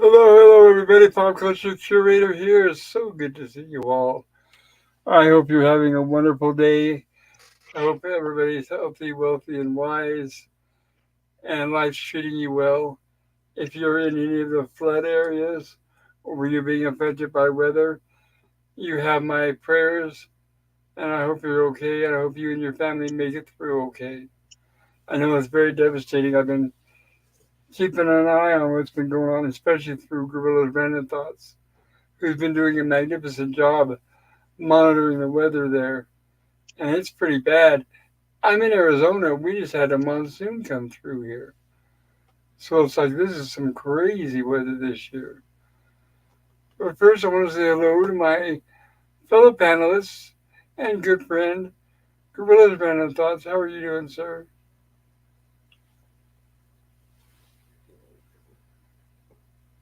Hello, everybody. Pop Culture Curator here. It's so good to see you all. I hope you're having a wonderful day. I hope everybody's healthy, wealthy, and wise, and life's treating you well. If you're in any of the flood areas or where you're being affected by weather, you have my prayers, and I hope you're okay, and I hope you and your family make it through okay. I know it's very devastating. I've been keeping an eye on what's been going on, especially through Gorilla's Random Thoughts, who's been doing a magnificent job monitoring the weather there, and it's pretty bad. I'm in Arizona. We just had a monsoon come through here. So it's like this is some crazy weather this year. But first, I want to say hello to my fellow panelists and good friend, Gorilla's Random Thoughts. How are you doing, sir?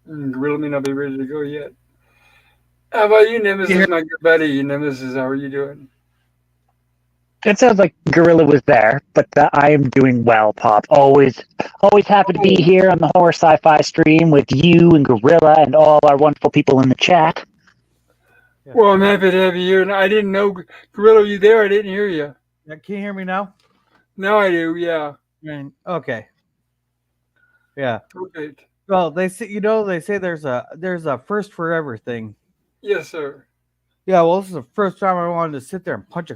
Gorilla may not be ready to go yet. How about you, You Nemesis, my good buddy? Nemesis, how are you doing? It sounds like Gorilla was there, but I am doing well, Pop. Always happy to be Oh, here on the horror sci-fi stream with you and Gorilla and all our wonderful people in the chat. Yeah. well, I'm happy to have you here. And I didn't know, Gorilla, are you there? I didn't hear you. Can you hear me now? Now I do, yeah. Okay. Yeah. Perfect. Well, they say there's a first for everything. Yes, sir. Yeah. Well, this is the first time I wanted to sit there and punch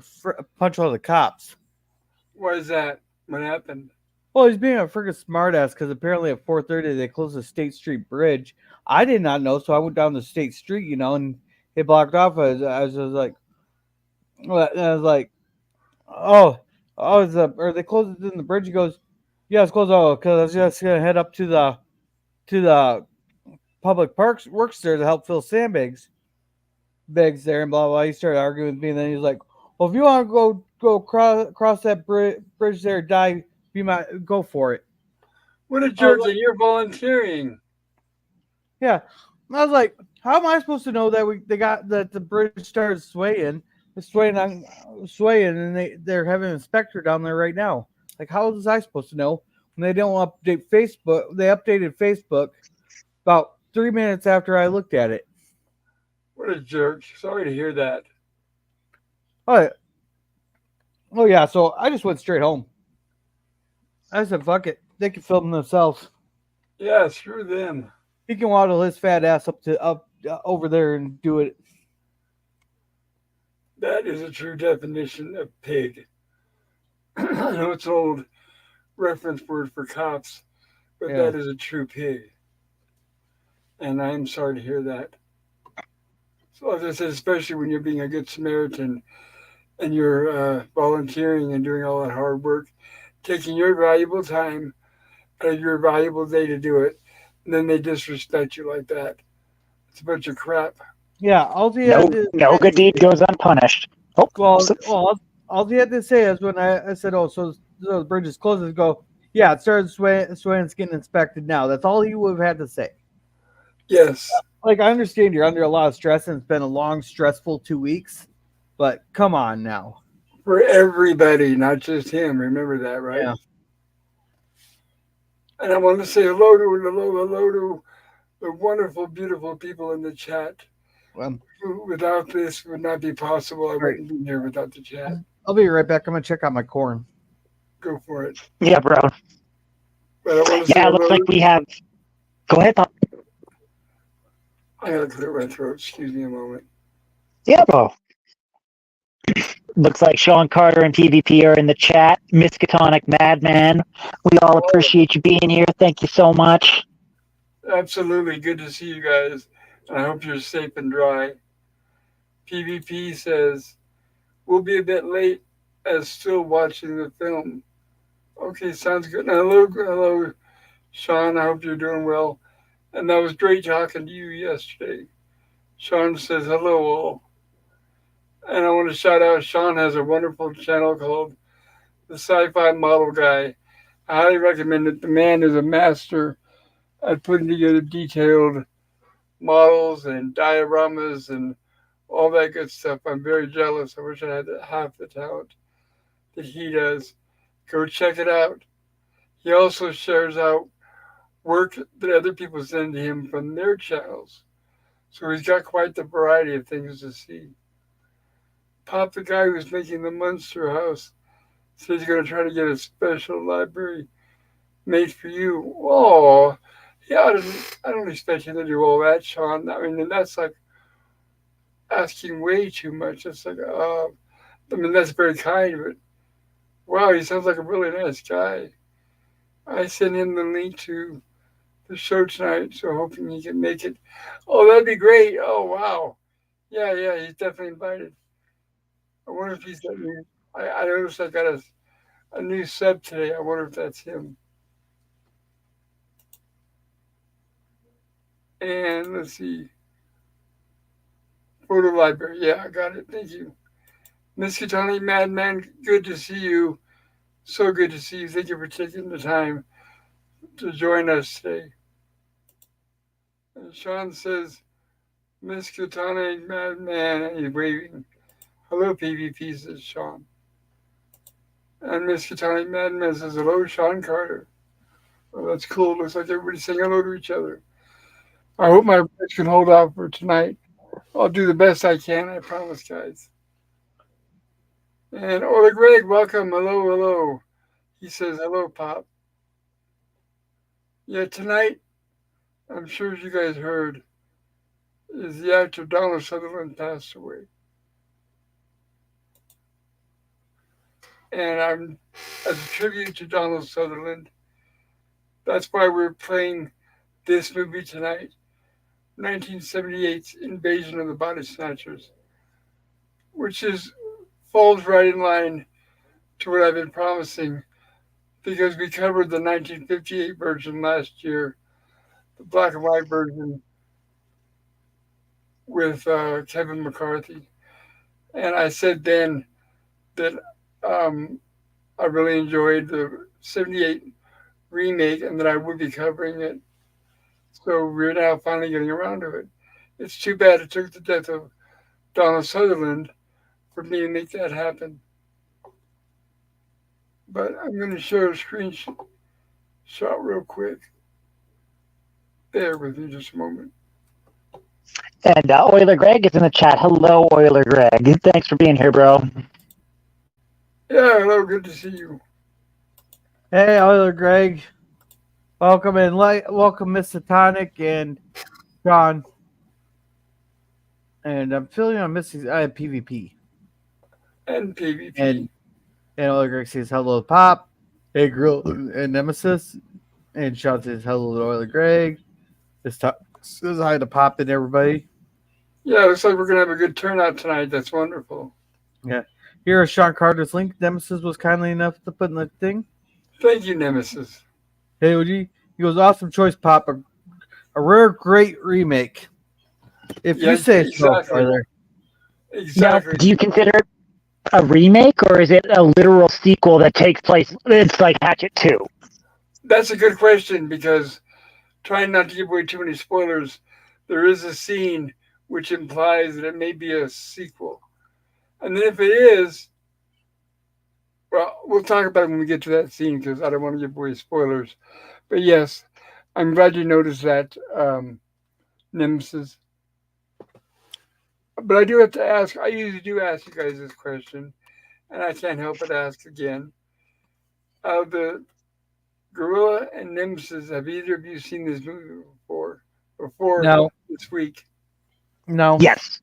one of the cops. Why is that? What happened? Well, he's being a freaking smartass because apparently at 4:30 they closed the State Street Bridge. I did not know, so I went down the State Street, and it blocked off. I was like, oh, or they closed it in the bridge. He goes, yeah, it's closed. Oh, because I was just gonna head up to the public parks works there to help fill sandbags bags there and blah blah. He started arguing with me, and then he's like, "Well, if you want to go cross that bridge there, die, go for it." What a I was jerk like, that you're volunteering. "Yeah." I was like, "How am I supposed to know that they got that the bridge started swaying, and they're having an inspector down there right now? Like, how was I supposed to know when they don't update Facebook? They updated Facebook about 3 minutes after I looked at it." What a jerk. Sorry to hear that. Oh, oh yeah, so I just went straight home. I said, "Fuck it, they can film themselves. Yeah, screw them. He can waddle his fat ass up over there and do it." That is a true definition of pig. I know it's an old reference word for cops, but Yeah, that is a true pig. And I am sorry to hear that. So, as I said, especially when you're being a good Samaritan and you're volunteering and doing all that hard work, taking your valuable time out of your valuable day to do it, and then they disrespect you like that. It's a bunch of crap. yeah. All he had No, to no say, good deed goes unpunished. Oh, well, all he had to say is when I said, "Oh, so the bridge is closed," and go, "Yeah, it started swaying. It's getting inspected now." That's all he would have had to say. Yes, Like, I understand you're under a lot of stress and it's been a long, stressful 2 weeks, but come on now. for everybody, not just him. Remember that, right? Yeah. And I want to say hello to the wonderful, beautiful people in the chat. Well, Without this, would not be possible. I all right. wouldn't be here without the chat. I'll be right back. I'm gonna check out my corn. Go for it. yeah, bro. But I want to say Yeah, it looks hello. like we have. Go ahead, Pop. I gotta clear my throat. Excuse me a moment. Yeah, bro. Looks like Sean Carter and PvP are in the chat. Miskatonic Madman, we all Oh, appreciate you being here. Thank you so much. absolutely. Good to see you guys. And I hope you're safe and dry. PvP says, we'll be a bit late as still watching the film. Okay, sounds good. Hello, Sean. I hope you're doing well. And that was great talking to you yesterday. Sean says hello all. And I want to shout out Sean has a wonderful channel called The Sci-Fi Model Guy. I highly recommend it. The man is a master at putting together detailed models and dioramas and all that good stuff. I'm very jealous. I wish I had half the talent that he does. Go check it out. He also shares out work that other people send to him from their channels. So he's got quite the variety of things to see. Pop, the guy who's making the Munster House, says he's going to try to get a special library made for you. Oh, yeah, I don't expect him to do all that, Sean. I mean, and that's like asking way too much. It's like, I mean, that's very kind, but wow, he sounds like a really nice guy. I sent him the link to the show tonight, so hoping he can make it. Oh, that'd be great. Oh, wow. Yeah, he's definitely invited. I wonder if he's that new. I noticed I got a new sub today. I wonder if that's him. And let's see. Photo library. Yeah, I got it. Thank you. Miss Katani, Madman, good to see you. So good to see you. Thank you for taking the time to join us today. And Sean says, Miss Katani, Madman, and he's waving. Hello, PvP, says Sean. And Miss Katani, Madman says, hello, Sean Carter. Well, that's cool. Looks like everybody's saying hello to each other. I hope my voice can hold out for tonight. I'll do the best I can, I promise, guys. And Ola Greg, welcome. Hello. He says, hello, Pop. Yeah, tonight, I'm sure as you guys heard, is the actor Donald Sutherland passed away. And as a tribute to Donald Sutherland, that's why we're playing this movie tonight, 1978's Invasion of the Body Snatchers, which falls right in line to what I've been promising, because we covered the 1958 version last year, the black and white version with Kevin McCarthy. And I said then that I really enjoyed the 78 remake and that I would be covering it. So we're now finally getting around to it. It's too bad it took the death of Donald Sutherland for me to make that happen. But I'm going to show a screenshot real quick. Bear with me just a moment. And Euler Greg is in the chat. Hello, Euler Greg. Thanks for being here, bro. Yeah, hello. Good to see you. Hey, Euler Greg. Welcome and welcome, Miss Satanic and John. And I'm feeling I'm missing PvP. And PvP. And Euler Greg says hello, Pop. Hey, Grill and Nemesis. And Sean says hello to Euler Greg. This says hi to Pop and everybody. Yeah, looks like we're going to have a good turnout tonight. That's wonderful. Yeah. Here is Sean Carter's link. Nemesis was kindly enough to put in the thing. Thank you, Nemesis. Hey, OG. He goes, awesome choice, Pop. A rare, great remake. If you say exactly. So, Tyler. Exactly. Now, do you consider it a remake, or is it a literal sequel that takes place? It's like Hatchet 2. That's a good question, because trying not to give away too many spoilers, there is a scene which implies that it may be a sequel. And then if it is, well, we'll talk about it when we get to that scene, because I don't want to give away spoilers. But yes, I'm glad you noticed that, Nemesis. But I do have to ask, I usually do ask you guys this question, and I can't help but ask again. The Gorilla and Nemesis, have either of you seen this movie before No. this week? No. Yes.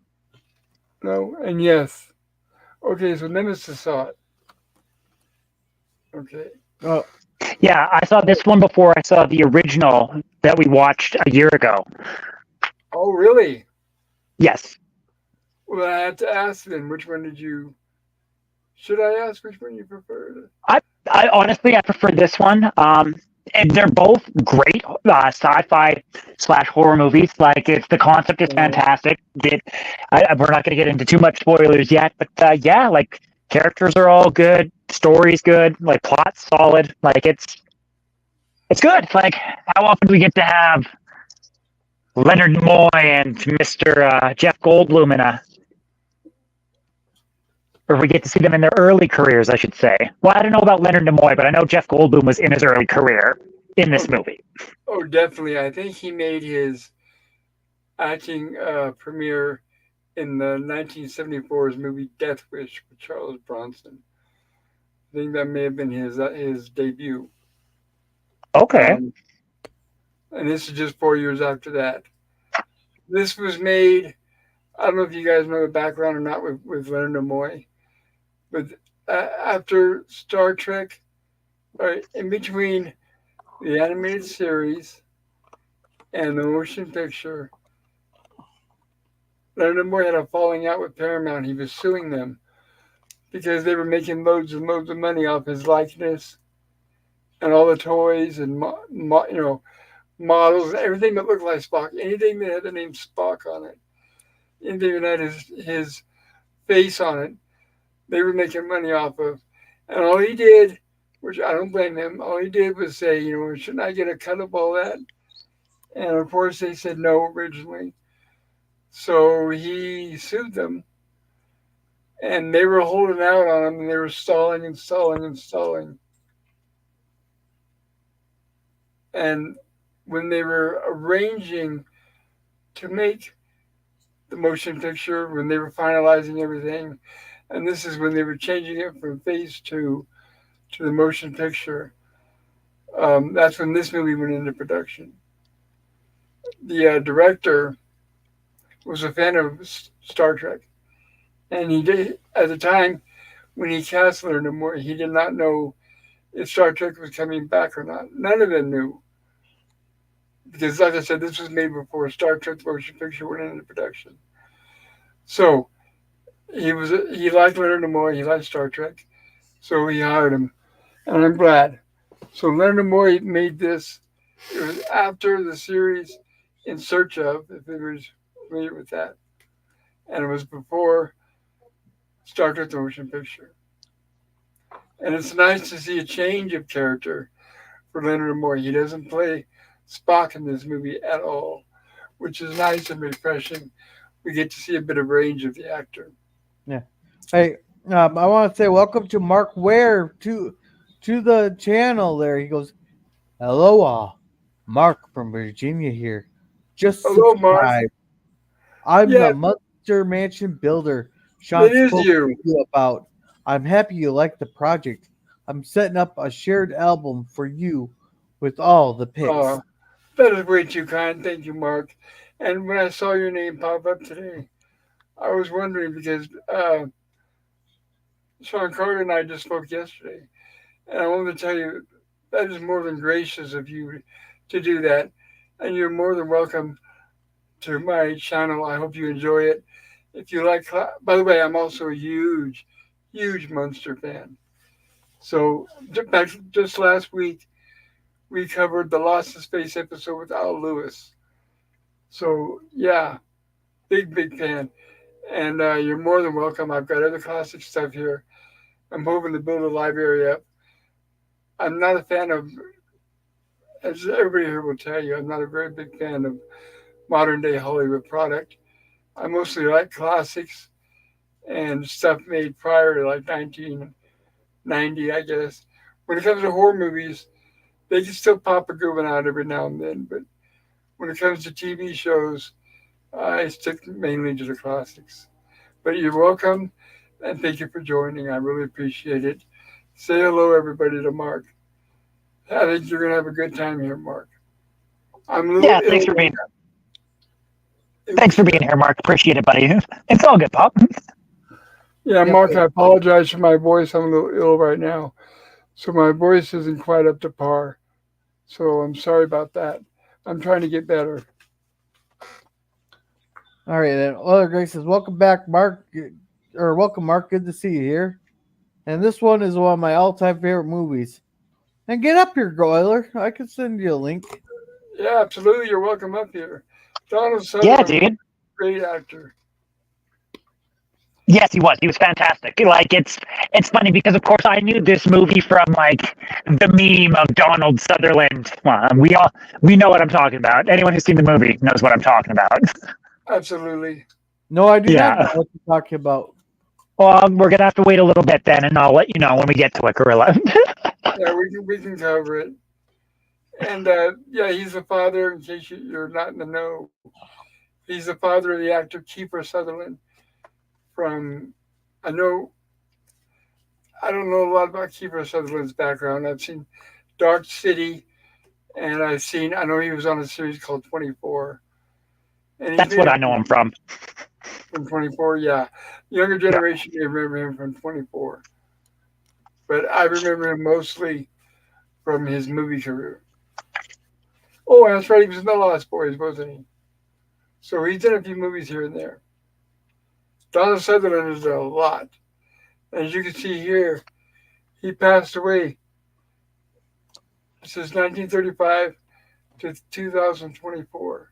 No, and yes. Okay, so Nemesis saw it. Okay. Oh, Yeah, I saw this one before I saw the original that we watched a year ago. Oh, really? Yes. Well, I have to ask then, which one did you... Should I ask which one you preferred? I honestly, I prefer this one. And they're both great sci-fi / horror movies. Like, the concept is fantastic. We're not going to get into too much spoilers yet, but yeah, like, characters are all good, story's good, like, plot's solid. Like, it's good. Like, how often do we get to have Leonard Nimoy and Mr. Jeff Goldblum or we get to see them in their early careers, I should say. Well, I don't know about Leonard Nimoy, but I know Jeff Goldblum was in his early career. in this movie. Oh, definitely. I think he made his acting premiere in the 1974's movie Death Wish with Charles Bronson. I think that may have been his debut. Okay. And this is just 4 years after that. This was made. I don't know if you guys know the background or not with Leonard Nimoy, but after Star Trek, or in between the animated series and the motion picture, Leonard Nimoy had a falling out with Paramount. He was suing them because they were making loads and loads of money off his likeness and all the toys and models, everything that looked like Spock, anything that had the name Spock on it, anything that had his face on it, they were making money off of. And all he did, which I don't blame him, all he did was say, shouldn't I get a cut of all that? And of course they said no originally. So he sued them. And they were holding out on him, and they were stalling and stalling and stalling. And when they were arranging to make the motion picture, when they were finalizing everything, and this is when they were changing it from phase 2 to the motion picture, that's when this movie went into production. The director was a fan of Star Trek, and he did, at the time when he cast Leonard Nimoy, he did not know if Star Trek was coming back or not. None of them knew. Because, like I said, this was made before Star Trek motion picture went into production. So he liked Leonard Nimoy, he liked Star Trek, so he hired him, and I'm glad. So Leonard Nimoy made this. It was after the series In Search Of, if anyone's familiar with that, and it was before Star Trek the motion picture. And it's nice to see a change of character for Leonard Nimoy. He doesn't play Spock in this movie at all, which is nice and refreshing. We get to see a bit of range of the actor. Yeah. Hey, I want to say welcome to Mark Ware to the channel there. He goes, hello, Mark from Virginia here. Just Hello, subscribe. Mark. I'm the Monster Mansion builder Sean spoke to you about. I'm happy you like the project. I'm setting up a shared album for you with all the pics. That is way too kind. Thank you, Mark. And when I saw your name pop up today, I was wondering because Sean Carter and I just spoke yesterday. And I wanted to tell you that is more than gracious of you to do that. And you're more than welcome to my channel. I hope you enjoy it. If you like, by the way, I'm also a huge Munster fan. So just last week, we covered the Lost in Space episode with Al Lewis. So yeah, big fan. And you're more than welcome. I've got other classic stuff here. I'm hoping to build a library up. I'm not a fan of, as everybody here will tell you, I'm not a very big fan of modern day Hollywood product. I mostly like classics and stuff made prior to like 1990, I guess. When it comes to horror movies, they can still pop a good one out every now and then. But when it comes to TV shows, I stick mainly to the classics. But you're welcome, and thank you for joining. I really appreciate it. Say hello, everybody, to Mark. I think you're going to have a good time here, Mark. Thanks for being here. Thanks for being here, Mark. Appreciate it, buddy. It's all good, Pop. Yeah, Mark, I apologize for my voice. I'm a little ill right now. So my voice isn't quite up to par. So I'm sorry about that. I'm trying to get better. All right, then. Other Greg says, welcome back, Mark. Or welcome, Mark. Good to see you here. And this one is one of my all-time favorite movies. And get up here, Goyler. I can send you a link. Yeah, absolutely. You're welcome up here. Donald Sutherland, dude. Great actor. Yes, he was. He was fantastic. Like it's funny because of course I knew this movie from like the meme of Donald Sutherland. Well, we know what I'm talking about. Anyone who's seen the movie knows what I'm talking about. Absolutely. No, I do not know what you're talking about. Well, we're gonna have to wait a little bit then, and I'll let you know when we get to it, Gorilla. Yeah, we can cover it. And yeah, he's the father. In case you're not in the know, he's the father of the actor Kiefer Sutherland. From I know I don't know a lot about Kiefer Sutherland's background. I've seen Dark City, and I know he was on a series called 24, and he's That's made what a I know him from. from 24. Yeah, younger Yeah. generation may remember him from 24, but I remember him mostly from his movie career. Oh, and that's right, he was in The Lost Boys, wasn't he? So he's done a few movies here and there. Donald Sutherland has done a lot. As you can see here, he passed away since 1935 to 2024.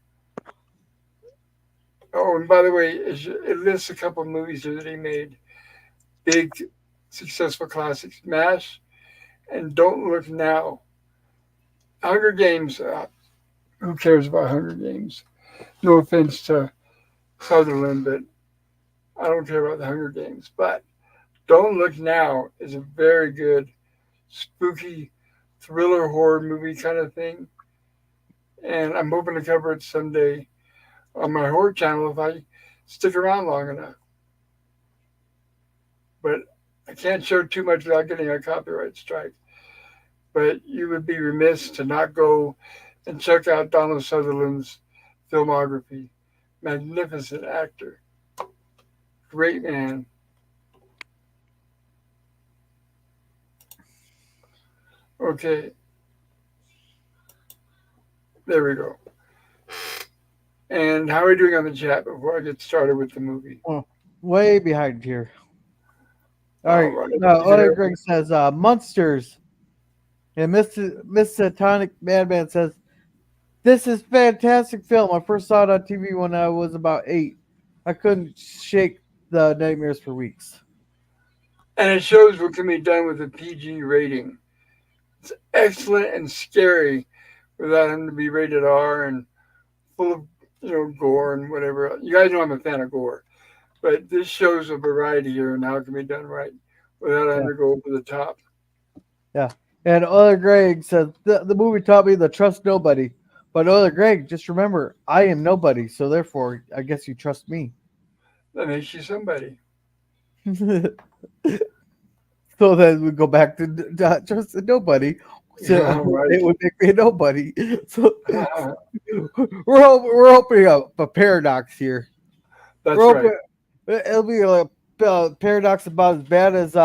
Oh, and by the way, it lists a couple of movies here that he made. Big, successful classics. MASH and Don't Look Now. Hunger Games. Who cares about Hunger Games? No offense to Sutherland, but I don't care about the Hunger Games. But Don't Look Now is a very good, spooky, thriller horror movie kind of thing. And I'm hoping to cover it someday on my horror channel if I stick around long enough. But I can't show too much without getting a copyright strike. But you would be remiss to not go and check out Donald Sutherland's filmography. Magnificent actor. Great man. Okay, there we go. And how are we doing on the chat before I get started with the movie? Oh, way behind here. All right. right. Other Greg says Monsters. And Mr. Tonic Madman says, this is fantastic film. I first saw it on TV when I was about 8. I couldn't shake the nightmares for weeks. And it shows what can be done with a PG rating. It's excellent and scary without having to be rated R and full of gore and whatever. You guys know I'm a fan of gore, but this shows a variety here and how it can be done right without having to go over the top. Yeah. And Other Greg says the movie taught me to trust nobody. But Other Greg, just remember, I am nobody, so therefore I guess you trust me. That makes you somebody. So then we go back to trust nobody. So right. It would make me a nobody. So we're hoping a paradox here. That's right. It'll be a paradox about as bad as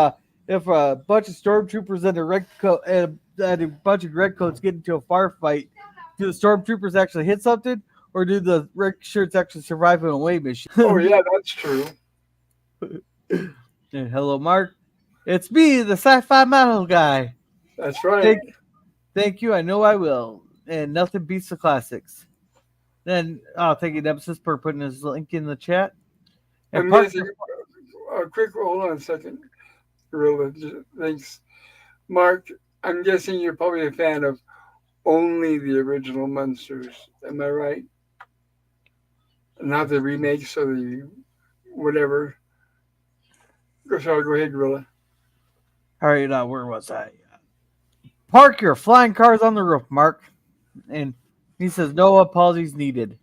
if a bunch of stormtroopers and a bunch of redcoats get into a firefight. Do the stormtroopers actually hit something, or do the red shirts actually survive an away mission? Oh yeah, that's true. And hello, Mark. It's me, the sci-fi model guy. That's right. Thank you. I know I will. And nothing beats the classics. Then, thank you, Nemesis, for putting his link in the chat. And quick, hold on a second. Gorilla, thanks. Mark, I'm guessing you're probably a fan of only the original Monsters. Am I right? Not the remakes or the whatever. Sorry, go ahead, Gorilla. All right, where was I? Park your flying cars on the roof, Mark. And he says, no apologies needed.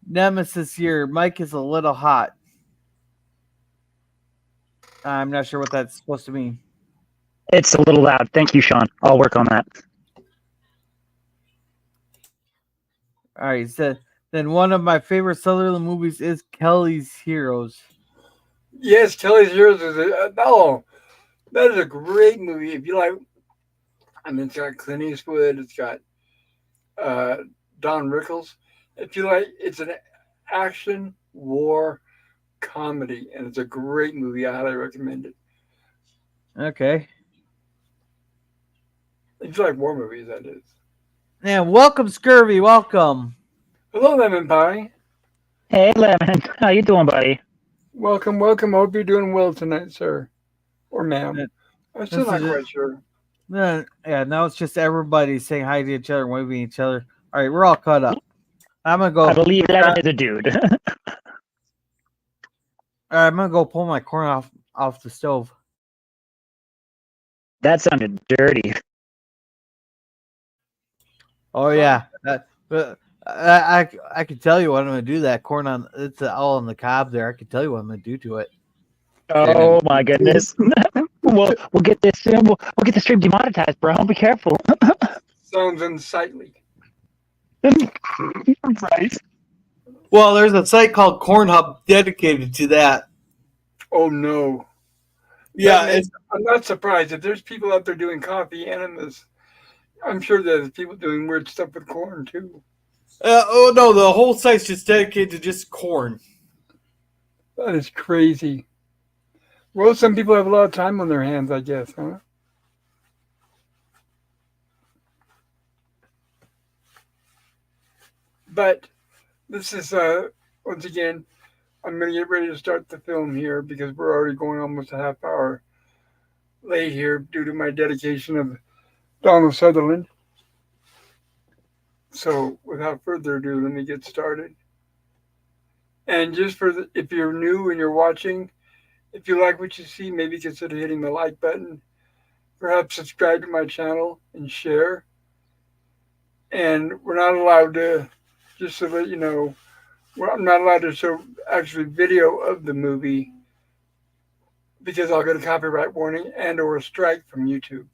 Nemesis here. Mike is a little hot. I'm not sure what that's supposed to mean. It's a little loud. Thank you, Sean. I'll work on that. All right, so then one of my favorite Sutherland movies is Kelly's Heroes. Yes, Kelly's Heroes is that is a great movie. If you like, it's got Clint Eastwood, it's got Don Rickles. If you like, it's an action war comedy, and it's a great movie. I highly recommend it. Okay. If you like war movies, that is. And welcome, Scurvy. Welcome. Hello, Lemon Pie. Hey, Lemon. How you doing, buddy? Welcome. Hope you're doing well tonight, sir. Or ma'am. I'm still not quite sure. Yeah, now it's just everybody saying hi to each other and waving at each other. All right, we're all caught up. I'm going to go. I believe Lemon is a dude. All right, I'm going to go pull my corn off the stove. That sounded dirty. Oh yeah, but I can tell you what I'm gonna do. That corn on it's all on the cob there. I can tell you what I'm gonna do to it. Oh my goodness. We'll get this we'll get the stream demonetized, bro. Be careful. Sounds unsightly. Right. Well, there's a site called Corn Hub dedicated to that. Oh no. Yeah, I'm not surprised if there's people out there doing coffee enemas. I'm sure there's people doing weird stuff with corn too. oh no, the whole site's just dedicated to just corn. That is crazy. Well, some people have a lot of time on their hands, I guess, huh? But this is once again, I'm gonna get ready to start the film here because we're already going almost a half hour late here due to my dedication of Donald Sutherland. So without further ado, let me get started. And just if you're new and you're watching, if you like what you see, maybe consider hitting the like button. Perhaps subscribe to my channel and share. And we're not allowed to, just to let you know, I'm not allowed to show actually video of the movie because I'll get a copyright warning and or a strike from YouTube.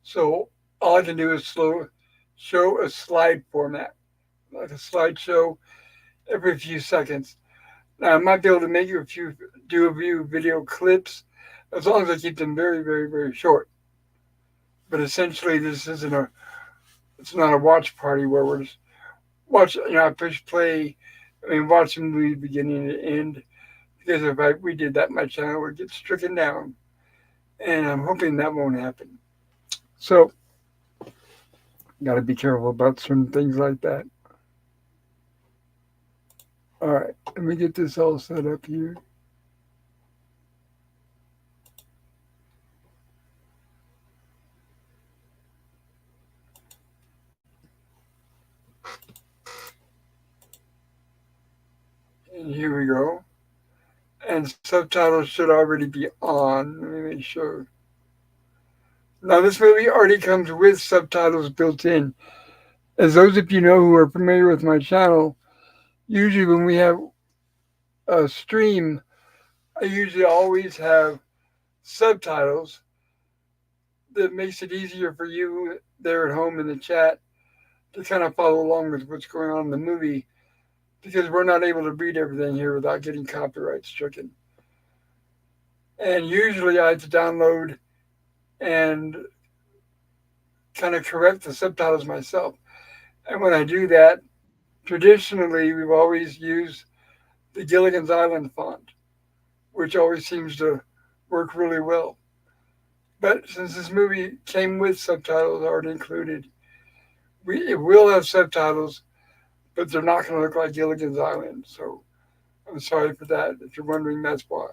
So all I can do is show a slide format, like a slideshow every few seconds. Now I might be able to make you do a few video clips as long as I keep them very, very, very short. But essentially this isn't it's not a watch party where we're just I push play, watch the movie beginning to end. Because if we did that, my channel would get stricken down. And I'm hoping that won't happen. So, got to be careful about certain things like that. All right, let me get this all set up here. And here we go. And subtitles should already be on. Let me make sure. Now, this movie already comes with subtitles built in. As those of you know who are familiar with my channel, usually when we have a stream, I usually always have subtitles that makes it easier for you there at home in the chat to kind of follow along with what's going on in the movie because we're not able to read everything here without getting copyright stricken. And usually I have to download and kind of correct the subtitles myself. And when I do that, traditionally we've always used the Gilligan's Island font, which always seems to work really well. But since this movie came with subtitles already included, it will have subtitles, but they're not going to look like Gilligan's Island. So I'm sorry for that. If you're wondering, that's why.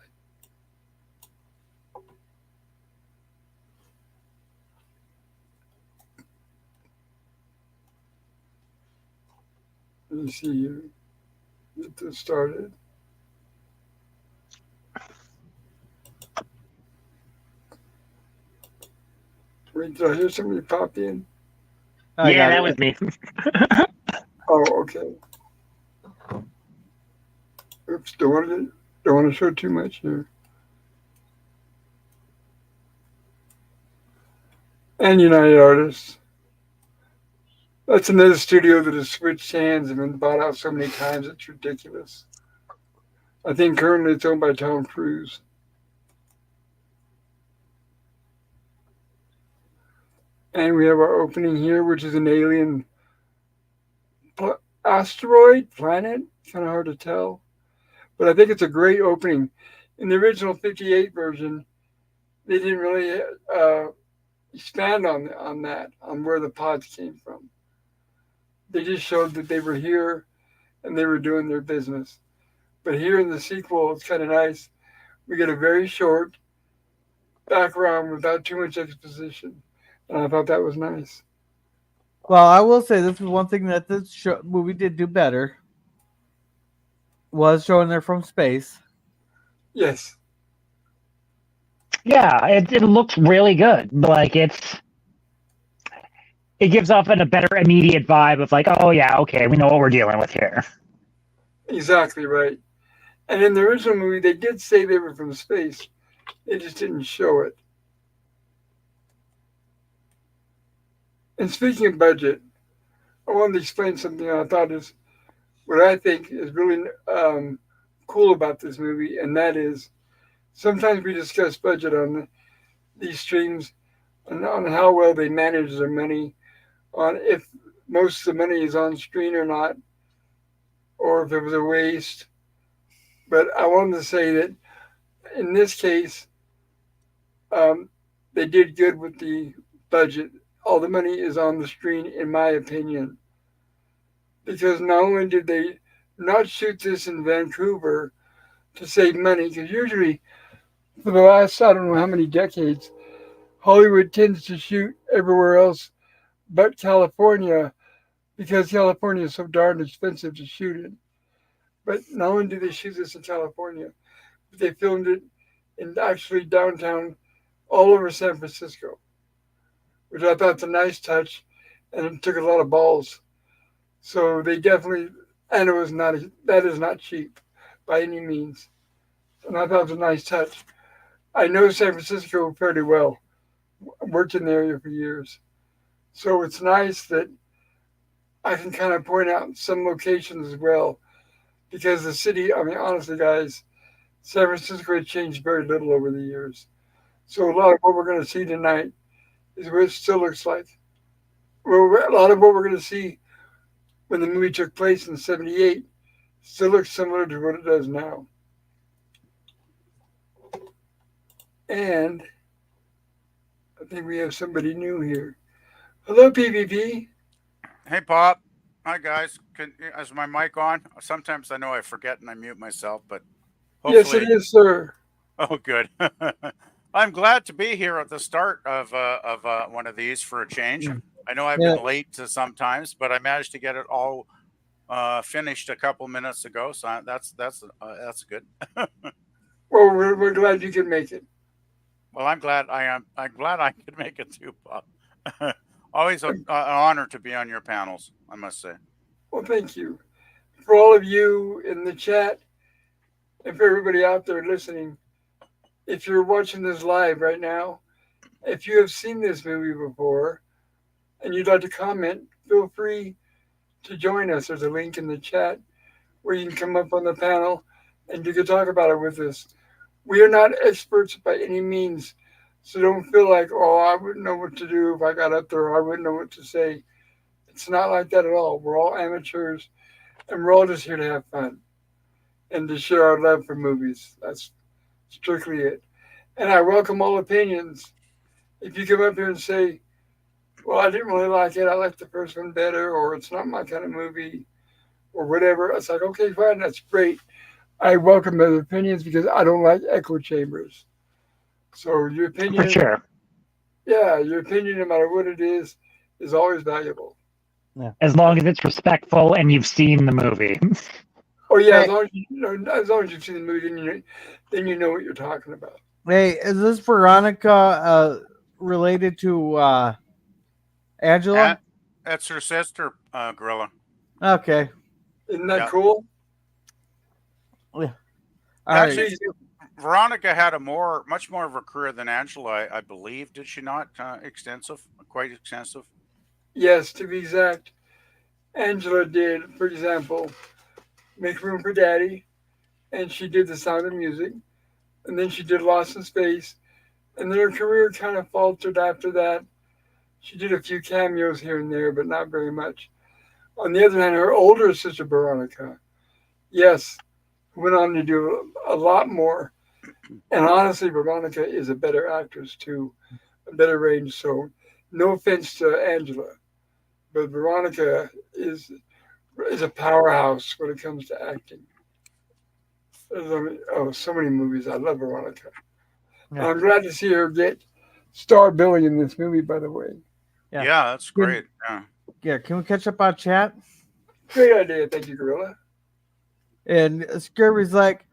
Let me see here. Get this started. Wait, did I hear somebody pop in? Yeah, that was me. Oh, okay. Oops, don't want to show too much here. And United Artists. That's another studio that has switched hands and been bought out so many times it's ridiculous. I think currently it's owned by Tom Cruise. And we have our opening here, which is an alien asteroid, planet. Kind of hard to tell. But I think it's a great opening. In the original 58 version, they didn't really expand on that, on where the pods came from. They just showed that they were here and they were doing their business. But here in the sequel, it's kind of nice. We get a very short background without too much exposition. And I thought that was nice. Well, I will say this is one thing that this movie did do better. Was showing there from space. Yes. Yeah, it looks really good. Like it gives off a better immediate vibe of like, oh yeah, okay, we know what we're dealing with here. Exactly right. And in the original movie, they did say they were from space. They just didn't show it. And speaking of budget, I wanted to explain something I thought is what I think is really cool about this movie, and that is sometimes we discuss budget on these streams and on how well they manage their money, on if most of the money is on screen or not, or if it was a waste. But I wanted to say that in this case, they did good with the budget. All the money is on the screen, in my opinion, because not only did they not shoot this in Vancouver to save money, because usually for the last, I don't know how many decades, Hollywood tends to shoot everywhere else but California because California is so darn expensive to shoot in. But not only did they shoot this in California, but they filmed it in actually downtown all over San Francisco, which I thought was a nice touch, and it took a lot of balls. So they definitely, and it was not, that is not cheap by any means. And I thought it was a nice touch. I know San Francisco fairly well. I worked in the area for years. So it's nice that I can kind of point out some locations as well, because the city, I mean, honestly, guys, San Francisco has changed very little over the years. So a lot of what we're going to see tonight is what it still looks like. Well, a lot of what we're going to see when the movie took place in '78 still looks similar to what it does now. And I think we have somebody new here. Hello, PvP. Hey, Pop. Hi, guys. Is my mic on? Sometimes I know I forget and I mute myself, but hopefully. Yes, it is, sir. Oh, good. I'm glad to be here at the start of one of these for a change. I know I've been late to sometimes, but I managed to get it all finished a couple minutes ago, so that's good. Well, we're glad you can make it. Well, I'm glad I could make it too, Pop. Always an honor to be on your panels, I must say. Well, thank you. For all of you in the chat, and for everybody out there listening, if you're watching this live right now, if you have seen this movie before and you'd like to comment, feel free to join us. There's a link in the chat where you can come up on the panel and you can talk about it with us. We are not experts by any means, so don't feel like, oh, I wouldn't know what to do if I got up there, or I wouldn't know what to say. It's not like that at all. We're all amateurs, and we're all just here to have fun and to share our love for movies. That's strictly it. And I welcome all opinions. If you come up here and say, well, I didn't really like it, I liked the first one better, or it's not my kind of movie, or whatever, it's like, okay, fine, that's great. I welcome those opinions because I don't like echo chambers. So your opinion, For sure. Yeah, your opinion, no matter what it is always valuable. Yeah. As long as it's respectful and you've seen the movie. Oh yeah, Hey. as long as you've seen the movie, then you know what you're talking about. Hey, is this Veronica related to Angela? That's her sister, Gorilla. Okay. Isn't that Yeah. cool? Yeah. Actually, Alright. Veronica had much more of a career than Angela, I believe. Did she not? Quite extensive. Yes, to be exact. Angela did, for example, Make Room for Daddy, and she did The Sound of Music, and then she did Lost in Space, and then her career kind of faltered after that. She did a few cameos here and there, but not very much. On the other hand, her older sister, Veronica, yes, went on to do a lot more. And honestly, Veronica is a better actress too, a better range. So no offense to Angela, but Veronica is a powerhouse when it comes to acting. So many movies. I love Veronica. Yeah. I'm glad to see her get star billing in this movie, by the way. Yeah, that's great. Yeah. Yeah, can we catch up on chat? Great idea. Thank you, Gorilla. And Scurvy's like,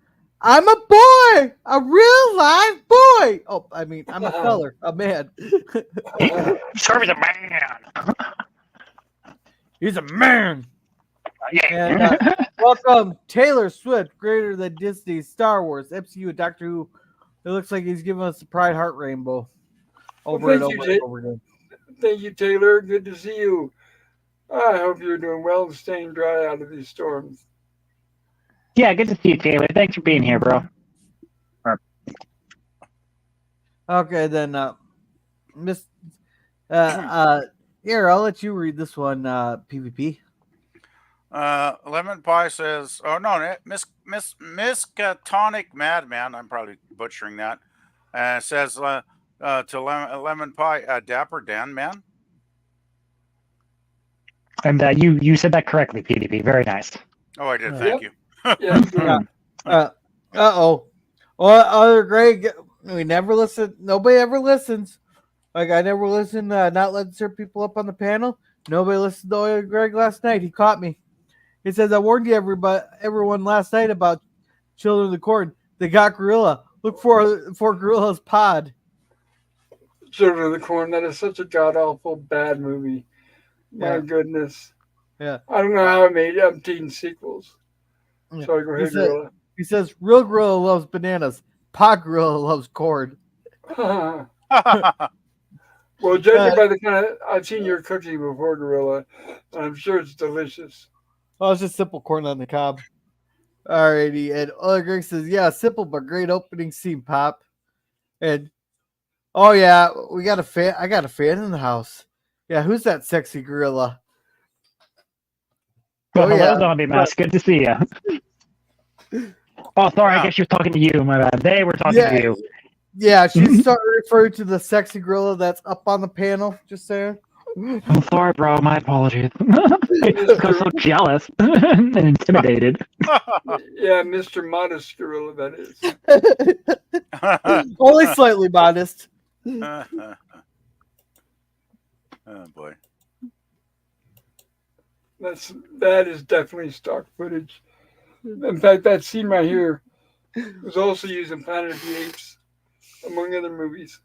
I'm a boy, a real live boy. Oh, I mean, I'm a feller, a man. Sure, he's a man. He's a man. Yeah. And welcome, Taylor Swift, greater than Disney, Star Wars, MCU, and Doctor Who. It looks like he's giving us the Pride Heart Rainbow over and over and over again. Thank you, Taylor. Good to see you. I hope you're doing well and staying dry out of these storms. Yeah, good to see you, Taylor. Thanks for being here, bro. Okay, then, Miss, here, I'll let you read this one, PvP. Lemon Pie says, "Oh no, Miskatonic Madman." I'm probably butchering that. Says to Lemon Pie, Dapper Dan, man. And you said that correctly, PvP. Very nice. Oh, I did. Thank you. Yeah. Uh-oh. Well, other Greg, we never listen. Nobody ever listens. Like, I never listened, not letting certain people up on the panel. Nobody listened to other Greg last night. He caught me. He says, I warned you, everyone last night about Children of the Corn. They got Gorilla. Look for Gorilla's pod. Children of the Corn, that is such a god-awful bad movie. My goodness. Yeah. I don't know how it made umpteen sequels. Yeah. Sorry, go ahead, Gorilla. He says, real Gorilla loves bananas. Pod Gorilla loves corn. Well, judging by the kind of... I've seen your cooking before, Gorilla, and I'm sure it's delicious. Oh, it's just simple corn on the cob. Alrighty. And other Greg says, yeah, simple but great opening scene, Pop. And, oh, yeah, we got a fan. I got a fan in the house. Yeah, who's that sexy gorilla? Well, hello, Zombie Mask. Good to see you. Oh, sorry. I guess she was talking to you. My bad. They were talking to you. Yeah, she's starting to refer to the sexy gorilla that's up on the panel. Just saying. I'm sorry, bro. My apologies. I'm so jealous and intimidated. Yeah, Mr. Modest Gorilla, that is. Only slightly modest. Oh boy. That is definitely stock footage. In fact, that scene right here was also used in Planet of the Apes, among other movies.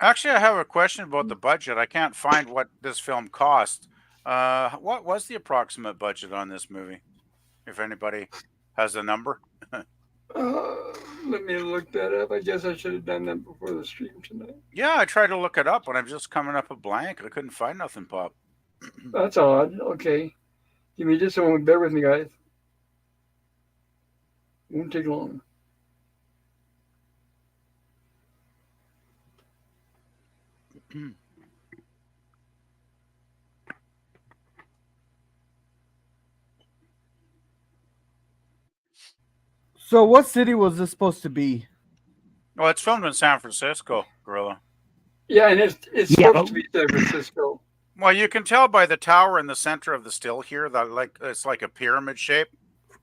Actually, I have a question about the budget. I can't find what this film cost. What was the approximate budget on this movie? If anybody has a number. Let me look that up. I guess I should have done that before the stream tonight. Yeah, I tried to look it up, but I'm just coming up a blank. I couldn't find nothing, Pop. That's odd. Okay. Give me just a moment. Bear with me, guys. Won't take long. So what city was this supposed to be? Well, it's filmed in San Francisco, Gorilla. Yeah, and it's supposed to be San Francisco. Well, you can tell by the tower in the center of the still here that it's like a pyramid shape.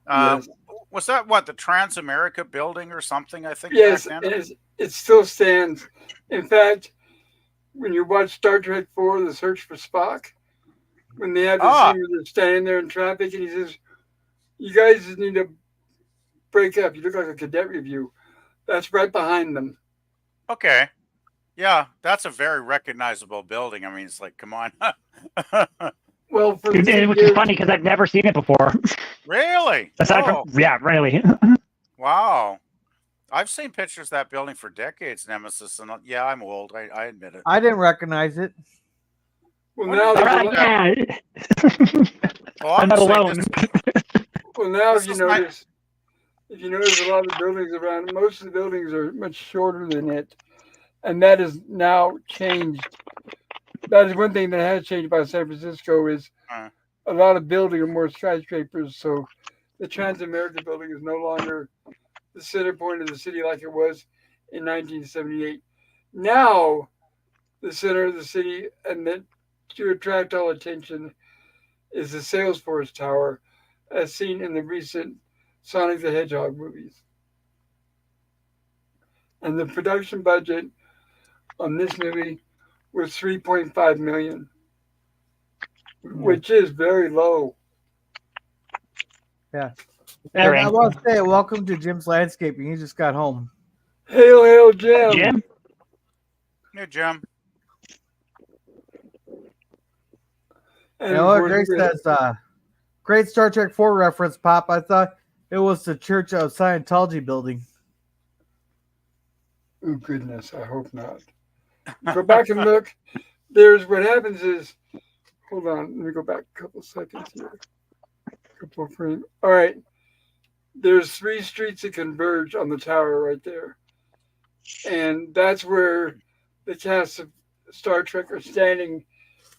Yes. Was that what, the Transamerica building or something? I think. Yes, it still stands. In fact, when you watch Star Trek IV: The Search for Spock, when they have the scene where they're standing there in traffic, and he says, "You guys just need to break up. You look like a cadet review." That's right behind them. Okay. Yeah, that's a very recognizable building. I mean, it's like, come on. Well, which is funny because I've never seen it before. Really? Yeah, really. Wow. I've seen pictures of that building for decades, Nemesis, and yeah, I'm old. I admit it. I didn't recognize it. Well, now I'm not alone. Well, now if you notice a lot of buildings around, most of the buildings are much shorter than it, and that is now changed. That is one thing that has changed about San Francisco is a lot of building are more skyscrapers. So the Transamerica building is no longer the center point of the city like it was in 1978. Now, the center of the city, and then to attract all attention, is the Salesforce Tower, as seen in the recent Sonic the Hedgehog movies. And the production budget on this movie was $3.5 million, which is very low. Yeah. And I Ring. want to say, welcome to Jim's Landscaping. He just got home. Hail, hail, Jim. Jim? Hey, Jim. And And what of Grace course, says, great Star Trek 4 reference, Pop. I thought it was the Church of Scientology building. oh goodness, I hope not. Go back and look. There's what happens is, hold on, let me go back a couple seconds here. Couple frame. All right, there's 3 streets that converge on the tower right there, and that's where the cast of Star Trek are standing,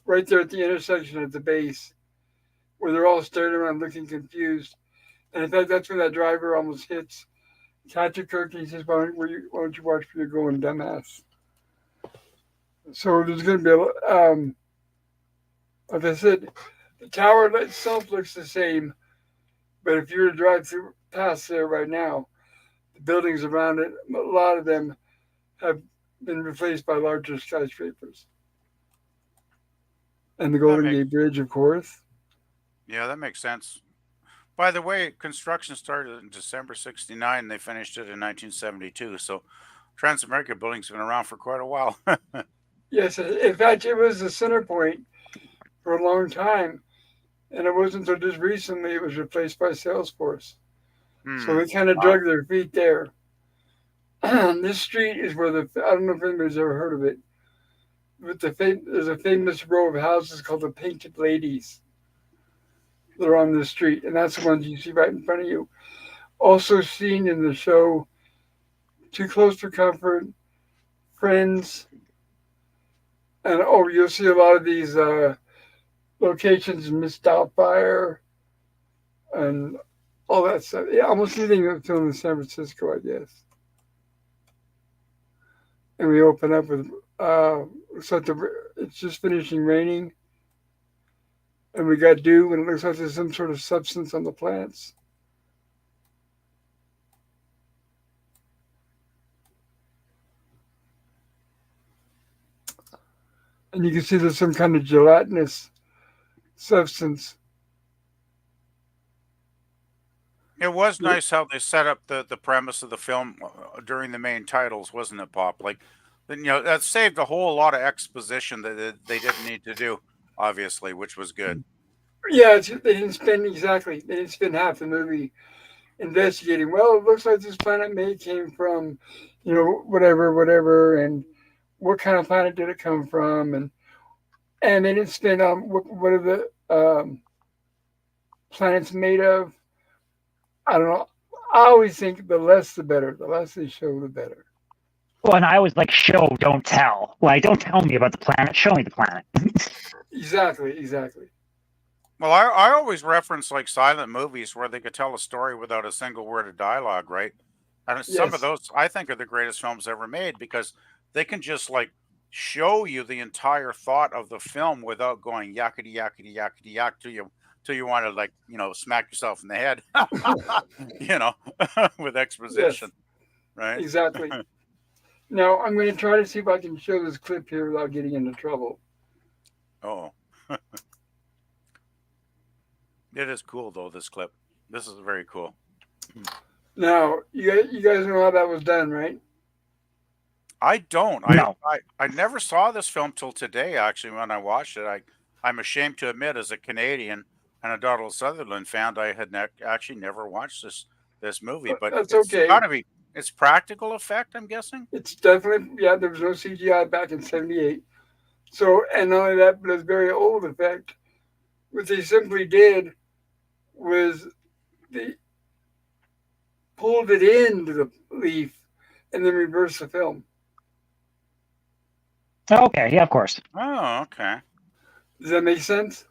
right there at the intersection at the base, where they're all staring around looking confused. And in fact, that's when that driver almost hits Captain Kirk. He says, why don't you watch where you're going, dumbass? So there's going to be like I said, the tower itself looks the same, but if you were to drive through past there right now, the buildings around it, a lot of them have been replaced by larger skyscrapers. And the Golden Gate Bridge, of course. Yeah, that makes sense. By the way, construction started in December 69 and they finished it in 1972. So Transamerica Building's been around for quite a while. Yes, in fact, it was the center point for a long time. And it wasn't until just recently it was replaced by Salesforce. So they kind of drug their feet there. This street is where I don't know if anybody's ever heard of it, but there's a famous row of houses called the Painted Ladies. They're on this street, and that's the ones you see right in front of you. Also seen in the show Too Close for Comfort, Friends, and you'll see a lot of these locations in Miss Doubtfire and all that stuff. Yeah, almost anything that's filmed in San Francisco, I guess. And we open up with looks like it's just finishing raining. And we got dew, and it looks like there's some sort of substance on the plants. And you can see there's some kind of gelatinous substance. It was nice how they set up the premise of the film during the main titles, wasn't it, Pop? Like, that saved a whole lot of exposition that they didn't need to do, obviously, which was good. Yeah, they didn't spend half the movie investigating. Well, it looks like this planet May came from, whatever, and what kind of planet did it come from, and they didn't spend what are the planets made of. I don't know. I always think the less the better. The less they show, the better. Well, and I always like show, don't tell. Like, don't tell me about the planet. Show me the planet. Exactly. Well, I always reference like silent movies where they could tell a story without a single word of dialogue, right? And some of those I think are the greatest films ever made because they can just like show you the entire thought of the film without going yakety yakety yakety yak till you want to like smack yourself in the head, with exposition, right? Exactly. Now I'm going to try to see if I can show this clip here without getting into trouble. Oh. It is cool though, this clip. This is very cool. Now, you guys know how that was done, right? I don't. No. I never saw this film till today, actually, when I watched it. I'm ashamed to admit, as a Canadian and a Donald Sutherland fan, I had actually never watched this movie. But that's okay. It's practical effect, I'm guessing? It's definitely, there was no CGI back in 78. So, and not only that, but it's very old effect. What they simply did was they pulled it into the leaf and then reversed the film. Okay, yeah, of course. Oh, okay. Does that make sense?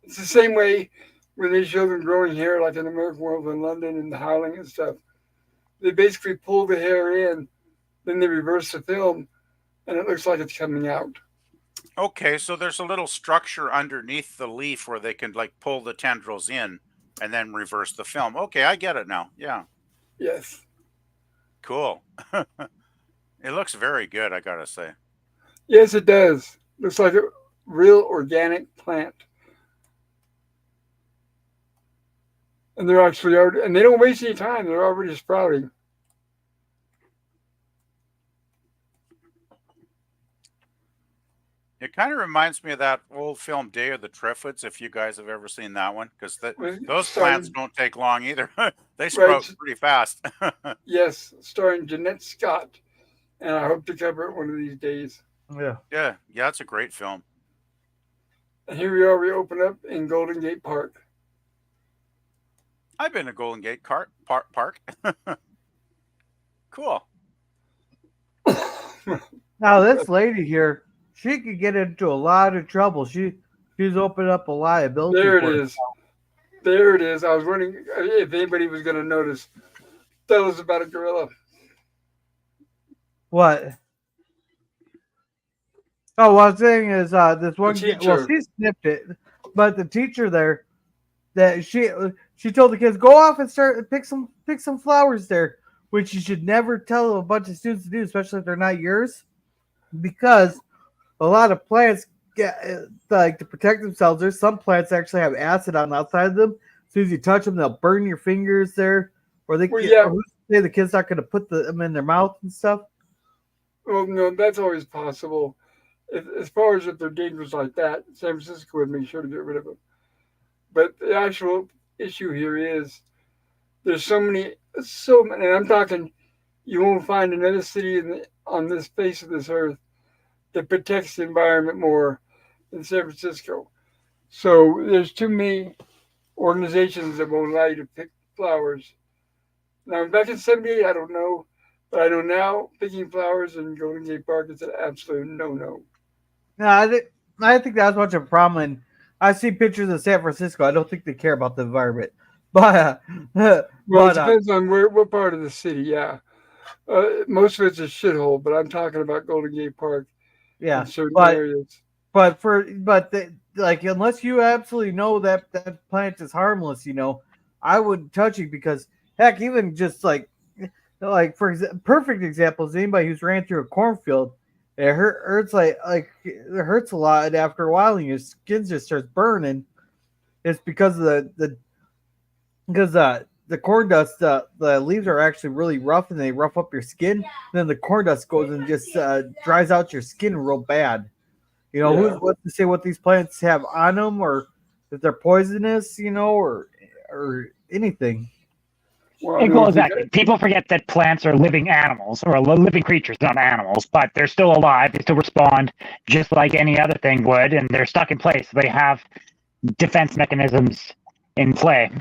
It's the same way when they show them growing hair, like in American Werewolf in London and the Howling and stuff. They basically pull the hair in, then they reverse the film, and it looks like it's coming out. Okay, so there's a little structure underneath the leaf where they can like pull the tendrils in and then reverse the film. Okay, I get it now. Yeah. Yes. Cool. It looks very good, I gotta say. Yes, it does. Looks like a real organic plant. And they're actually already, and they don't waste any time. They're already sprouting. It kind of reminds me of that old film Day of the Triffids, if you guys have ever seen that one, because those plants don't take long either. They sprout pretty fast. Yes, starring Jeanette Scott, and I hope to cover it one of these days. Yeah, it's a great film. And here we are. We open up in Golden Gate Park. I've been to Golden Gate Park. Cool. Now this lady here, she could get into a lot of trouble. She's opened up a liability. There it is. There it is. I was wondering if anybody was going to notice. Tell us about a gorilla. What? Oh, what I'm saying is this one. Well, she snipped it, but the teacher there, that she told the kids, go off and start pick some flowers there, which you should never tell a bunch of students to do, especially if they're not yours, because a lot of plants get like to protect themselves. There's some plants that actually have acid on the outside of them. As soon as you touch them, they'll burn your fingers there, or they say the kid's not going to put them in their mouth and stuff. Well, no, that's always possible. As far as if they're dangerous like that, San Francisco would make sure to get rid of them. But the actual issue here is there's so many, and I'm talking, you won't find another city on this face of this earth that protects the environment more than San Francisco. So there's too many organizations that won't allow you to pick flowers. Now, back in '78, I don't know, but I know now picking flowers in Golden Gate Park is an absolute no-no. No, I think that's much of a problem. And I see pictures of San Francisco. I don't think they care about the environment. But well, it depends on what part of the city. Yeah, most of it's a shithole. But I'm talking about Golden Gate Park. Yeah, in certain areas. But unless you absolutely know that plant is harmless, I wouldn't touch it, because heck, even just like for perfect example is anybody who's ran through a cornfield. It hurts it hurts a lot, and after a while, and your skin just starts burning. It's because of the corn dust. The leaves are actually really rough, and they rough up your skin. And then the corn dust goes and just dries out your skin real bad. Who's to say what these plants have on them, or if they're poisonous, or anything. Well, exactly. People forget that plants are living animals, or living creatures, not animals, but they're still alive. They still respond just like any other thing would, and they're stuck in place. They have defense mechanisms in play.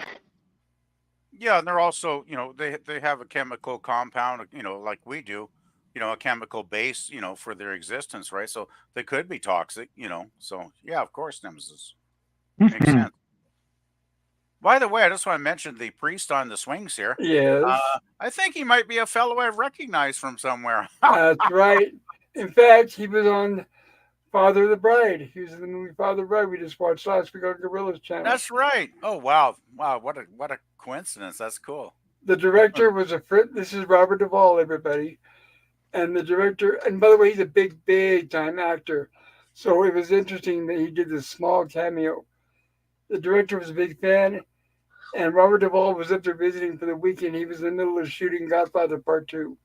Yeah, and they're also, they have a chemical compound, like we do, a chemical base, for their existence, right? So they could be toxic, So yeah, of course, Nemesis makes sense. By the way, I just want to mention the priest on the swings here. Yes. I think he might be a fellow I've recognized from somewhere. That's right. In fact, he was on Father of the Bride. He was in the movie Father of the Bride we just watched last week on Gorilla's channel. That's right. Oh, wow. Wow, what a coincidence. That's cool. The director was this is Robert Duvall, everybody. And the director, and by the way, he's a big time actor. So it was interesting that he did this small cameo. The director was a big fan. And Robert Duvall was up there visiting for the weekend. He was in the middle of shooting Godfather Part 2.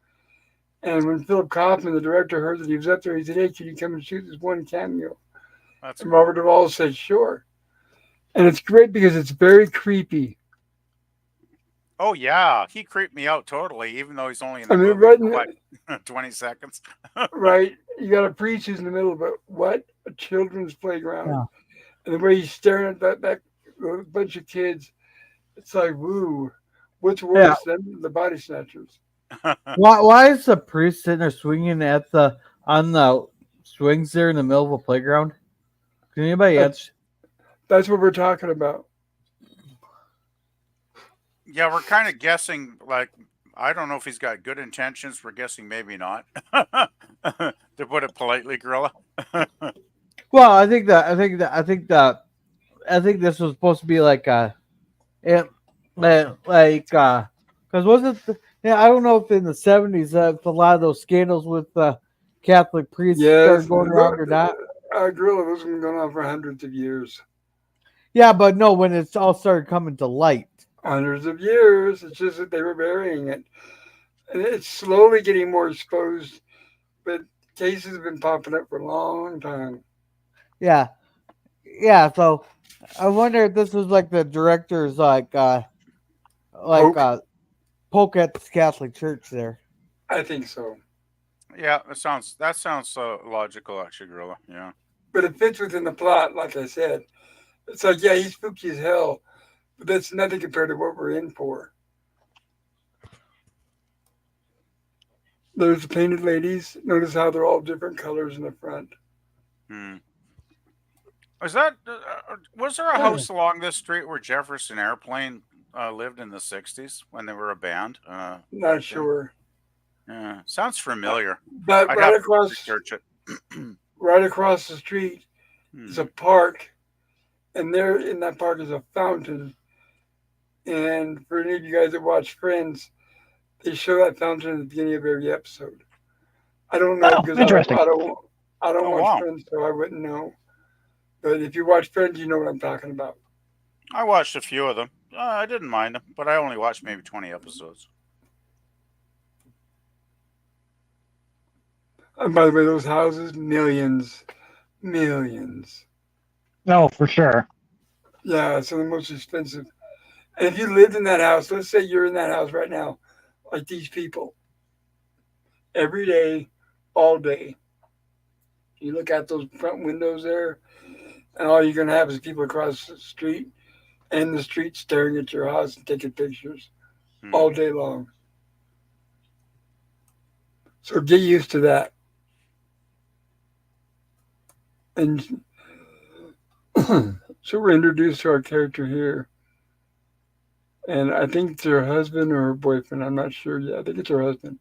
And when Philip Kaufman, the director, heard that he was up there, he said, hey, can you come and shoot this one cameo? And cool. Robert Duvall said, sure. And it's great because it's very creepy. Oh, yeah. He creeped me out totally, even though he's only in the movie for 20 seconds. Right. You got a priest who's in the middle of a children's playground. Yeah. And the way he's staring at that bunch of kids, it's like, woo, what's worse than the Body Snatchers? Why is the priest sitting there swinging on the swings there in the middle of a playground? Can anybody answer? That's what we're talking about. Yeah, we're kind of guessing, I don't know if he's got good intentions. We're guessing maybe not. To put it politely, Gorilla. Well, I think this was supposed to be because wasn't I don't know if in the 70s if a lot of those scandals with Catholic priests started going around or not. Gorilla was going on for hundreds of years. Yeah, but no, when it's all started coming to light. hundreds of years. It's just that they were burying it. And it's slowly getting more exposed, but cases have been popping up for a long time. Yeah, yeah. So I wonder if this was like the director's like Poke? poke at the Catholic Church there. I think so. Yeah, that sounds logical, actually, Gorilla. Yeah. But it fits within the plot, like I said. It's like, yeah, he's spooky as hell, but that's nothing compared to what we're in for. There's the painted ladies. Notice how they're all different colors in the front. Was there a house along this street where Jefferson Airplane lived in the 60s when they were a band? Not sure. Yeah, sounds familiar. But I'd right have to across, research it. right across the street is a park, and there in that park is a fountain. And for any of you guys that watch Friends, they show that fountain at the beginning of every episode. I don't know because I don't watch Friends, so I wouldn't know. But if you watch Friends, you know what I'm talking about. I watched a few of them. I didn't mind them, but I only watched maybe 20 episodes. And by the way, those houses, millions. No, for sure. Yeah, some of the most expensive. And if you lived in that house, let's say you're in that house right now, like these people, every day, all day, you look out those front windows there, and all you're going to have is people across the street and the street staring at your house and taking pictures all day long. So get used to that. And so we're introduced to our character here. And I think it's her husband or her boyfriend. I'm not sure yet. I think it's her husband.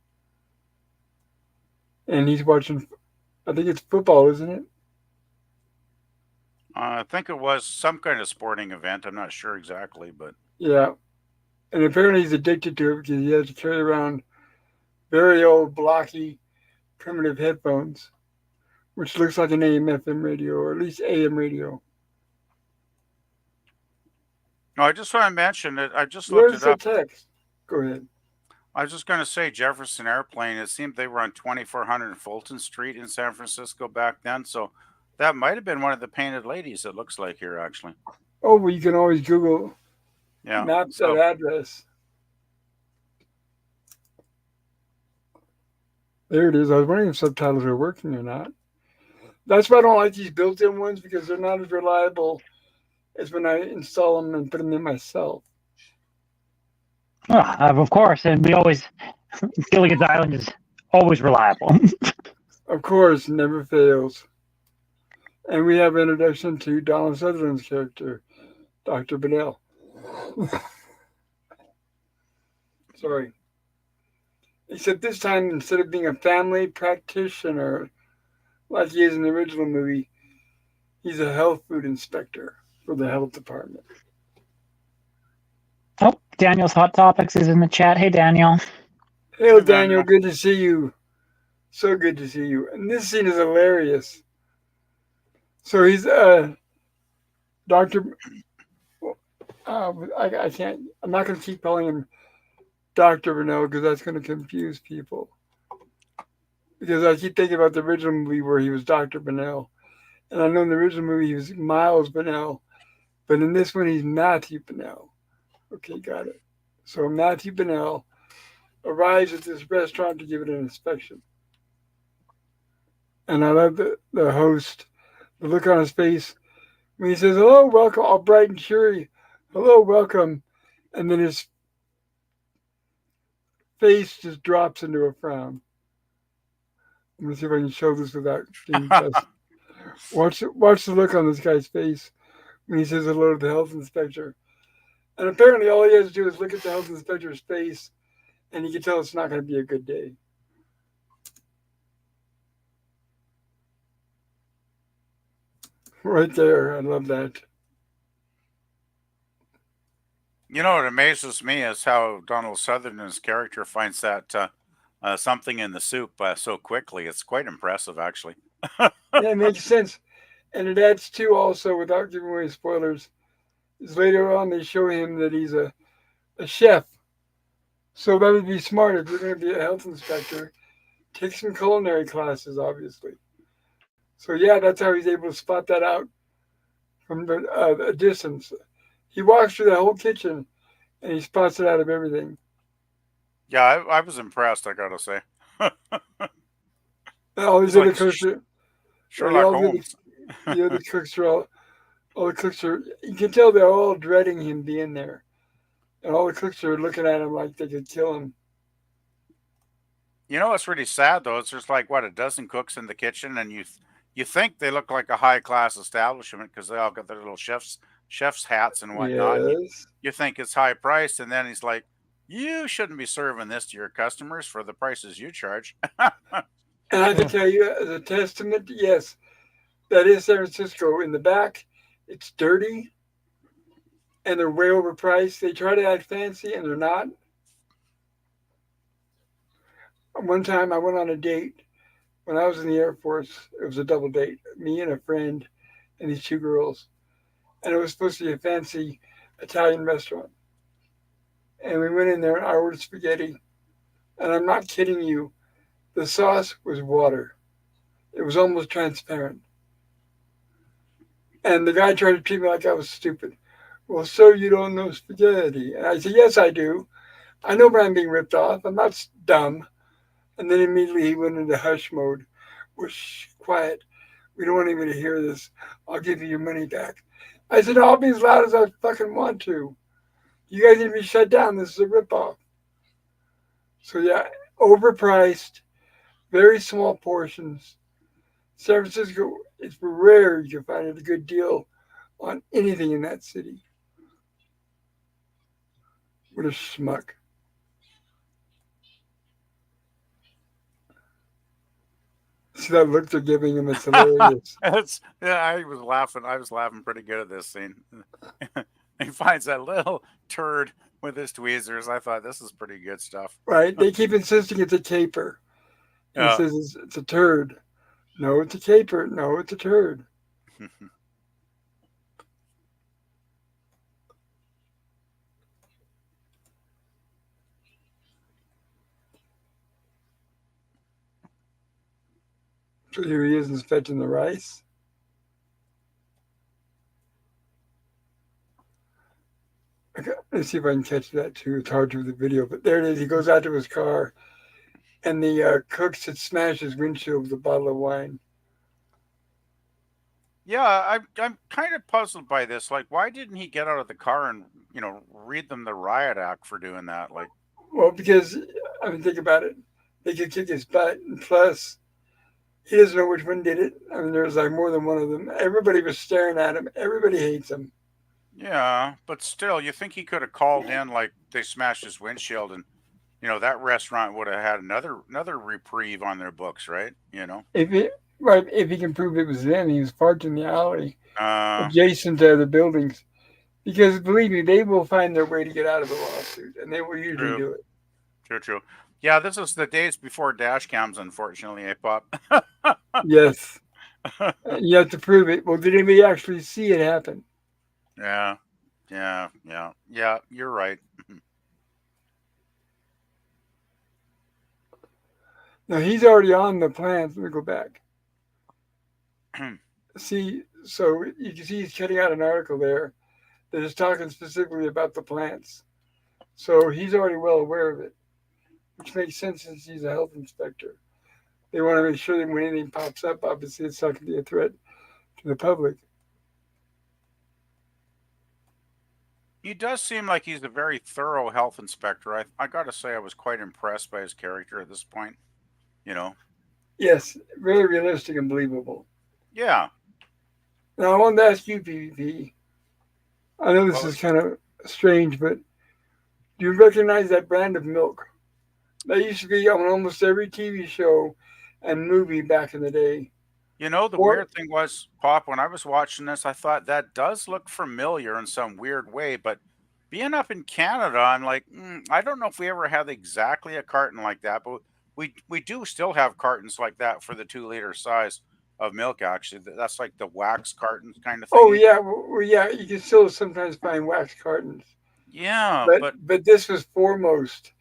And he's watching, I think it's football, isn't it? I think it was some kind of sporting event. I'm not sure exactly, but yeah. And apparently he's addicted to it because he has to carry around very old, blocky, primitive headphones, which looks like an AM/FM radio, or at least AM radio. No, I just want to mention that I just looked it up. Text? Go ahead. I was just going to say Jefferson Airplane. It seemed they were on 2400 Fulton Street in San Francisco back then. So that might have been one of the painted ladies, it looks like here, actually. Oh, well, you can always Google maps that address. There it is. I was wondering if subtitles are working or not. That's why I don't like these built-in ones, because they're not as reliable as when I install them and put them in myself. Of course, and we always, Gilligan's Island is always reliable. Of course, never fails. And we have an introduction to Donald Sutherland's character, Dr. Bennell. Sorry. Except this time, instead of being a family practitioner like he is in the original movie, he's a health food inspector for the health department. Oh, Daniel's Hot Topics is in the chat. Hey, Daniel. Hey, Daniel. Good to see you. So good to see you. And this scene is hilarious. So he's Dr. I can't. I'm not going to keep calling him Dr. Bennell because that's going to confuse people. Because I keep thinking about the original movie where he was Dr. Bennell. And I know in the original movie he was Miles Bennell. But in this one, he's Matthew Bennell. Okay, got it. So Matthew Bennell arrives at this restaurant to give it an inspection. And I love the host, the look on his face when he says, "Hello, welcome," all bright and cheery. "Hello, welcome." And then his face just drops into a frown. I'm going to see if I can show this without being tested. Watch the look on this guy's face when he says hello to the health inspector. And apparently all he has to do is look at the health inspector's face and you can tell it's not going to be a good day. Right there. I love that. You know, what amazes me is how Donald Sutherland's character finds that something in the soup so quickly. It's quite impressive, actually. Yeah, it makes sense. And it adds to also, without giving away spoilers, is later on they show him that he's a a chef. So that would be smart if you're going to be a health inspector. Take some culinary classes, obviously. So yeah, that's how he's able to spot that out from a distance. He walks through the whole kitchen and he spots it out of everything. Yeah, I was impressed. I gotta say, All these he's other like cooks are, Sherlock all Holmes. the other cooks are all the cooks are. You can tell they're all dreading him being there, and all the cooks are looking at him like they could kill him. You know what's really sad though? It's just like what, a dozen cooks in the kitchen, and you think they look like a high class establishment because they all got their little chef's hats and whatnot. And Yes, you think it's high priced, and then he's like, "You shouldn't be serving this to your customers for the prices you charge." and I can tell you as a testament, yes, that is San Francisco. In the back, it's dirty and they're way overpriced. They try to act fancy and they're not. One time I went on a date when I was in the Air Force. It was a double date, me and a friend and these two girls. And it was supposed to be a fancy Italian restaurant. And we went in there and I ordered spaghetti. And I'm not kidding you, the sauce was water. It was almost transparent. And the guy tried to treat me like I was stupid. Well, sir, you don't know spaghetti. And I said, yes, I do. I know, but I'm being ripped off. I'm not dumb. And then immediately he went into hush mode. Whoosh, quiet. We don't want anybody to hear this. I'll give you your money back. I said, I'll be as loud as I fucking want to. You guys need to be shut down. This is a ripoff. So yeah, overpriced, very small portions. San Francisco, it's rare you can find a good deal on anything in that city. What a schmuck. See that look they're giving him? It's hilarious. Yeah, I was laughing. I was laughing pretty good at this scene. He finds that little turd with his tweezers. I thought this is pretty good stuff. Right? They keep insisting it's a caper. And he says it's a turd. No, it's a caper. No, it's a turd. So here he is fetching the rice. Okay, let's see if I can catch that too. It's hard to the video, but there it is. He goes out to his car, and the cooks had smashed his windshield with a bottle of wine. Yeah, I'm kind of puzzled by this. Like, why didn't he get out of the car and read them the riot act for doing that? Like, well, because I mean, think about it. They could kick his butt, and plus, he doesn't know which one did it. I mean, there's like more than one of them. Everybody was staring at him. Everybody hates him. yeah, but still, you think he could have called in like they smashed his windshield, and that restaurant would have had another reprieve on their books, right? If he can prove it was them, he was parked in the alley adjacent to the buildings. Because believe me, they will find their way to get out of a lawsuit, and they will usually do it. True. Yeah, this is the days before dash cams, unfortunately, Pop. Yes. You have to prove it. Well, did anybody actually see it happen? Yeah, you're right. Now, he's already on the plans. Let me go back. See, so you can see he's cutting out an article there that is talking specifically about the plants. So he's already well aware of it, which makes sense since he's a health inspector. They want to make sure that when anything pops up, obviously it's not going to be a threat to the public. He does seem like he's a very thorough health inspector. I got to say, I was quite impressed by his character at this point. Yes, very realistic and believable. Yeah. Now, I wanted to ask you, PvP. I know this is kind of strange, but do you recognize that brand of milk? That used to be on almost every TV show and movie back in the day. The weird thing was, Pop, when I was watching this, I thought that does look familiar in some weird way, but being up in Canada, I'm like, I don't know if we ever had exactly a carton like that, but we do still have cartons like that for the 2-liter size of milk, actually. That's like the wax cartons kind of thing. Oh, yeah. Well, yeah, you can still sometimes find wax cartons. Yeah, but this was foremost,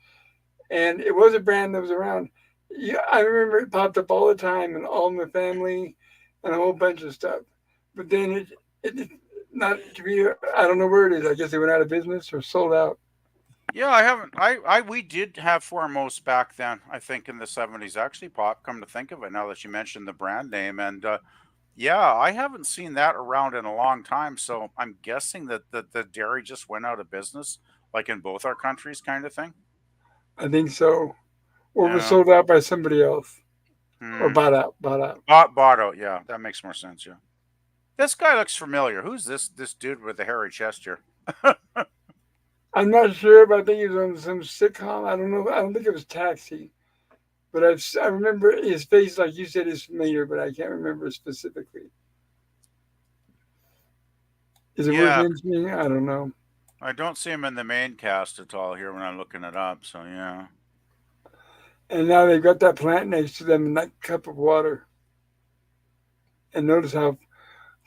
and it was a brand that was around. Yeah, I remember it popped up all the time in All in the Family, and a whole bunch of stuff. But then it not to be. I don't know where it is. I guess they went out of business or sold out. yeah, I haven't. We did have Foremost back then. I think in the '70s, actually, pop. Come to think of it, now that you mentioned the brand name, and yeah, I haven't seen that around in a long time. So I'm guessing that the dairy just went out of business, like in both our countries, kind of thing. I think so, or was Yeah. sold out by somebody else, or Hmm. bought out. Bought out. Bought out. Yeah, that makes more sense. Yeah. This guy looks familiar. Who's this dude with the hairy chest here? I'm not sure, but I think he was on some sitcom. I don't know. I don't think it was Taxi, but I remember his face, like you said, is familiar, but I can't remember specifically. Is it worth Yeah, mentioning? I don't know. I don't see him in the main cast at all here when I'm looking it up. So yeah. And now they've got that plant next to them in that cup of water. And notice how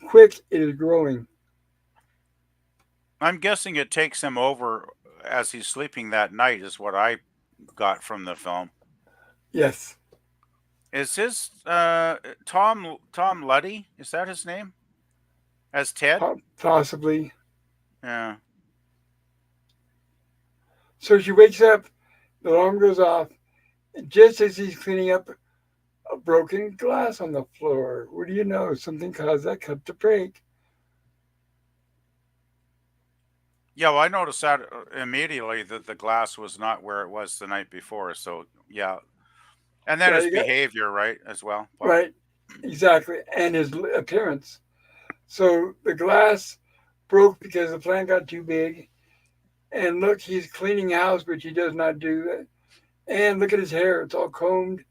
quick it is growing. I'm guessing it takes him over as he's sleeping that night, is what I got from the film. Yes, Is his Tom Luddy? Is that his name? As Ted? possibly. Yeah. So she wakes up, the alarm goes off, and just as he's cleaning up a broken glass on the floor, what do you know? Something caused that cup to break. Yeah, well, I noticed that immediately that the glass was not where it was the night before. So yeah, and then Yeah, his you got behavior, right, as well. Bob. right, exactly, and his appearance. So the glass broke because the plant got too big. And look, he's cleaning house, which he does not do that. And look at his hair; it's all combed.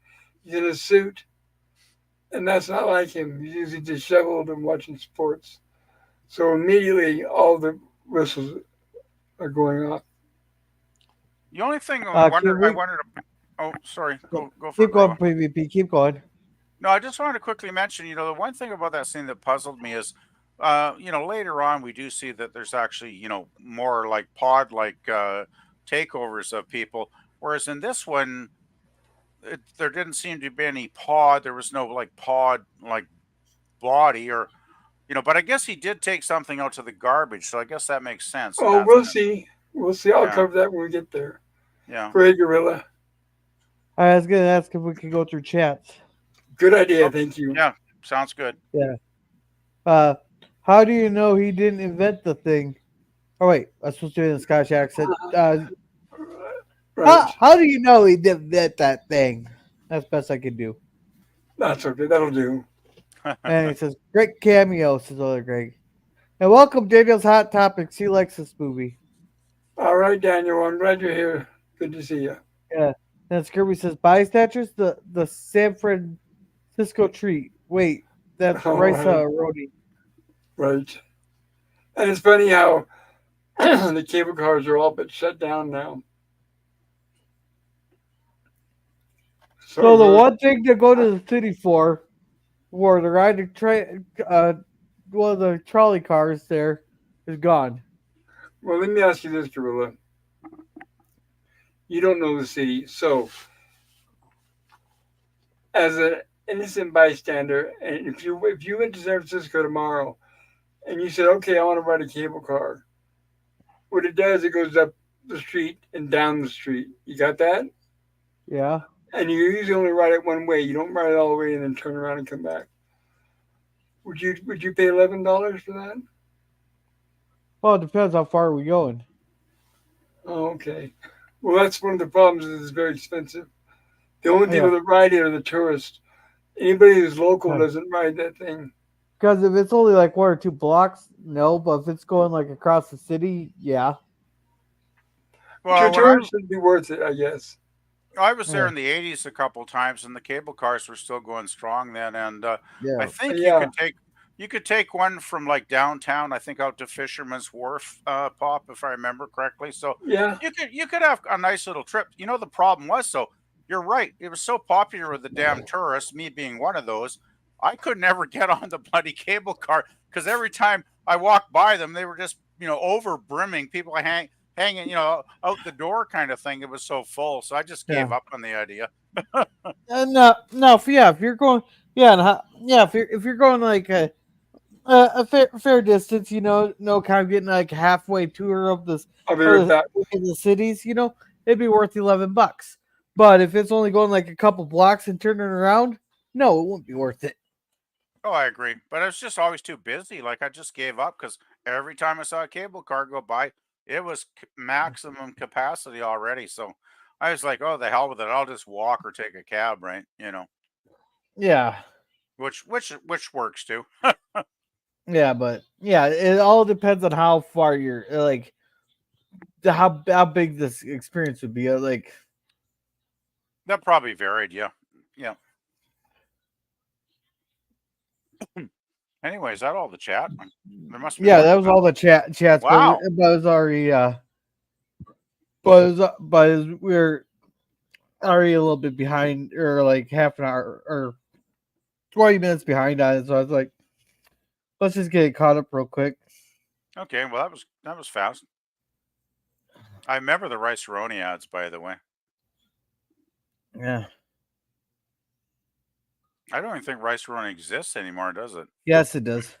He's in a suit, and that's not like him. He's usually disheveled and watching sports. So immediately, all the whistles are going off. The only thing Can I we wondered. Oh, sorry. Go for it, keep going, Gorilla. PvP? Keep going. No, I just wanted to quickly mention. The one thing about that scene that puzzled me is, later on we do see that there's actually, more like pod like takeovers of people, whereas in this one, there didn't seem to be any pod. There was no like pod like body or but I guess he did take something out to the garbage, so I guess that makes sense in Oh, that we'll sense. see. We'll see. I'll Yeah, cover that when we get there. yeah. Go ahead, Gorilla. I was gonna ask if we could go through chats. Good idea. Oh, Thank you. yeah. Sounds good. Yeah. Uh, how do you know he didn't invent the thing? Oh wait, I was supposed to do it in a Scottish accent. Right. How do you know he didn't invent that thing? That's the best I can do. That's okay. That'll do. And he says, "Great cameo," says other Greg. And welcome, Daniel's Hot Topics. He likes this movie. All right, Daniel. I'm glad you're here. Good to see you. Yeah. And Kirby says, "By Snatchers, the San Francisco treat." Wait, that's All rice right. roti. Right. And it's funny how the cable cars are all but shut down now. So the one thing to go to the city for the ride to one of the trolley cars there is gone. Well, let me ask you this, Gorilla. You don't know the city, so as an innocent bystander, and if you went to San Francisco tomorrow and you said, "Okay, I want to ride a cable car," what it does, it goes up the street and down the street. You got that? Yeah. And you usually only ride it one way. You don't ride it all the way and then turn around and come back. Would you pay $11 for that? Well, it depends how far we're going. Oh, okay. Well, that's one of the problems. Is it's very expensive. The only people that ride it are the tourists. Anybody who's local doesn't ride that thing. Because if it's only like 1 or 2 blocks, no. But if it's going like across the city, yeah. Well, tourists should be worth it, I guess. I was there in the '80s a couple times, and the cable cars were still going strong then. And I think you could take one from like downtown, I think out to Fisherman's Wharf, Pop, if I remember correctly. So yeah, you could have a nice little trip. The problem was, so you're right, it was so popular with the damn tourists, me being one of those. I could never get on the bloody cable car because every time I walked by them, they were just over brimming. People hanging, out the door kind of thing. It was so full, so I just gave up on the idea. No, if you're going, if you're going like a fair distance, no kind of getting like halfway tour of this I'll be right back. in the cities, it'd be worth $11. But if it's only going like a couple blocks and turning around, no, it won't be worth it. Oh, I agree, but I was just always too busy. Like I just gave up because every time I saw a cable car go by, it was maximum capacity already. So I was like, "Oh, the hell with it! I'll just walk or take a cab." Right? Yeah, which works too. yeah, but yeah, it all depends on how far you're like, how big this experience would be. Like, That probably varied. Yeah, yeah. Anyway, is that all the chat? There must be. yeah, more that to was that. all the chats. Wow. But it was already but we're already a little bit behind, or like half an hour or 20 minutes behind on it. So I was like, let's just get it caught up real quick. Okay, well that was fast. I remember the rice roni ads, by the way. Yeah. I don't even think rice roni exists anymore, does it? Yes, it does.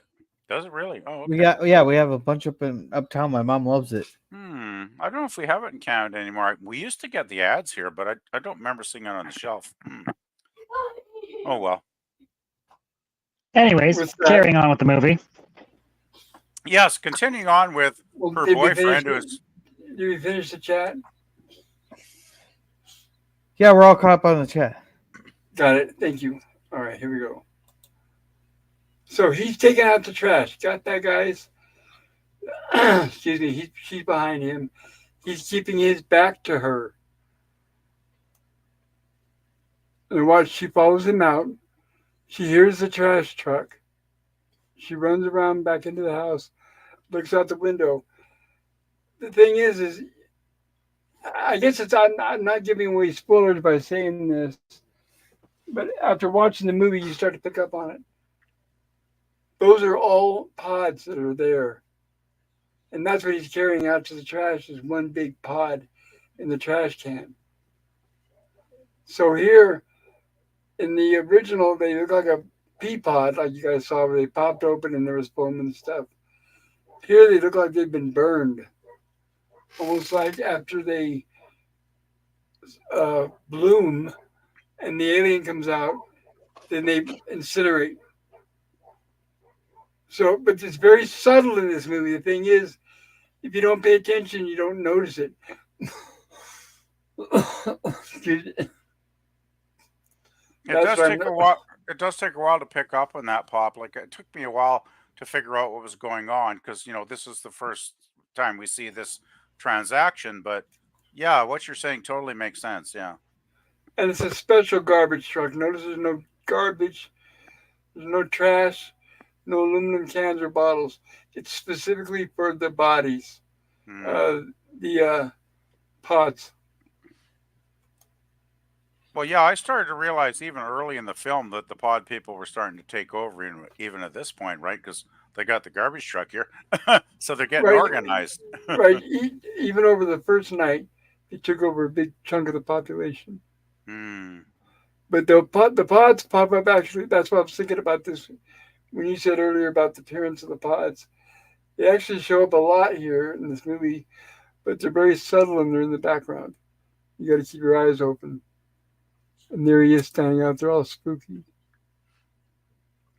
Does it really? Oh, okay. We have a bunch up in uptown. My mom loves it. I don't know if we have it in Canada anymore. We used to get the ads here, but I don't remember seeing it on the shelf. Oh well. Anyways, carrying on with the movie. Yes, continuing on with her boyfriend who's. Did we finish the chat? Yeah, we're all caught up on the chat. Got it. Thank you. All right, here we go. So he's taking out the trash. Got that, guys? Excuse me. She's behind him. He's keeping his back to her. And watch, she follows him out. She hears the trash truck. She runs around back into the house, looks out the window. The thing is I guess I'm not giving away spoilers by saying this, but after watching the movie, you start to pick up on it. Those are all pods that are there. And that's what he's carrying out to the trash, is one big pod in the trash can. So here, in the original, they look like a pea pod, like you guys saw, where they popped open and there was foam and stuff. Here they look like they've been burned. Almost like after they bloom and the alien comes out, then they incinerate. So, but it's very subtle in this movie. The thing is, if you don't pay attention, you don't notice it. It does take a while to pick up on that, Pop. Like it took me a while to figure out what was going on because this is the first time we see this transaction. But yeah, what you're saying totally makes sense. Yeah. And it's a special garbage truck. Notice there's no garbage, there's no trash, no aluminum cans or bottles. It's specifically for the bodies, the pods. Well, yeah, I started to realize even early in the film that the pod people were starting to take over, even at this point, right? Because they got the garbage truck here, so they're getting organized. Right. Even over the first night, they took over a big chunk of the population. But the pods pop up, actually. That's what I was thinking about this. When you said earlier about the appearance of the pods, they actually show up a lot here in this movie, but they're very subtle and they're in the background. You got to keep your eyes open. And there he is standing out there all spooky.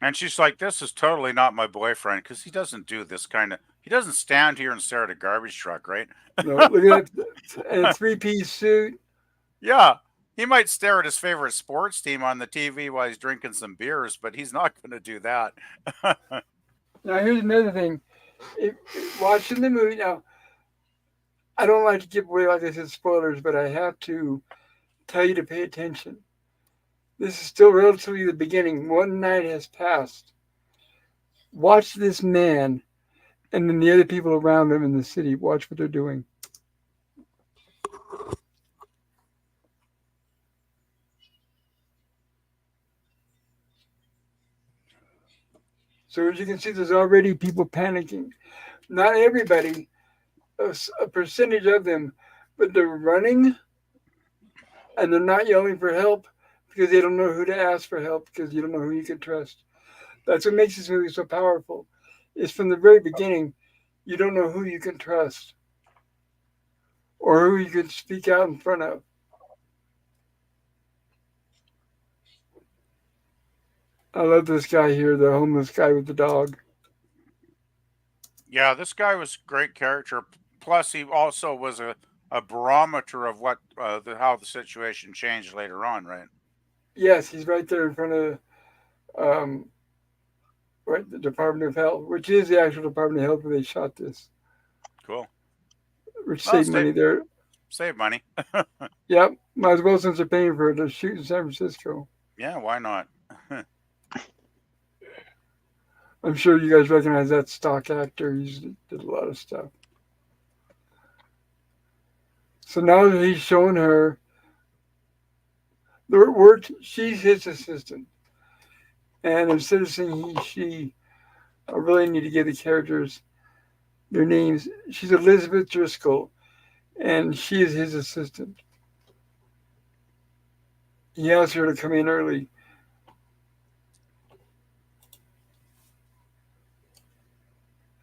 And she's like, this is totally not my boyfriend because he doesn't do this kind of, he doesn't stand here and stare at a garbage truck, right? No, look at that. And a three-piece suit. Yeah. He might stare at his favorite sports team on the TV while he's drinking some beers, but he's not going to do that. Now, here's another thing. Watching the movie, now, I don't like to give away, like I said, spoilers, but I have to tell you to pay attention. This is still relatively the beginning. One night has passed. Watch this man and then the other people around him in the city. Watch what they're doing. So as you can see, there's already people panicking. Not everybody, a percentage of them, but they're running and they're not yelling for help because they don't know who to ask for help because you don't know who you can trust. That's what makes this movie so powerful. Is from the very beginning, you don't know who you can trust or who you can speak out in front of. I love this guy here, the homeless guy with the dog. Yeah, this guy was a great character. Plus, he also was a barometer of what how the situation changed later on, right? Yes, he's right there in front of um, right, the Department of Health, which is the actual Department of Health where they shot this. Cool. Which Well, saved money there. Save money. Yep, might as well since they're paying for it to shoot in San Francisco. Yeah, why not? I'm sure you guys recognize that stock actor. He did a lot of stuff. So now that he's showing her the word, she's his assistant. And instead of saying he, she, I really need to give the characters their names. She's Elizabeth Driscoll, and she is his assistant. He asked her to come in early.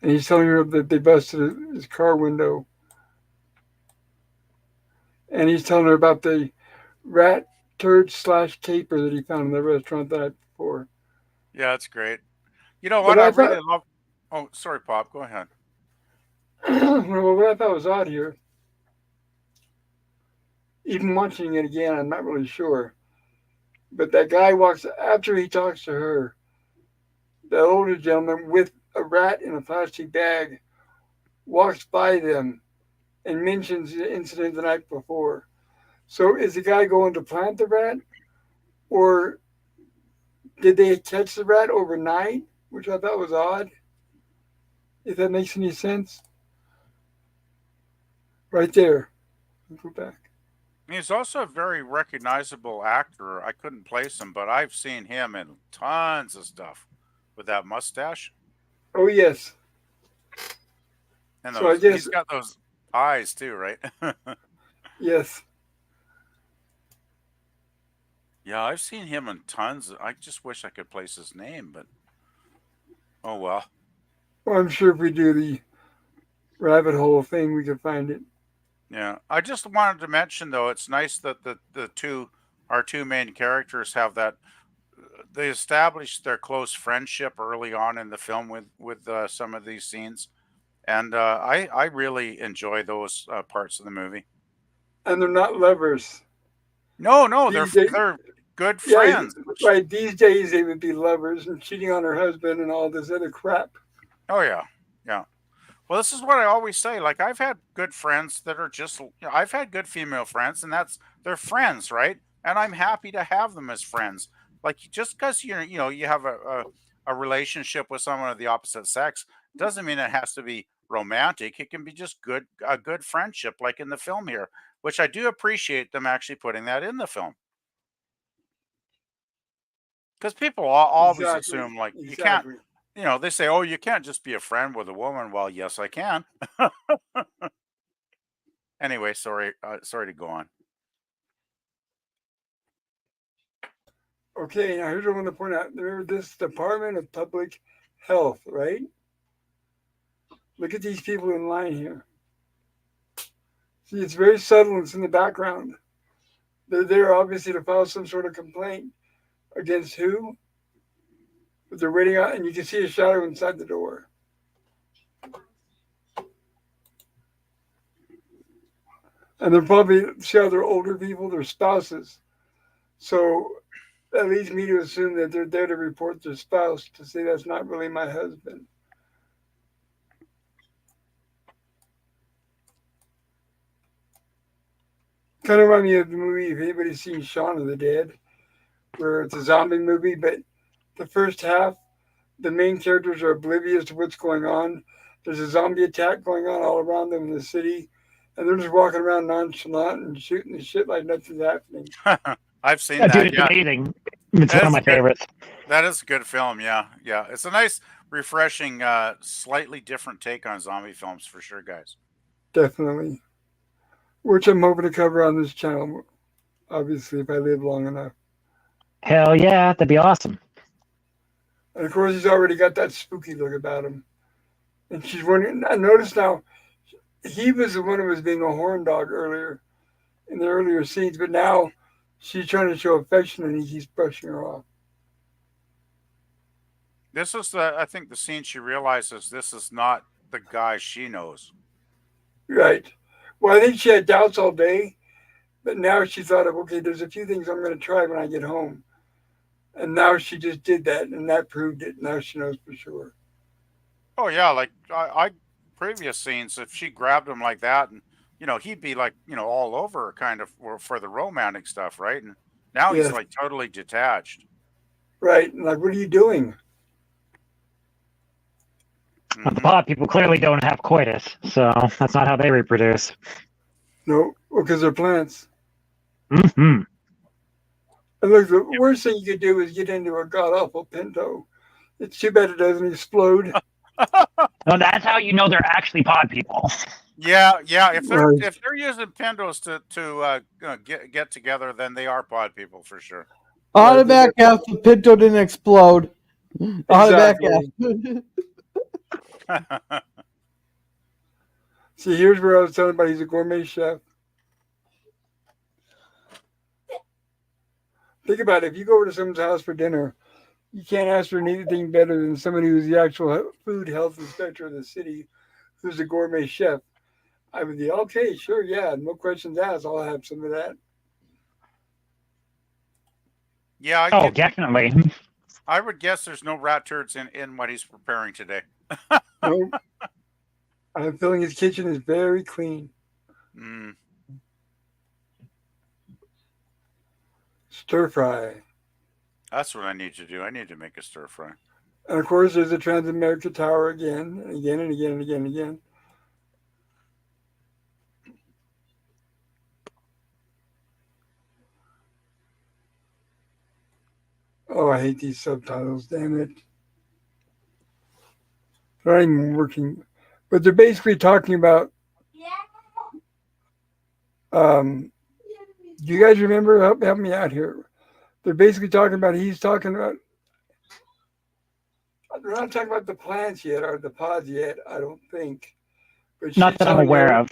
And he's telling her that they busted his car window. And he's telling her about the rat turd / caper that he found in the restaurant the night before. Yeah, that's great. You know what? I really love. Oh, sorry, Pop. Go ahead. Well, what I thought was odd here, even watching it again, I'm not really sure. But that guy walks, after he talks to her, the older gentleman with a rat in a plastic bag walks by them and mentions the incident the night before. So is the guy going to plant the rat? Or did they catch the rat overnight? Which I thought was odd. If that makes any sense. Right there. Go back. He's also a very recognizable actor. I couldn't place him, but I've seen him in tons of stuff with that mustache. Oh, yes. And So I guess he's got those eyes too, right? Yes. Yeah, I've seen him in tons. I just wish I could place his name, but oh well. Well, I'm sure if we do the rabbit hole thing, we can find it. Yeah, I just wanted to mention though, it's nice that our two main characters have that. They established their close friendship early on in the film with some of these scenes, and I really enjoy those parts of the movie. And they're not lovers. No, These days, they're good yeah, friends. right. These days, they would be lovers and cheating on her husband and all this other crap. Oh yeah, yeah. Well, this is what I always say. Like I've had good friends that are just, I've had good female friends, and they're friends, right? And I'm happy to have them as friends. Like just because you have a relationship with someone of the opposite sex doesn't mean it has to be romantic. It can be just a good friendship, like in the film here, which I do appreciate them actually putting that in the film. Because people always Exactly. assume like you can't, Exactly. they say, oh, you can't just be a friend with a woman. Well, yes, I can. Anyway, sorry to go on. Okay, now here's what I want to point out. Remember this Department of Public Health, right? Look at these people in line here. See, it's very subtle. It's in the background. They're there obviously to file some sort of complaint against who? But they're waiting out, and you can see a shadow inside the door. And they're probably, see how they're older people, they're spouses. So that leads me to assume that they're there to report their spouse to say that's not really my husband. Kind of remind me of the movie, if anybody's seen Shaun of the Dead, where it's a zombie movie, but the first half, the main characters are oblivious to what's going on. There's a zombie attack going on all around them in the city, and they're just walking around nonchalant and shooting the shit like nothing's happening. I've seen That that. dude is Yeah, amazing. It's one of my favorites. that is a good film. Yeah, yeah. It's a nice, refreshing, slightly different take on zombie films for sure, guys. definitely. Which I'm hoping to cover on this channel, obviously, if I live long enough. Hell yeah, that'd be awesome. And of course, he's already got that spooky look about him. And she's wondering. I noticed now, he was the one who was being a horn dog earlier in the earlier scenes, but now she's trying to show affection and he keeps brushing her off. This is I think the scene she realizes this is not the guy she knows. Right. Well, I think she had doubts all day, but now she thought of, okay, there's a few things I'm going to try when I get home. And now she just did that, and that proved it. Now she knows for sure. Oh yeah, like I previous scenes, if she grabbed him like that, and he'd be like all over her kind of for the romantic stuff, right? And now he's like totally detached. Right. And like, what are you doing? Pod people clearly don't have coitus, so that's not how they reproduce. No, well, because they're plants. Mm-hmm. And look, the worst thing you could do is get into a god-awful pinto. It's too bad it doesn't explode. Well, that's how you know they're actually pod people. Yeah. If they're using pintos to get together, then they are pod people for sure. On the back half, the pinto didn't explode. Exactly. On the back half. See, here's where I was telling about he's a gourmet chef. Think about it. If you go over to someone's house for dinner, you can't ask for anything better than somebody who's the actual food health inspector of the city, who's a gourmet chef. I would be, okay, sure, yeah, no questions asked. I'll have some of that. Yeah. Definitely. I would guess there's no rat turds in what he's preparing today. No, I'm feeling his kitchen is very clean. Stir fry. That's what I need to do. I need to make a stir fry. And of course, there's the Transamerica Tower again, and again, and again, and again, and again. Oh, I hate these subtitles, damn it. They're not even working. But they're basically talking about. Do you guys remember? Help me out here. They're basically talking about, he's talking about. They're not talking about the plants yet or the pods yet, I don't think. But not that I'm aware of.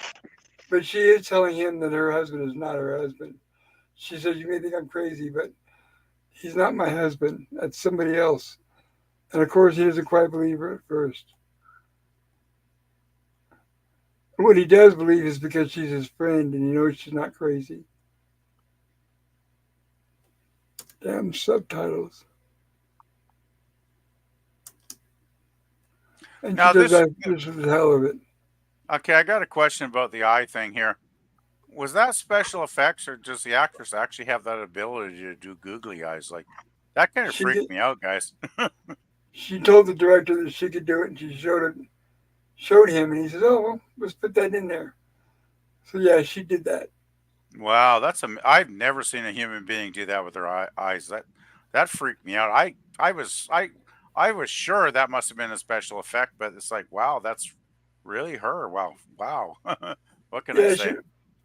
But she is telling him that her husband is not her husband. She says, you may think I'm crazy, but he's not my husband. That's somebody else. And of course, he doesn't quite believe her at first. What he does believe is because she's his friend and he knows she's not crazy. Damn subtitles. And now she does that just for the hell of it. Okay, I got a question about the eye thing here. Was that special effects, or does the actress actually have that ability to do googly eyes? Like, that kind of freaked me out, guys. She told the director that she could do it, and she showed him, and he says, "Oh, well, let's put that in there." So yeah, she did that. Wow, I've never seen a human being do that with their eyes. That freaked me out. I was sure that must have been a special effect, but it's like, wow, that's really her. Wow. What can I say?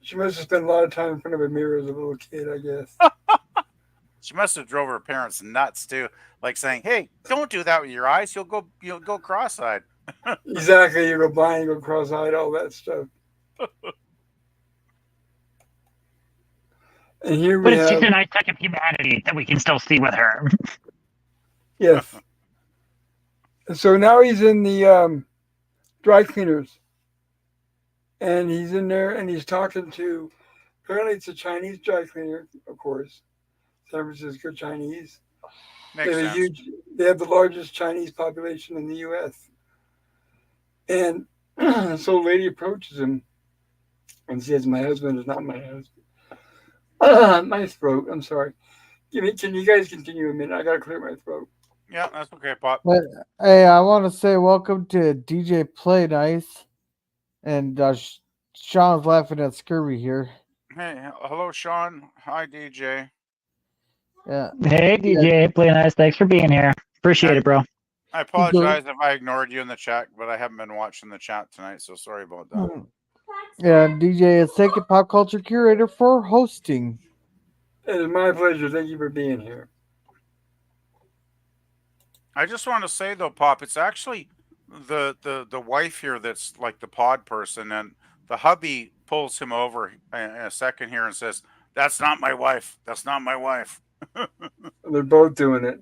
She must have spent a lot of time in front of a mirror as a little kid, I guess. She must have drove her parents nuts too, like saying, "Hey, don't do that with your eyes. You'll go cross-eyed." Exactly, you go blind, you go cross-eyed, all that stuff. And here but we it's have, just a nice touch of humanity that we can still see with her. Yes. And so now he's in the dry cleaners. And he's in there and he's talking to, apparently it's a Chinese dry cleaner, of course. San Francisco Chinese. Makes sense. They have the largest Chinese population in the U.S. And so a lady approaches him and says, "My husband is not my husband." My throat, I'm sorry. Can you guys continue a minute? I got to clear my throat. Yeah, that's okay, Pop. Hey, I want to say welcome to DJ Play Nice. And Sean's laughing at Scurvy here. Hey, hello, Sean. Hi, DJ. Yeah. Hey, DJ, Play Nice. Thanks for being here. Appreciate it, bro. I apologize if I ignored you in the chat, but I haven't been watching the chat tonight, so sorry about that. And DJ is thank you, Pop Culture Curator, for hosting. It is my pleasure. Thank you for being here. I just want to say though, Pop, it's actually the wife here that's like the pod person, and the hubby pulls him over in a second here and says, "That's not my wife. That's not my wife." They're both doing it.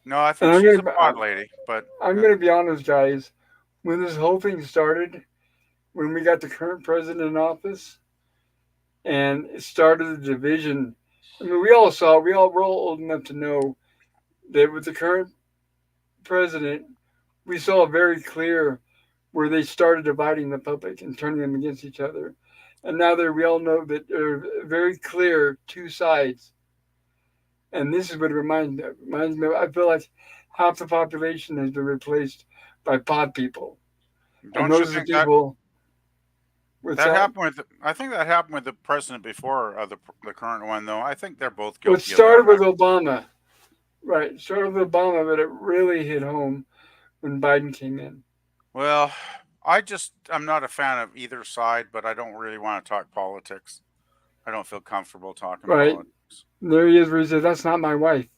No, I And think I'm she's gonna, a pod lady, but I'm gonna be honest, guys. When this whole thing started, when we got the current president in office, and it started the division. I mean, we're all old enough to know that with the current president, we saw very clear where they started dividing the public and turning them against each other. And now that we all know that there are very clear two sides. And this is what it reminds me of. I feel like half the population has been replaced by pod people. And don't you those are the think that people. What's that that? happened with? I think that happened with the president before the current one, though. I think they're both Well, it guilty of started that. with Obama. Right. It started with Obama, but it really hit home when Biden came in. Well, I'm not a fan of either side, but I don't really want to talk politics. I don't feel comfortable talking Right. politics. And there he is where he says, "That's not my wife."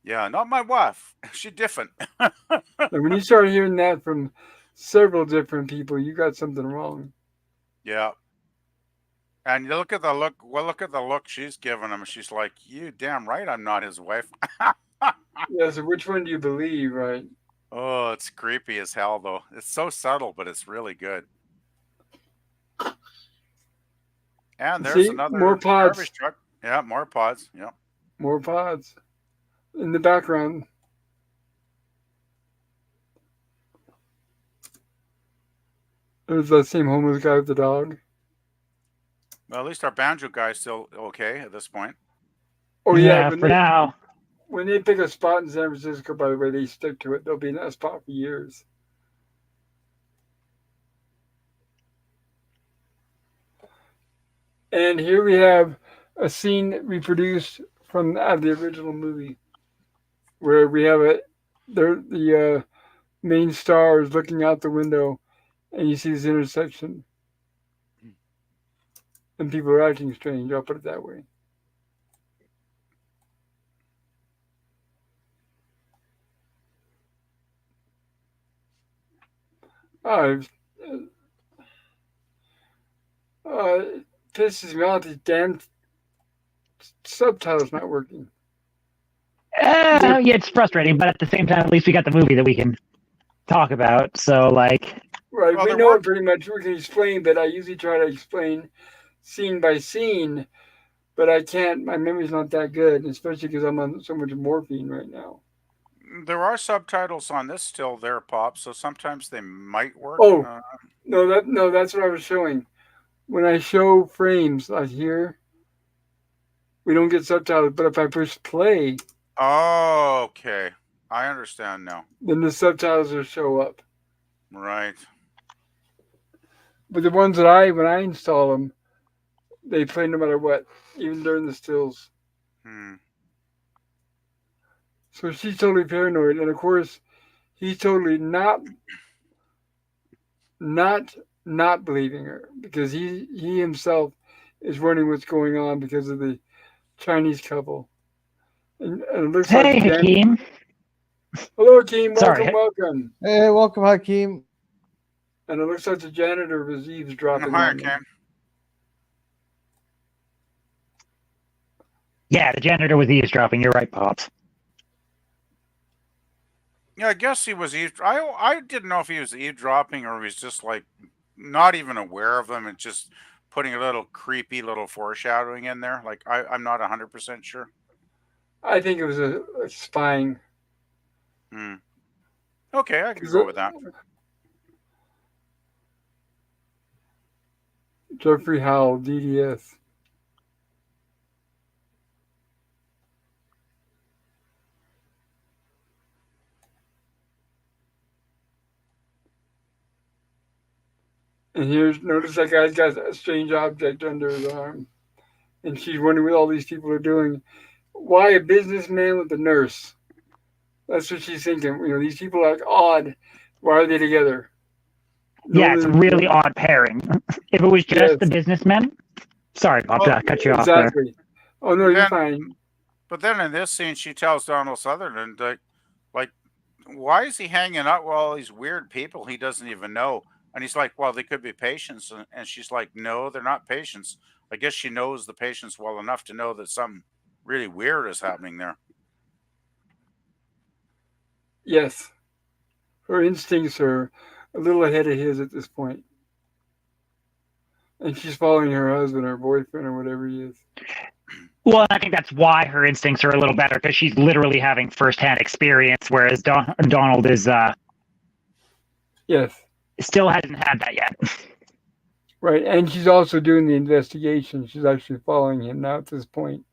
Yeah, not my wife. She different. And when you start hearing that from several different people, you got something wrong. Yeah. And you look at the look. Well, look at the look she's giving him. She's like, "You damn right, I'm not his wife." Yeah, so which one do you believe, right? Oh, it's creepy as hell, though. It's so subtle, but it's really good. And there's See, another more pods. garbage truck. Yeah, more pods. Yeah. More pods in the background. There's that same homeless guy with the dog. Well, at least our banjo guy's still okay at this point. Oh yeah, for now. When they pick a spot in San Francisco, by the way, they stick to it. They'll be in that spot for years. And here we have a scene reproduced from the original movie, where we have the main star is looking out the window, and you see this intersection, and people are acting strange. I'll put it that way. It pisses me off. These damn subtitles not working. Yeah, it's frustrating, but at the same time, at least we got the movie that we can talk about. So, like, Right, Well, we there know were- it pretty much. We can explain, but I usually try to explain scene by scene, but I can't. My memory's not that good, especially because I'm on so much morphine right now. There are subtitles on this still there, Pop, so sometimes they might work. Oh. No, that's what I was showing. When I show frames like here, we don't get subtitles, but if I push play, Oh, okay. I understand now. then the subtitles will show up. Right. But the ones that when I install them, they play no matter what, even during the stills. So she's totally paranoid, and of course, he's totally not believing her, because he himself is wondering what's going on because of the Chinese couple. And it looks hey, like Hakeem. Hello, Hakeem. Sorry. Welcome. Hey, welcome, Hakeem. And it looks like the janitor was eavesdropping Hi, on them. Cam. Yeah, the janitor was eavesdropping. You're right, Pops. Yeah, I guess he was I didn't know if he was eavesdropping or he was just like not even aware of them and just putting a little creepy little foreshadowing in there. Like I'm not 100% sure. I think it was a spying. Okay, I can go with that. Jeffrey Howell, DDS. And notice that guy's got a strange object under his arm. And she's wondering what all these people are doing. Why a businessman with a nurse? That's what she's thinking. These people are odd. Why are they together? Yeah, it's a really odd pairing. If it was just the businessmen, sorry, Bob, to cut you off there. Exactly. Oh no, you're fine. But then in this scene, she tells Donald Sutherland, like, why is he hanging out with all these weird people he doesn't even know? And he's like, well, they could be patients. And she's like, no, they're not patients. I guess she knows the patients well enough to know that something really weird is happening there. Yes. Her instincts are a little ahead of his at this point. And she's following her husband or boyfriend or whatever he is. Well, I think that's why her instincts are a little better, because she's literally having firsthand experience, whereas Donald is yes, still hasn't had that yet. Right, and she's also doing the investigation. She's actually following him now at this point.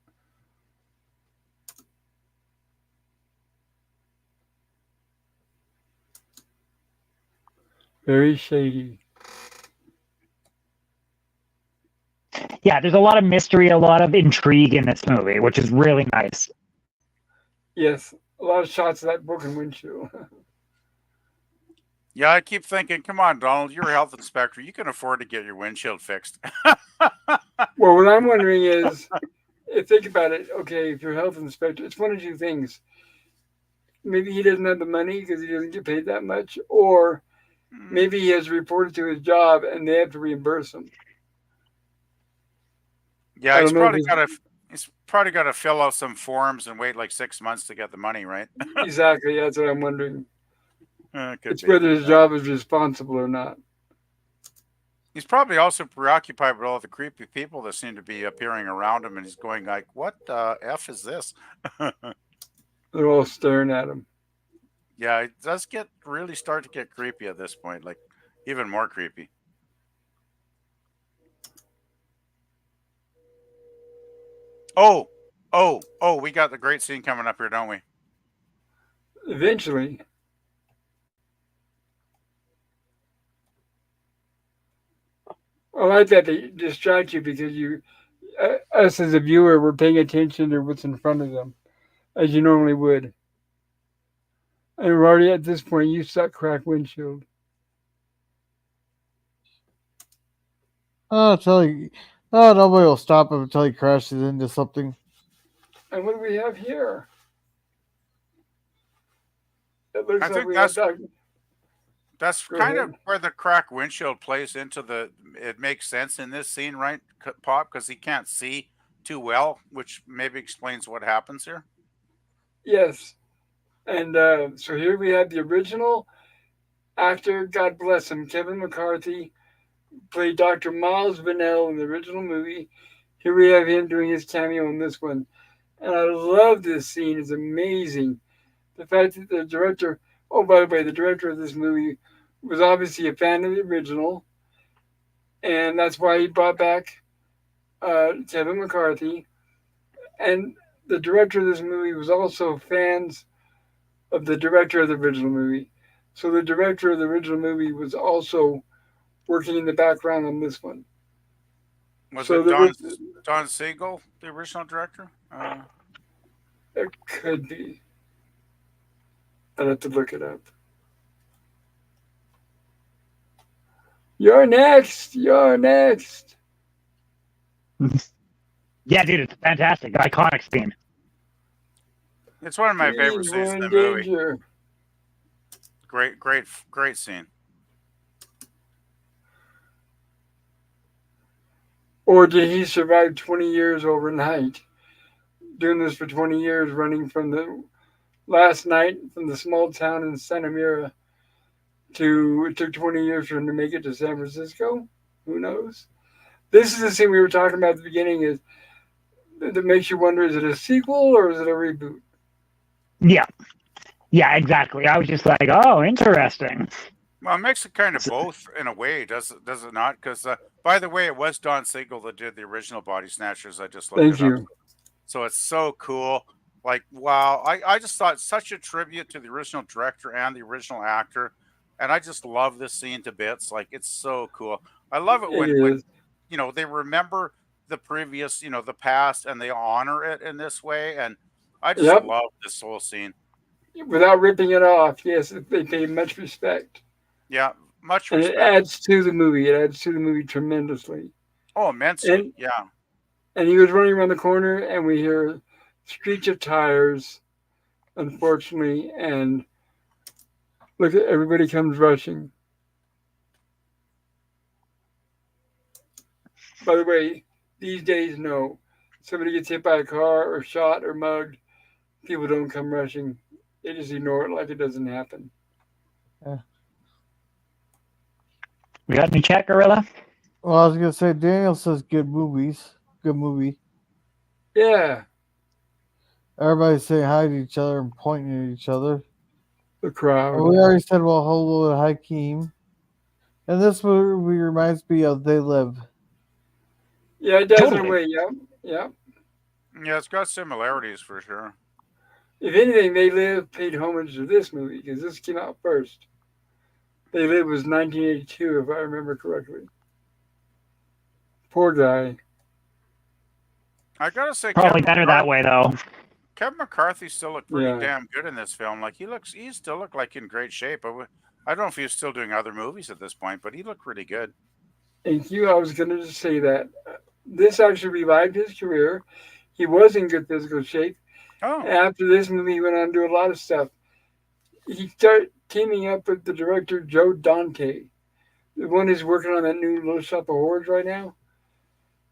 Very shady. Yeah, there's a lot of mystery, a lot of intrigue in this movie, which is really nice. Yes, a lot of shots of that broken windshield. Yeah, I keep thinking, come on, Donald, you're a health inspector. You can afford to get your windshield fixed. Well, what I'm wondering is, think about it. Okay, if you're a health inspector, it's one of two things. Maybe he doesn't have the money because he doesn't get paid that much, or maybe he has reported to his job and they have to reimburse him. Yeah, he's probably got to fill out some forms and wait like 6 months to get the money, right? Exactly, that's what I'm wondering. It's be. whether his job is responsible or not. He's probably also preoccupied with all the creepy people that seem to be appearing around him, and he's going like, what the F is this? They're all staring at him. Yeah, it does really start to get creepy at this point, like even more creepy. Oh, we got the great scene coming up here, don't we? Eventually. I like that they distract you because us as a viewer, we're paying attention to what's in front of them, as you normally would. And we're already at this point, you suck cracked windshield. Nobody will stop him until he crashes into something. And what do we have here? It looks I like think that's kind of where the cracked windshield plays into it makes sense in this scene, right, Pop? Because he can't see too well, which maybe explains what happens here. Yes. And so here we have the original actor, God bless him, Kevin McCarthy, played Dr. Miles Vanell in the original movie. Here we have him doing his cameo in this one. And I love this scene. It's amazing. The fact that the director, oh, by the way, the director of this movie was obviously a fan of the original. And that's why he brought back Kevin McCarthy. And the director of this movie was also fans of the director of the original movie. So the director of the original movie was also working in the background on this one. Was it Don Siegel, the original director? It could be. I'd have to look it up. You're next. You're next. Yeah, dude, it's fantastic. Iconic scene. It's one of my favorite scenes in the movie. Great scene. Or did he survive 20 years overnight? Doing this for 20 years, running from the last night from the small town in Santa Mira it took 20 years for him to make it to San Francisco? Who knows? This is the scene we were talking about at the beginning that makes you wonder, is it a sequel or is it a reboot? Yeah, exactly. I was just like, oh, interesting. Well, it makes it kind of both in a way, does it not? Because, by the way, it was Don Siegel that did the original Body Snatchers. I just looked it up. So it's so cool. Like, wow. I just thought such a tribute to the original director and the original actor. And I just love this scene to bits. Like, it's so cool. I love it when they remember the previous, the past, and they honor it in this way. And I just love this whole scene. Without ripping it off, yes, they pay much respect. Yeah, Much and it respect. adds to the movie. It adds to the movie tremendously. Oh, immensely. And Yeah. and he was running around the corner, and we hear screech of tires, unfortunately, and look at everybody comes rushing. By the way, these days, no. Somebody gets hit by a car or shot or mugged, people don't come rushing. They just ignore it like it doesn't happen. We got any chat, Gorilla? Well, I was gonna say Daniel says good movies, good movie. Yeah, Everybody's saying hi to each other and pointing at each other. the And crowd. we already said well hello to Hakeem. And this movie reminds me of They Live. Yeah, it does in a Totally. way. Yeah, yeah. Yeah, it's got similarities for sure. If anything, They Live paid homage to this movie because this came out first. They Live was 1982, if I remember correctly. Poor guy. I gotta say, Probably better that way, though. Kevin McCarthy still looked pretty Yeah. damn good in this film. Like he still looked like in great shape. I don't know if he was still doing other movies at this point, but he looked really good. Thank you. I was going to just say that. This actually revived his career. He was in good physical shape. Oh, After this movie, he went on to do a lot of stuff. He started teaming up with the director Joe Dante, the one who's working on that new Little Shop of Horrors right now.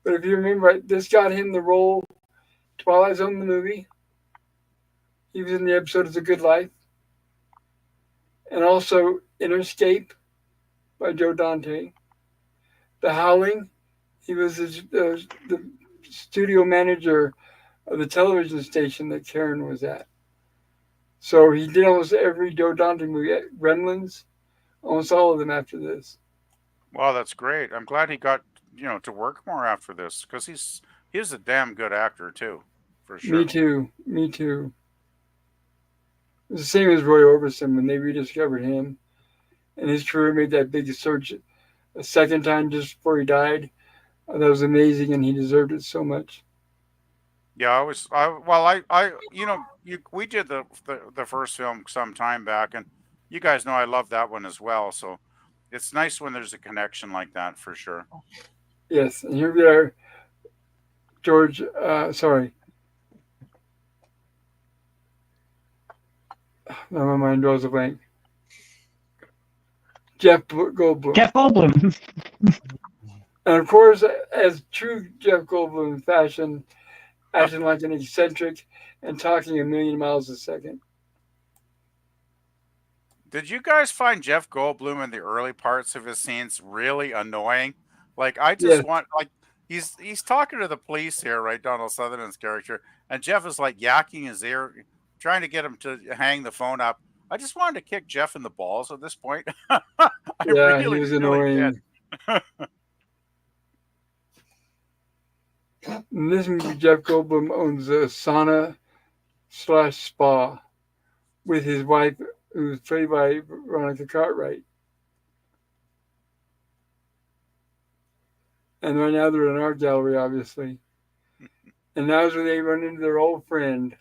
But if you remember, this got him the role Twilight Zone, the movie. He was in the episode It's a Good Life. And also Interscape by Joe Dante. The Howling, he was the studio manager of the television station that Karen was at. So he did almost every Joe Dante movie. Gremlins, almost all of them after this. wow, that's great. I'm glad he got to work more after this because he's a damn good actor too, for sure. Me too. Me too. It's the same as Roy Orbison when they rediscovered him, and his career made that big surge a second time just before he died. That was amazing, and he deserved it so much. Yeah, we did the first film some time back, and you guys know I love that one as well. So it's nice when there's a connection like that for sure. Yes, and here we are, George. Sorry, now my mind draws a blank. Jeff Goldblum. Jeff Goldblum. And of course, as true Jeff Goldblum fashion, acting like an eccentric and talking a million miles a second. Did you guys find Jeff Goldblum in the early parts of his scenes really annoying? Like I just Yes. want like he's talking to the police here, right? Donald Sutherland's character, and Jeff is like yakking his ear, trying to get him to hang the phone up. I just wanted to kick Jeff in the balls at this point. I Yeah, he really, was really annoying. did. In this movie, Jeff Goldblum owns a sauna/spa with his wife, who's played by Veronica Cartwright. And right now they're in an art gallery, obviously. And now's where they run into their old friend.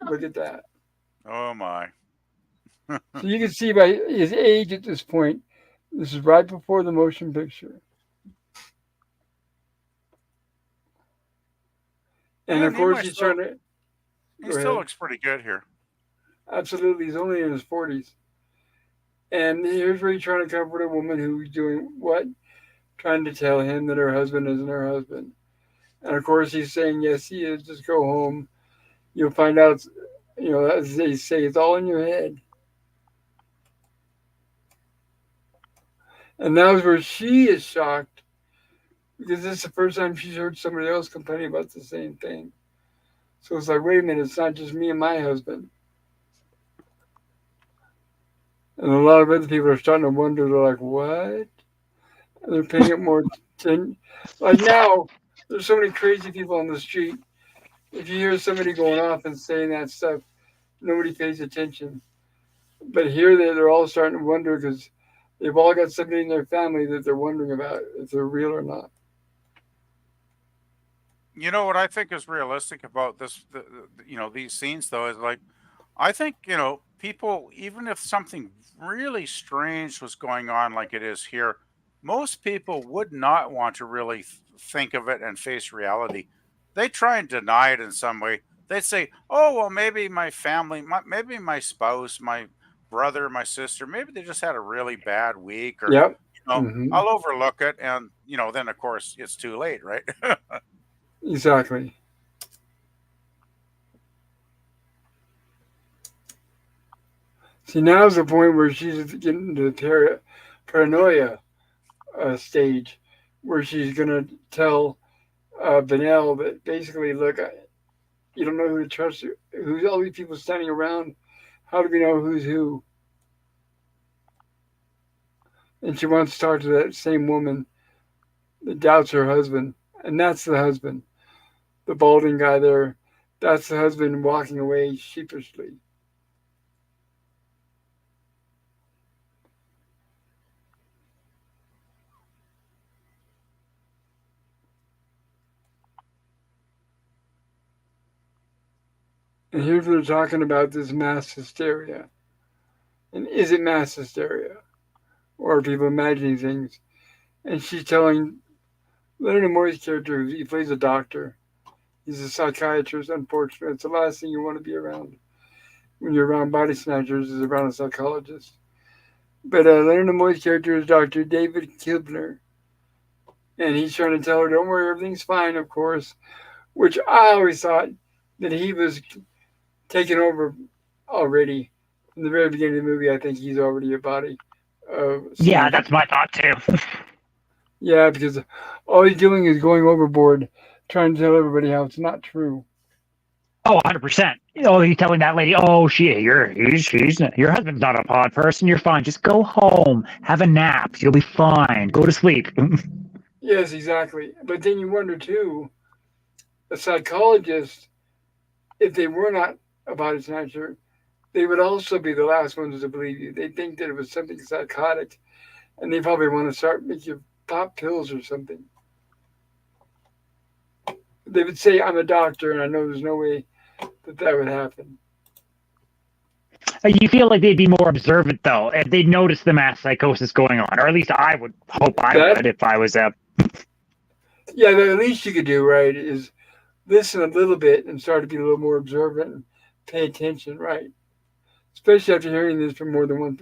Look at that. Oh my. So you can see by his age at this point, this is right before the motion picture. And Yeah, of course, he's trying to. He Go still ahead. looks pretty good here. Absolutely, he's only in his 40s. And here's where he's trying to comfort a woman who's doing what? Trying to tell him that her husband isn't her husband. And of course, he's saying, yes, he is. Just go home. You'll find out, as they say, it's all in your head. And that's where she is shocked because this is the first time she's heard somebody else complain about the same thing. So it's like, wait a minute, it's not just me and my husband. And a lot of other people are starting to wonder, they're like, what? And they're paying it more attention. Like now, there's so many crazy people on the street. If you hear somebody going off and saying that stuff, nobody pays attention. But here they're all starting to wonder because they've all got somebody in their family that they're wondering about if they're real or not. You know what I think is realistic about this, these scenes though, is like I think, people, even if something really strange was going on like it is here, most people would not want to really think of it and face reality. They try and deny it in some way. They'd say, oh, well, maybe my family, maybe my spouse, my brother, my sister, maybe they just had a really bad week, or, Yep. Hmm. I'll overlook it. And, then of course it's too late, right? Exactly. See, now's the point where she's getting to the paranoia stage, where she's gonna tell Vanel that basically, look, you don't know who to trust. Who's all these people standing around? How do we know who's who? And she wants to talk to that same woman that doubts her husband, and that's the husband, the balding guy there. That's the husband walking away sheepishly. And here they're talking about this mass hysteria. And is it mass hysteria? Or are people imagining things? And she's telling Leonard Nimoy's character, he plays a doctor. He's a psychiatrist, unfortunately. It's the last thing you want to be around when you're around body snatchers, is around a psychologist. But Leonard Nimoy's character is Dr. David Kibner. And he's trying to tell her, don't worry, everything's fine, of course. Which I always thought that he was taken over already. In the very beginning of the movie, I think he's already a body. Yeah, that's my thought too. Yeah, because all he's doing is going overboard, trying to tell everybody how it's not true. Oh, 100%. Oh, he's telling that lady, oh, your husband's not a pod person. You're fine. Just go home. Have a nap. You'll be fine. Go to sleep. Yes, exactly. But then you wonder, too, a psychologist, if they were not a body snatcher, they would also be the last ones to believe you. They think that it was something psychotic, and they probably want to start making you pop pills or something. They would say, I'm a doctor, and I know there's no way that would happen. You feel like they'd be more observant, though, if they'd notice the mass psychosis going on. Or at least I would hope I would if I was a... Yeah, the least you could do, right, is listen a little bit and start to be a little more observant and pay attention, right? Especially after hearing this from more than one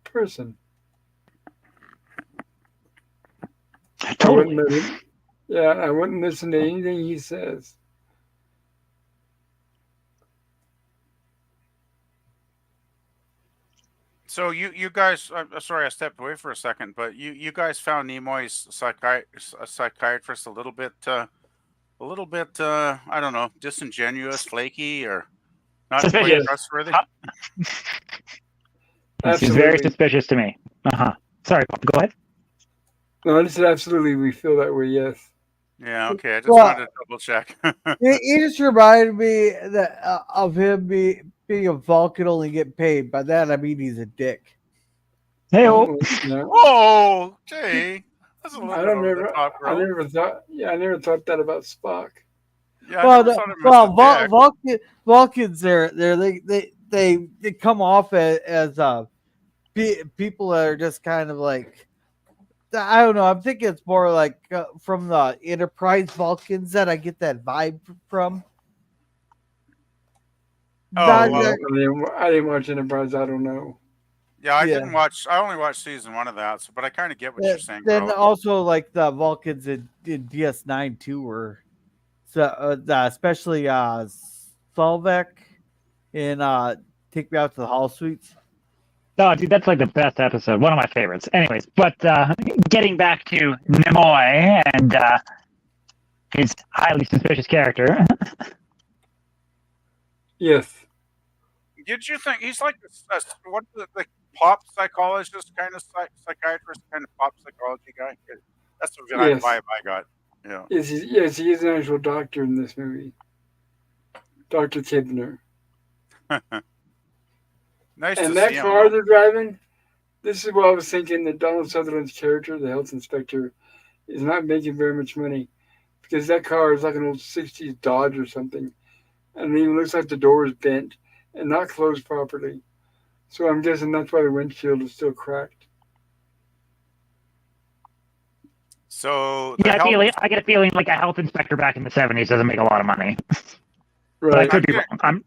person. Totally. I wouldn't listen to anything he says. So you guys, I'm sorry I stepped away for a second, but you guys found Nimoy's psychiatrist a little bit, I don't know, disingenuous, flaky, or not suspicious. Quite trustworthy. She's very suspicious to me. Sorry, Pop, go ahead. No, I just said absolutely. We feel that way. Yes. Yeah. Okay. I just wanted to double check. He just reminded me that of him being a Vulcan only getting paid. By that I mean he's a dick. Hey, oh, Jay. That's a little bit over the top, bro. I never thought that about Spock. Yeah. Vulcans, they come off as people that are just kind of like, I don't know. I'm thinking it's more like from the Enterprise Vulcans that I get that vibe from. I didn't watch Enterprise. I don't know. Yeah, I didn't watch. I only watched season 1 of that, but I kind of get what you're saying. Then bro. also like the Vulcans in DS9 too were, especially Solvek in Take Me Out to the Hall Suites. Oh, dude, that's like the best episode. One of my favorites. Anyways, but getting back to Nimoy and his highly suspicious character. Yes. Did you think he's like what the pop psychologist kind of psychiatrist kind of pop psychology guy? That's the vibe I got. Yeah. Yes, he is an actual doctor in this movie. Dr. Kibner. Nice and to that see car him. they're driving, this is what I was thinking, that Donald Sutherland's character, the health inspector, is not making very much money. Because that car is like an old 60s Dodge or something. And it even looks like the door is bent. and not closed properly. So I'm guessing that's why the windshield is still cracked. So Yeah, I get a feeling like a health inspector back in the 70s doesn't make a lot of money. But I could be wrong.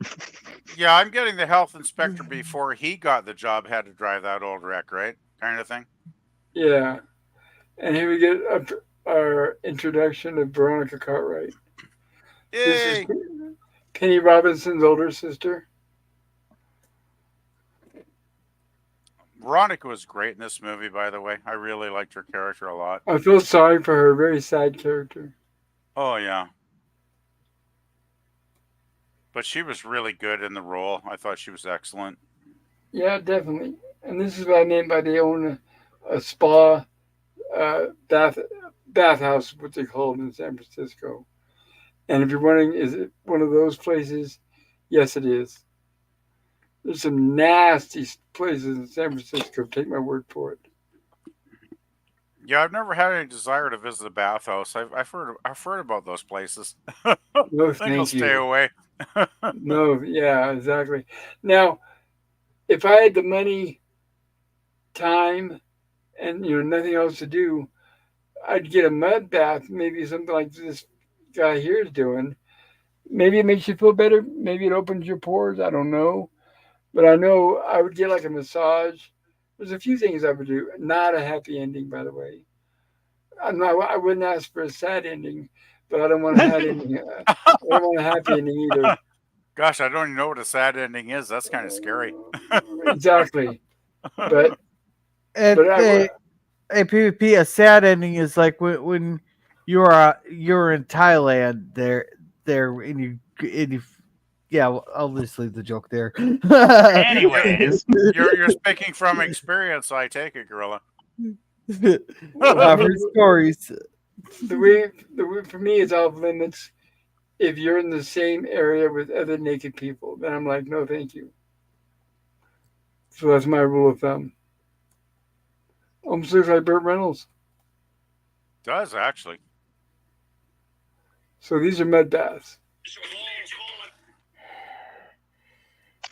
I'm getting the health inspector before he got the job had to drive that old wreck, right? Kind of thing. Yeah. And here we get our introduction of Veronica Cartwright. Yay! This is Penny Robinson's older sister. Veronica was great in this movie, by the way. I really liked her character a lot. I feel sorry for her, very sad character. Oh, yeah. But she was really good in the role. I thought she was excellent. Yeah, definitely. And this is what I mean by they own a spa bathhouse, what they call it in San Francisco. And if you're wondering, is it one of those places? Yes, it is. There's some nasty places in San Francisco. Take my word for it. Yeah, I've never had any desire to visit a bathhouse. I've heard about those places. No, I think I'll thank you. stay away. No, yeah, exactly. Now, if I had the money, time, and nothing else to do, I'd get a mud bath, maybe something like this guy here is doing. Maybe it makes you feel better. Maybe it opens your pores. I don't know. But I know I would get like a massage. There's a few things I would do. Not a happy ending, by the way. I wouldn't ask for a sad ending, but I don't want a happy ending. I don't want a happy ending either. Gosh, I don't even know what a sad ending is. That's kind of scary. Exactly. But a PvP, a sad ending is like when you're in Thailand there and you yeah, well, I'll just leave the joke there. Anyways, you're speaking from experience, I take it, Gorilla. For stories. The way for me it's off limits. If you're in the same area with other naked people, then I'm like, no, thank you. So that's my rule of thumb. Almost looks like Burt Reynolds. Does actually. So these are mud baths.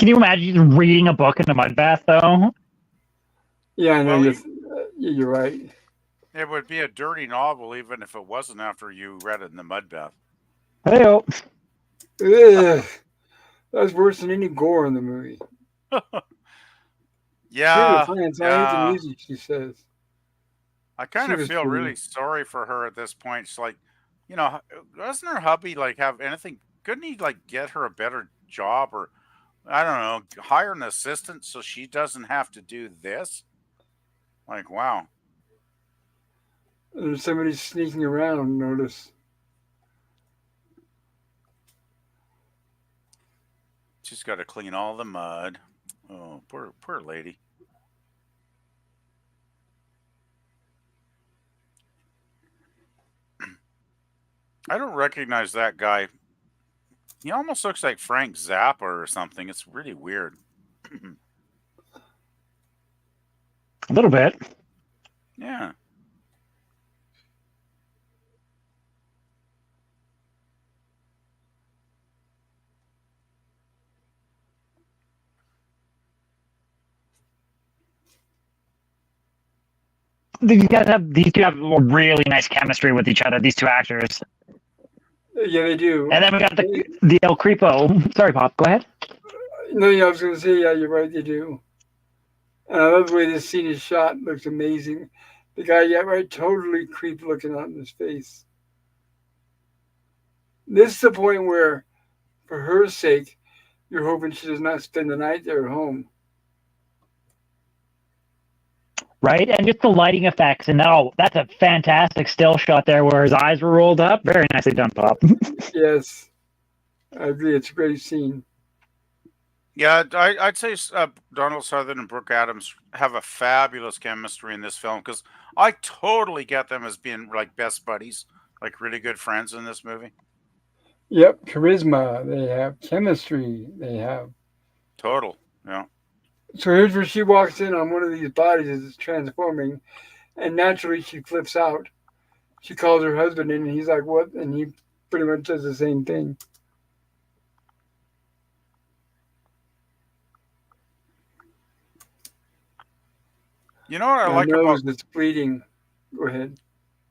can you imagine reading a book in a mud bath, though? Yeah, I know. Well, You're right. It would be a dirty novel even if it wasn't after you read it in the mud bath. Hey-o. Ugh. That's worse than any gore in the movie. Yeah. France, I hate the music, she says. I kind of feel really sorry for her at this point. She's like, doesn't her hubby like have anything? Couldn't he like get her a better job or I don't know, hire an assistant so she doesn't have to do this? Like, wow. There's somebody sneaking around, notice. She's got to clean all the mud. Oh, poor lady. I don't recognize that guy. He almost looks like Frank Zappa or something. It's really weird. A little bit. Yeah. These two have really nice chemistry with each other, these two actors. Yeah, they do. And then we got the El Creepo. Sorry, Pop, go ahead. No, yeah, I was going to say, yeah, you're right, they do. And I love the way this scene is shot. It looks amazing. The guy, yeah, right, totally creep looking out in his face. This is the point where, for her sake, you're hoping she does not spend the night there at home. Right? And just the lighting effects. And that's a fantastic still shot there where his eyes were rolled up. Very nicely done, Pop. Yes. I agree. It's a great scene. Yeah, I'd say Donald Sutherland and Brooke Adams have a fabulous chemistry in this film because I totally get them as being like best buddies, like really good friends in this movie. Yep. Charisma. They have chemistry. They have. Total. Yeah. So here's where she walks in on one of these bodies as it's transforming, and naturally she flips out. She calls her husband in, and he's like, what? And he pretty much does the same thing. You know what I My like about nose is bleeding. Go ahead.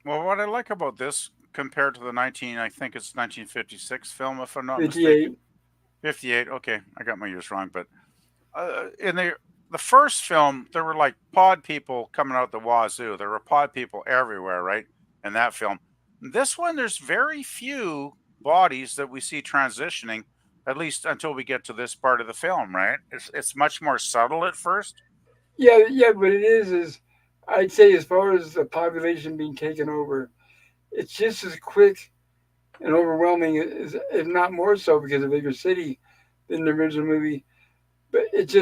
what I like about this compared to the I think it's 1956 film, if I'm not mistaken. 58. 58. Okay, I got my years wrong, but in the first film, there were like pod people coming out the wazoo. There were pod people everywhere, right? In that film, this one, there's very few bodies that we see transitioning, at least until we get to this part of the film, right? It's much more subtle at first. Yeah, but it is I'd say as far as the population being taken over, it's just as quick and overwhelming, if not more so, because of bigger city than the original movie. But it's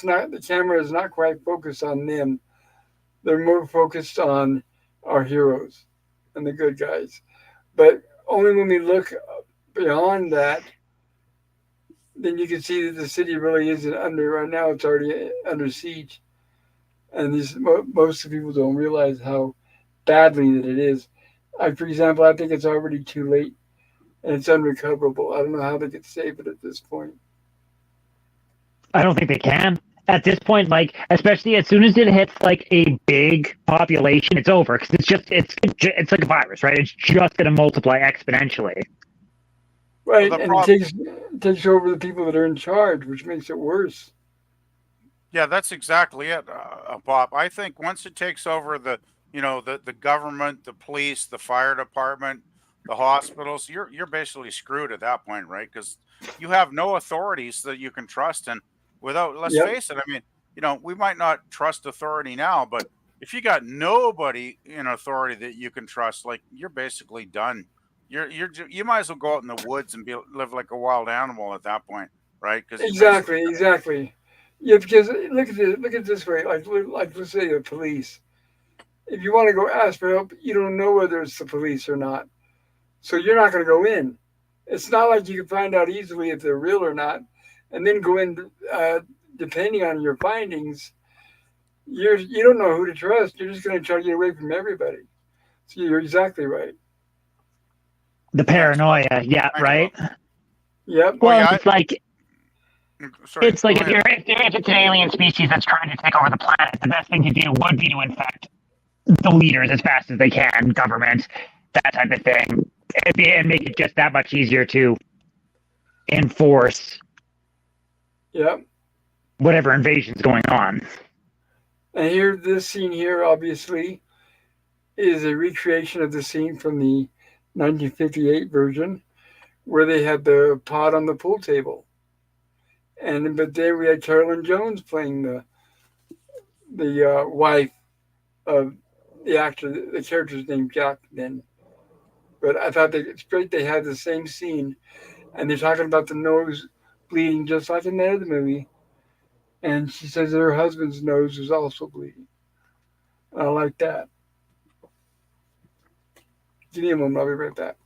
not the camera is not quite focused on them. They're more focused on our heroes and the good guys. But only when we look beyond that, then you can see that the city really isn't under. Right now, it's already under siege, and most of the people don't realize how badly that it is. For example, I think it's already too late and it's unrecoverable. I don't know how they could save it at this point. I don't think they can. At this point, like, especially as soon as it hits like a big population, it's over because it's like a virus, right? It's just going to multiply exponentially. Right, Well, and it takes over the people that are in charge, which makes it worse. Yeah, that's exactly it, Bob. I think once it takes over the government, the police, the fire department, the hospitals, you're basically screwed at that point, right? Because you have no authorities that you can trust, and without, let's Yep. face it, I mean, we might not trust authority now, but if you got nobody in authority that you can trust, like, you're basically done. You might as well go out in the woods and live like a wild animal at that point, right? Because Exactly. Yeah, because look at it this way. Like let's say the police. If you want to go ask for help, you don't know whether it's the police or not, so you're not going to go in. It's not like you can find out easily if they're real or not, and then go in. Depending on your findings, you don't know who to trust. You're just going to try to get away from everybody. So you're exactly right. The paranoia, yeah, Thanks, right. Bob. Yep. Well, yeah, it's like Sorry, it's like go ahead. if it's an alien species that's trying to take over the planet, the best thing to do would be to infect the leaders as fast as they can, government, that type of thing, and make it just that much easier to enforce Yep. whatever invasion's going on. And here, this scene here, obviously, is a recreation of the scene from the 1958 version, where they had the pot on the pool table. But then we had Carolyn Jones playing the wife of the actor. The character's named Jack then. But I thought it's great they had the same scene, and they're talking about the nose bleeding just like in the other movie. And she says that her husband's nose was also bleeding. I like that. Give me a moment, I'll be right back.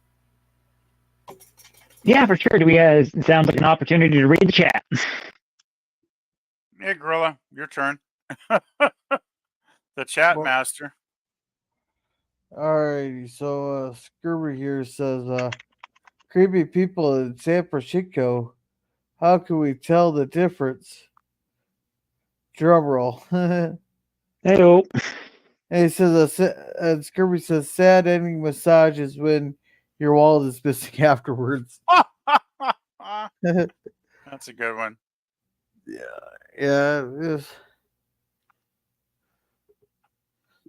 Yeah, for sure. Do we? Sounds like an opportunity to read the chat. Hey, Gorilla, your turn. The chat master. Alrighty, so Scriber here says, creepy people in San Francisco. How can we tell the difference? Drum roll. Hey-o. And he says, and Scriber says, sad ending massage is when your wallet is missing afterwards. That's a good one. Yeah.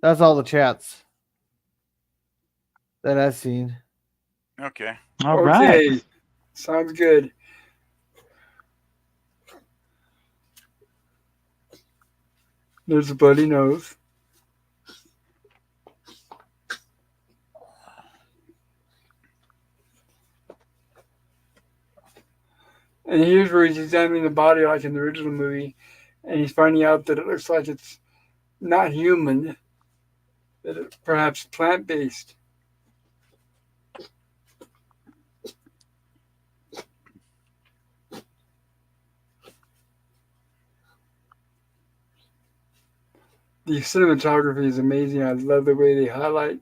That's all the chats that I've seen. Okay. All right. Okay, sounds good. There's a bloody nose. And here's where he's examining the body like in the original movie, and he's finding out that it looks like it's not human, that it's perhaps plant-based. The cinematography is amazing. I love the way they highlight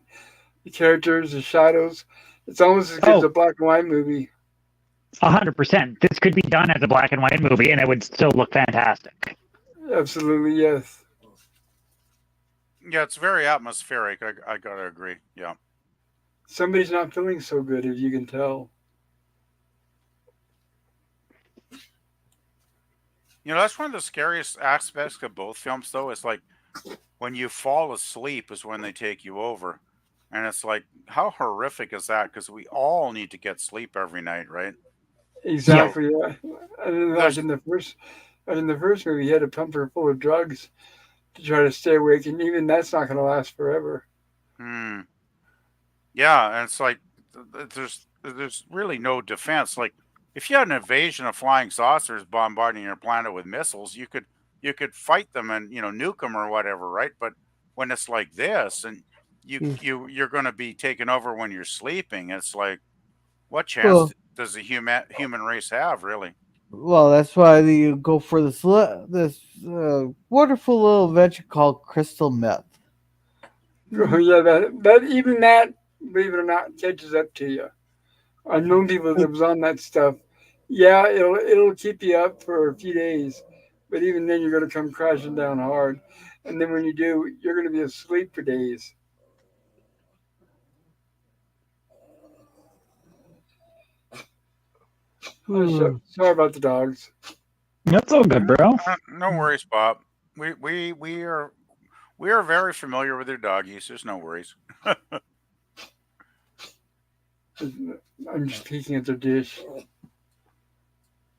the characters, the shadows. It's almost as good as a black and white movie. 100%. This could be done as a black and white movie, and it would still look fantastic. Absolutely, yes. Yeah, it's very atmospheric. I gotta agree. Yeah. Somebody's not feeling so good, if you can tell. That's one of the scariest aspects of both films, though. Is like when you fall asleep is when they take you over, and it's like how horrific is that? Because we all need to get sleep every night, right? Yep. So Exactly. Yeah. And then, like there's in the first movie, he had to pump her full of drugs to try to stay awake, and even that's not going to last forever. hmm, yeah, and it's like there's really no defense. Like if you had an invasion of flying saucers bombarding your planet with missiles, you could fight them and nuke them or whatever, right? But when it's like this, and you're going to be taken over when you're sleeping, it's like what chance Well, does the human race have, really? well, that's why you go for this wonderful little invention called crystal meth. Yeah, that even that, believe it or not, catches up to you. I've known people that was on that stuff. Yeah, it'll keep you up for a few days, but even then, you're going to come crashing down hard. And then when you do, you're going to be asleep for days. Sorry about the dogs. That's all good, bro. No worries, Bob. We are very familiar with your doggies. There's no worries. I'm just peeking at the dish.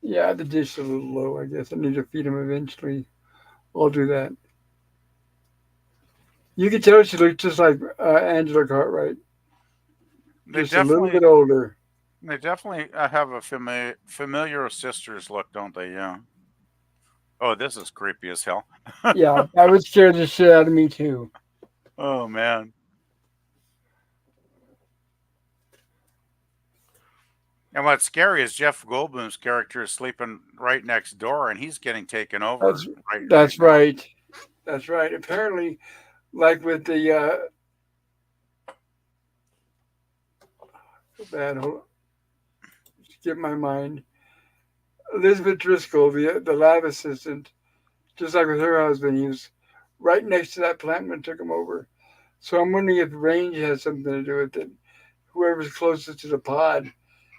Yeah, the dish is a little low, I guess. I need to feed him eventually. I'll do that. You can tell she looks just like Angela Cartwright, They just a little definitely bit older. they definitely have a familiar sisters look, don't they? Yeah. Oh, this is creepy as hell. Yeah, that would scare the shit out of me too. Oh man. And what's scary is Jeff Goldblum's character is sleeping right next door, and he's getting taken over That's right that's now. right. That's right. Apparently, like with the bad, hold on, skip my mind. Elizabeth Driscoll, the lab assistant, just like with her husband, he was right next to that plant when it took him over. So I'm wondering if range has something to do with it. Whoever's closest to the pod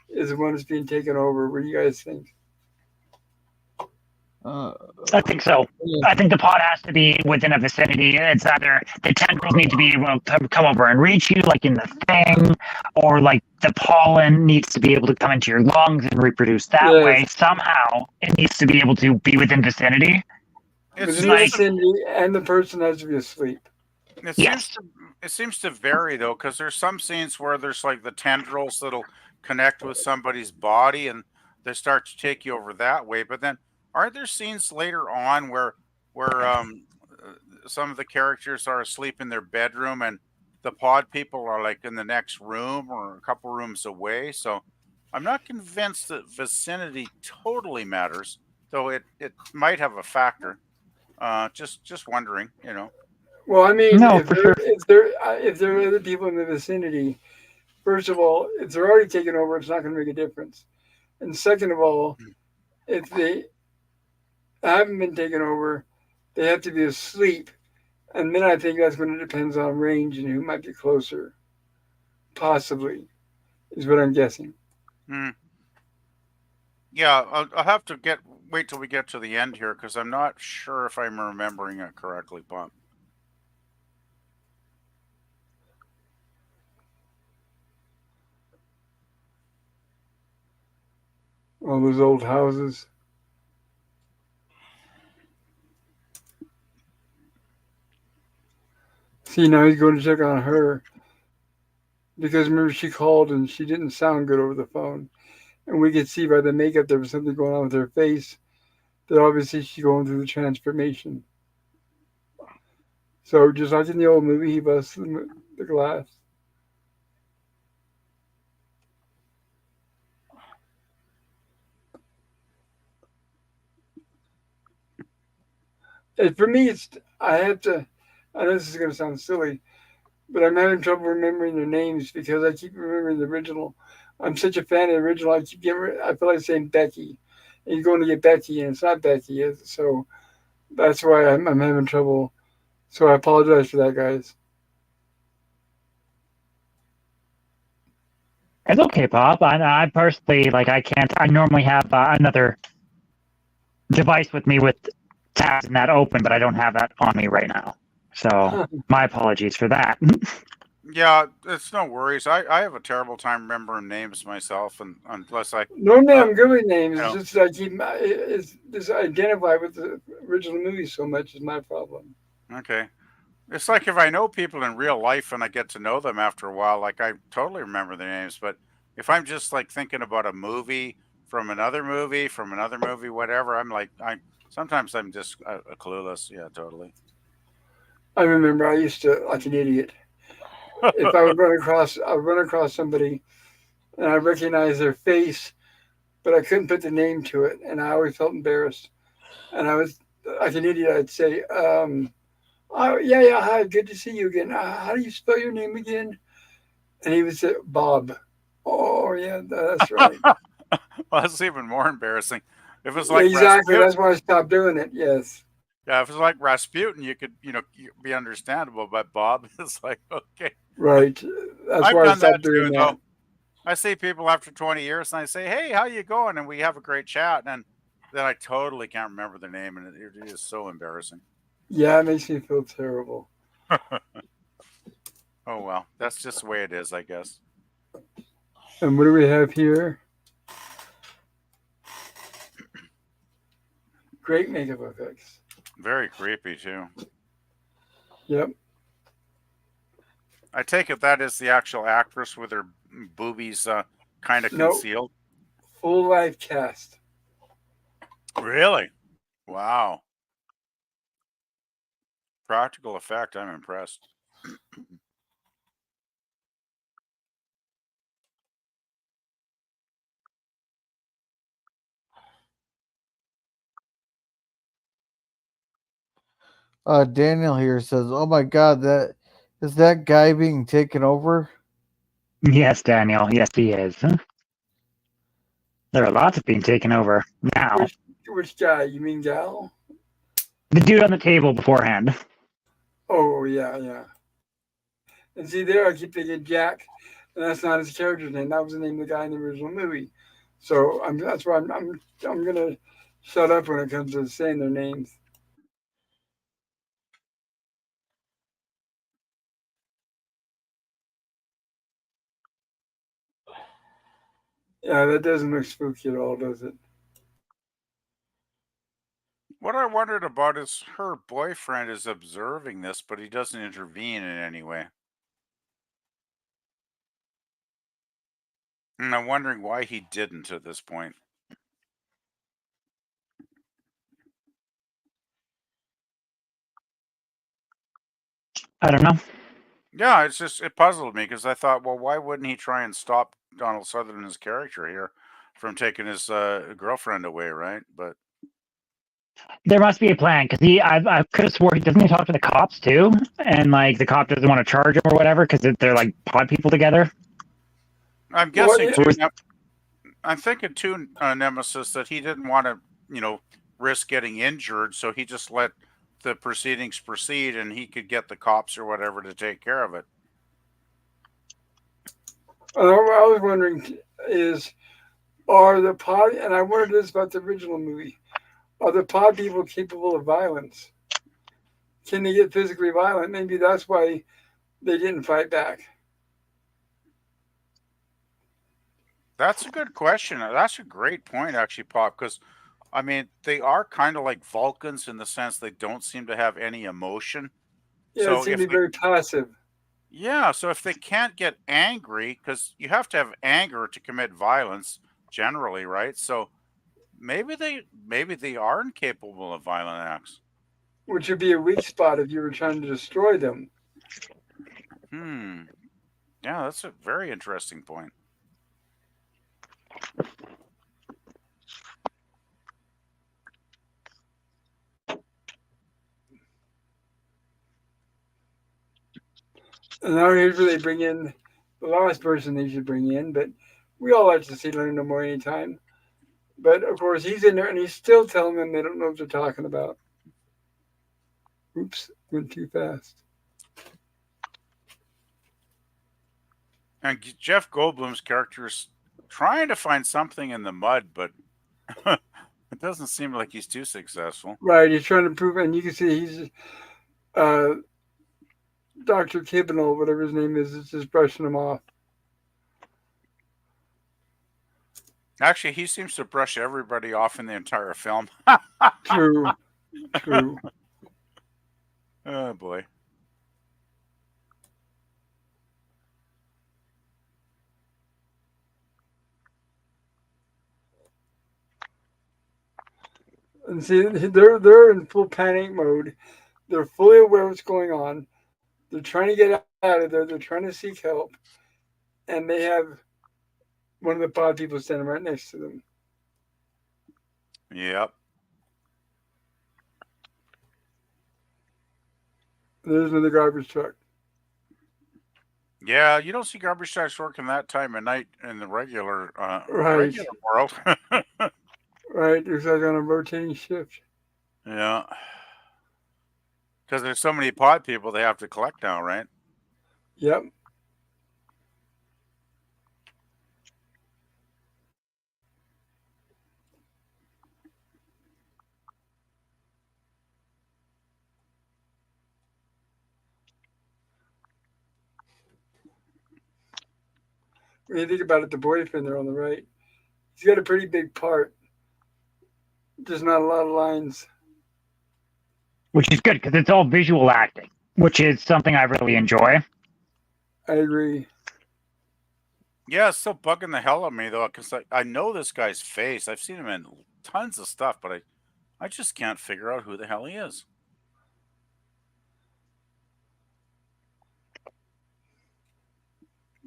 is the one that's being taken over. What do you guys think? Uh, I think so. I think the pod has to be within a vicinity. It's either the tendrils need to be able to come over and reach you, like in the thing, or like the pollen needs to be able to come into your lungs and reproduce that Yes, way. Somehow, it needs to be able to be within vicinity. It within the seems Like, to vicinity, and the person has to be asleep. it seems yes, to it seems to vary though, because there's some scenes where there's like the tendrils that'll connect with somebody's body and they start to take you over that way. But then aren't there scenes later on where some of the characters are asleep in their bedroom and the pod people are like in the next room or a couple rooms away? So I'm not convinced that vicinity totally matters, though it might have a factor. Just wondering. Well, I mean, no, if for there sure. if there if there are other people in the vicinity, first of all, if they're already taken over, it's not going to make a difference. And second of all, if they haven't been taken over, they have to be asleep. And then I think that's when it depends on range and who might be closer. Possibly, is what I'm guessing. Hmm. Yeah, I'll have to wait till we get to the end here because I'm not sure if I'm remembering it correctly, but All those old houses. See, now he's going to check on her because remember she called and she didn't sound good over the phone. And we could see by the makeup there was something going on with her face that obviously she's going through the transformation. So just like in the old movie, he busts the glass. And for me, it's I have to. I know this is going to sound silly, but I'm having trouble remembering their names because I keep remembering the original. I'm such a fan of the original. I feel like saying Becky, and you're going to get Becky, and it's not Becky. So that's why I'm having trouble So I apologize for that, guys. It's okay, Pop. I personally, like, I can't. I normally have another device with me with tabs and that open, but I don't have that on me right now. So my apologies for that. Yeah, it's no worries. I have a terrible time remembering names myself, and unless I, Normally, I'm good with names. you It's know, just I keep it's just I identify with the original movie so much is my problem. okay. It's like if I know people in real life and I get to know them after a while, like I totally remember their names. But if I'm just like thinking about a movie from another movie, whatever, I'm like, I sometimes I'm just clueless. Yeah, totally. I remember I used to like an idiot. If I would run across somebody and I recognized their face, but I couldn't put the name to it, and I always felt embarrassed. And I was like an idiot. I'd say, "Oh yeah, yeah, hi, good to see you again. How do you spell your name again?" And he would say, "Bob." Oh yeah, that's right. Well, that's even more embarrassing. If it's Yeah, like exactly. Rasputin, That's why I stopped doing it. Yes, yeah, if it's like Rasputin, you could, be understandable. But Bob is like, okay, right. That's I've why I done that stopped doing too, though. that. I see people after 20 years and I say, "Hey, how you going?" And we have a great chat. And then I totally can't remember their name. And it is so embarrassing. Yeah, it makes me feel terrible. Oh, well, that's just the way it is, I guess. And what do we have here? Great makeup effects. Very creepy, too. Yep. I take it that is the actual actress with her boobies kind of Nope. concealed. Full life cast. Really? Wow. Practical effect. I'm impressed. Daniel here says, "Oh my God, that is that guy being taken over." Yes, Daniel. Yes, he is. There are lots of being taken over now. Which guy? You mean gal? The dude on the table beforehand. Oh yeah, yeah. And see there, I keep thinking Jack, and that's not his character's name. That was the name of the guy in the original movie. So that's why I'm gonna shut up when it comes to saying their names. Yeah, that doesn't look spooky at all, does it? What I wondered about is her boyfriend is observing this, but he doesn't intervene in any way. And I'm wondering why he didn't at this point. I don't know. Yeah, it puzzled me because I thought, well, why wouldn't he try and stop Donald Sutherland's character here from taking his girlfriend away, right? But There must be a plan because I could have swore doesn't he talk to the cops too, and like the cop doesn't want to charge him or whatever because they're like pod people together. I'm guessing too. I'm thinking too, Nemesis, that he didn't want to, risk getting injured, so he just let the proceedings proceed, and he could get the cops or whatever to take care of it. What I was wondering is, are the pod? And I wondered this about the original movie. Are the pod people capable of violence? Can they get physically violent? Maybe that's why they didn't fight back. That's a good question. That's a great point, actually, Pop, because I mean, they are kind of like Vulcans in the sense they don't seem to have any emotion. Yeah, it So seemed to if be they, very passive. yeah, so if they can't get angry, because you have to have anger to commit violence generally, right? So maybe they are incapable of violent acts. Which would be a weak spot if you were trying to destroy them. Hmm. Yeah, that's a very interesting point. And now here's where they bring in the last person they should bring in, but we all like to see Leonard Nimoy anytime. But of course, he's in there and he's still telling them they don't know what they're talking about. Oops, went too fast. And Jeff Goldblum's character is trying to find something in the mud, but it doesn't seem like he's too successful. Right, he's trying to prove, and you can see he's Dr. Kibbenall, whatever his name is just brushing him off. Actually, he seems to brush everybody off in the entire film. True, true. Oh boy. And see, they're in full panic mode. They're fully aware of what's going on. They're trying to get out of there. They're trying to seek help, and they have one of the pod people standing right next to them. Yep. There's another garbage truck. Yeah, you don't see garbage trucks working that time of night in the regular Right. world. Right, it's like on a rotating shift. Yeah. Because there's so many pod people they have to collect now, right? Yep. When you think about it, the boyfriend there on the right, he's got a pretty big part. Just not a lot of lines. Which is good because it's all visual acting, which is something I really enjoy. I agree. Yeah, it's still bugging the hell out of me though, because I know this guy's face. I've seen him in tons of stuff, but I just can't figure out who the hell he is.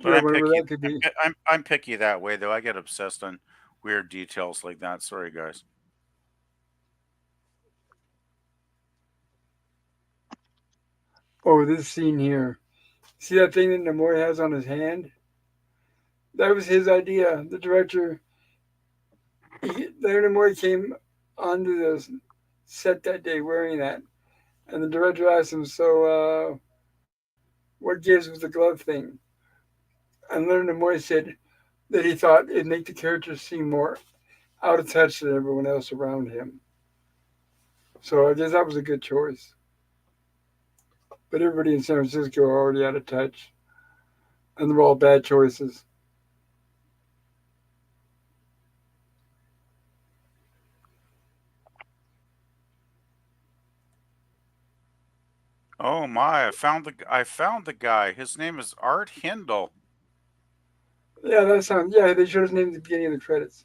But Yeah, I'm whatever picky. that could be. I'm picky that way though. I get obsessed on weird details like that. Sorry, guys. Oh, this scene here. See that thing that Namor has on his hand? That was his idea. The director, Leonard Nimoy came onto the set that day wearing that. And the director asked him, so what gives with the glove thing? And Leonard Nimoy said that he thought it'd make the character seem more out of touch than everyone else around him. So I guess that was a good choice. But everybody in San Francisco are already out of touch. And they're all bad choices. Oh my! I found the guy. His name is Art Hindle. Yeah, that sounds. Yeah, they showed his name at the beginning of the credits.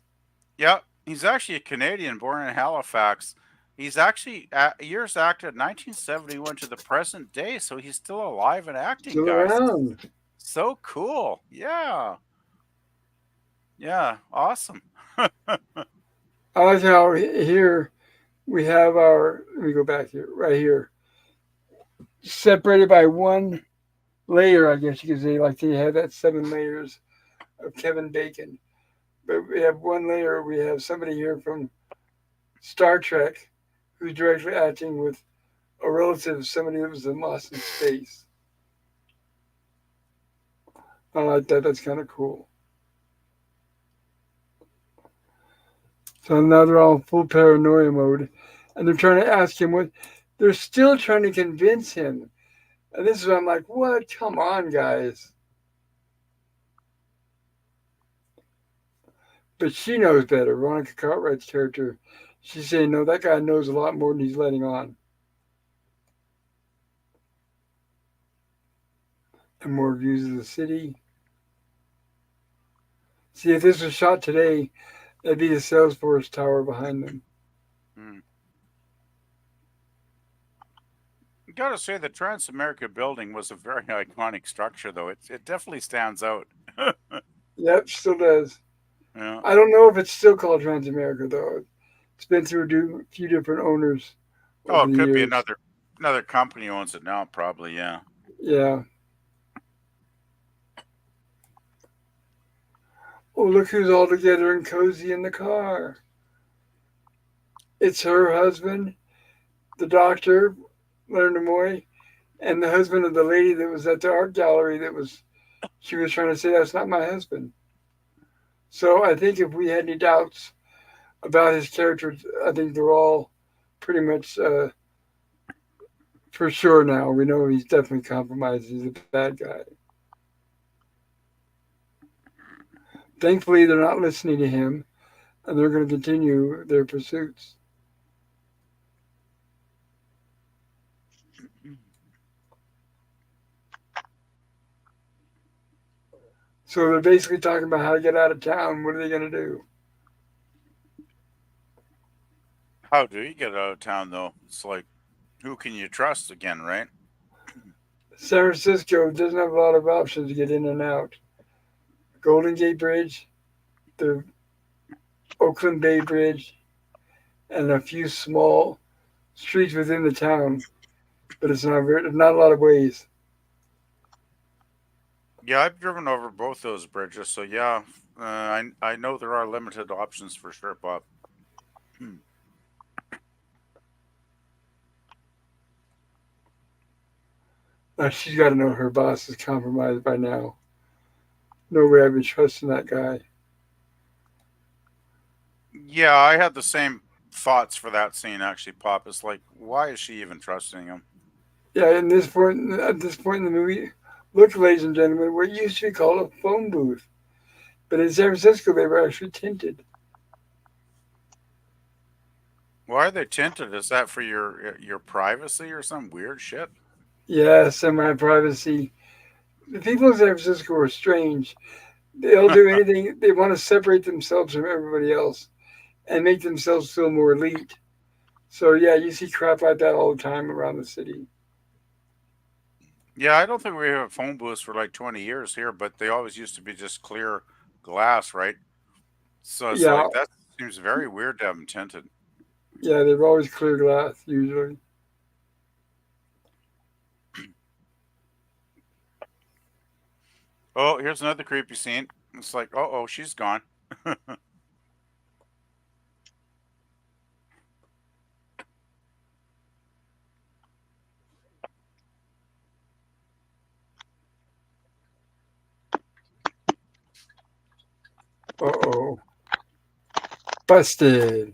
Yep, he's actually a Canadian, born in Halifax. He's actually years acted 1971 to the present day, so he's still alive and acting, Still guys. around. So cool. Yeah. Yeah, awesome. I like how here we have our. Let me go back here. Right here, separated by one layer. I guess you could say, like they have that 7 layers of Kevin Bacon. But we have one layer. We have somebody here from Star Trek who's directly acting with a relative, somebody that was lost in space. I like that. That's kind of cool. So now they're all full paranoia mode. And they're trying to ask him what. They're still trying to convince him. And this is what I'm like, what? Come on, guys. But she knows better. Veronica Cartwright's character. She's saying, no, that guy knows a lot more than he's letting on. And more views of the city. See, if this was shot today, that'd be the Salesforce Tower behind them. Gotta say, the Transamerica building was a very iconic structure, though. It definitely stands out. Yep, still does. Yeah. I don't know if it's still called Transamerica, though. It's been through a few different owners. Oh, it could be years. another company owns it now, probably. Yeah. Yeah. Oh, look who's all together and cozy in the car. It's her husband, the doctor, Leonard Nimoy, and the husband of the lady that was at the art gallery she was trying to say that's not my husband. So I think if we had any doubts about his character, I think they're all pretty much for sure now. We know he's definitely compromised. He's a bad guy. Thankfully, they're not listening to him, and they're going to continue their pursuits. So they're basically talking about how to get out of town. What are they going to do? How do you get out of town, though? It's like, who can you trust again, right? San Francisco doesn't have a lot of options to get in and out. Golden Gate Bridge, the Oakland Bay Bridge, and a few small streets within the town, but it's not a lot of ways. Yeah, I've driven over both those bridges, so yeah, I know there are limited options for sure, Bob. She's got to know her boss is compromised by now. No way I'd be trusting that guy. Yeah, I had the same thoughts for that scene actually, Pop. It's like, why is she even trusting him? Yeah, at this point in the movie, look, ladies and gentlemen, what used to be called a phone booth, but in San Francisco they were actually tinted. Why are they tinted? Is that for your privacy or some weird shit? Yeah, semi-privacy. The people in San Francisco are strange. They'll do anything. They want to separate themselves from everybody else and make themselves feel more elite. So yeah, you see crap like that all the time around the city. Yeah, I don't think we have phone booths for like 20 years here, but they always used to be just clear glass, right? So it's Yeah, like that seems very weird to have them tinted. yeah, they're always clear glass usually. Oh, here's another creepy scene. It's like, oh, she's gone. Uh-oh. Busted.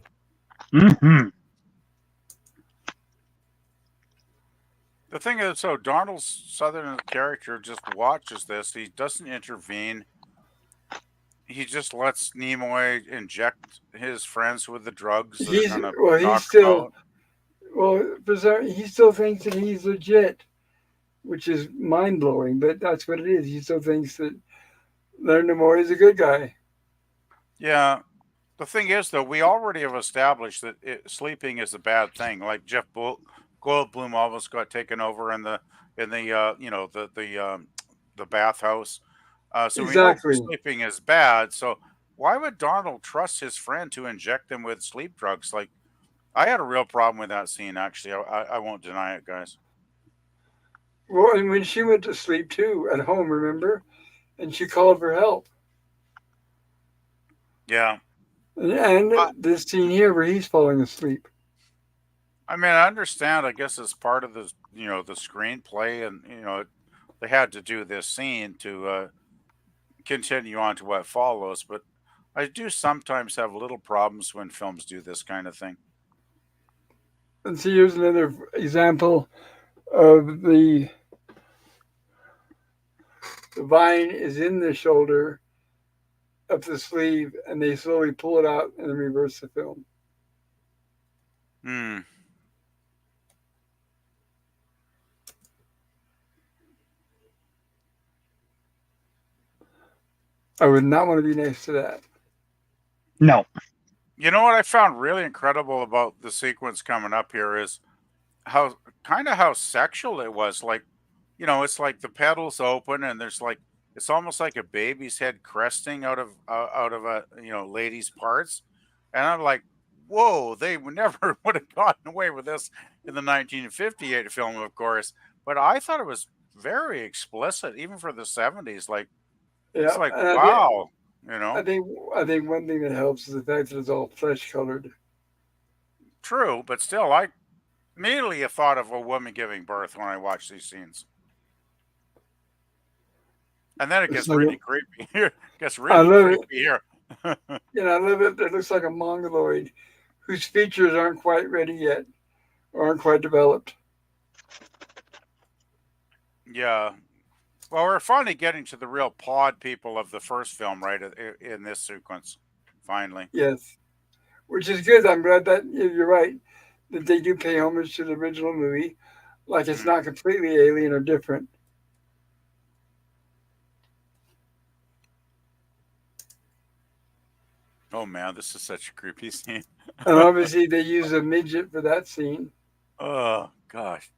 Hmm. The thing is, so Donald Sutherland's character just watches this. He doesn't intervene. He just lets Nimoy inject his friends with the drugs that are He's gonna well. knock He's him still out. well. He still thinks that he's legit, which is mind blowing. But that's what it is. He still thinks that Leonard Nimoy is a good guy. Yeah. The thing is, though, we already have established that sleeping is a bad thing. Like Goldblum almost got taken over in the the bathhouse. So we know Exactly. sleeping is bad. So why would Donald trust his friend to inject him with sleep drugs? Like I had a real problem with that scene. Actually, I won't deny it, guys. Well, and when she went to sleep too at home, remember, and she called for help. Yeah. And this scene here where he's falling asleep. I mean, I understand. I guess it's part of the the screenplay, and they had to do this scene to continue on to what follows. But I do sometimes have little problems when films do this kind of thing. And see, here's another example of the vine is in the shoulder up the sleeve, and they slowly pull it out and then reverse the film. Hmm. I would not want to be next to that. No. You know what I found really incredible about the sequence coming up here is how sexual it was. Like, it's like the petals open and there's like it's almost like a baby's head cresting out of a lady's parts, and I'm like, whoa, they would never would have gotten away with this in the 1958 film, of course. But I thought it was very explicit, even for the 70s. Like, it's Yeah, like, and wow, I think I think one thing that helps is the fact that it's all flesh colored. true, but still, I Immediately, I thought of a woman giving birth when I watch these scenes, and then it It's gets like really creepy. It gets I really love it. creepy here. I love it. It looks like a mongoloid whose features aren't quite ready yet, or aren't quite developed. Yeah. Well, we're finally getting to the real pod people of the first film, right? In this sequence, finally. Yes, which is good. I'm glad that you're right that they do pay homage to the original movie, like it's not completely alien or different. Oh man, this is such a creepy scene. And obviously, they use a midget for that scene. Oh gosh.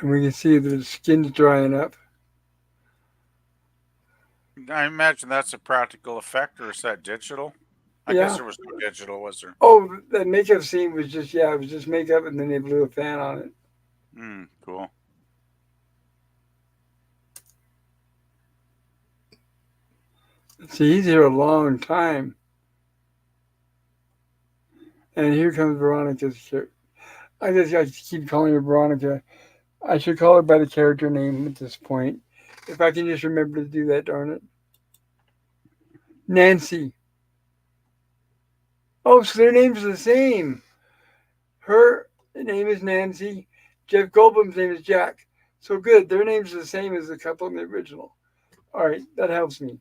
And we can see the skin's drying up. I imagine that's a practical effect, or is that digital? I Yeah. guess there was no digital, was there? Oh, that makeup scene was just, it was just makeup, and then they blew a fan on it. Cool. See, he's here a long time. And here comes Veronica's character. I guess I keep calling her Veronica. I should call her by the character name at this point. If I can just remember to do that, darn it. Nancy. Oh, so their names are the same. Her name is Nancy. Jeff Goldblum's name is Jack. So good. Their names are the same as the couple in the original. All right, that helps me.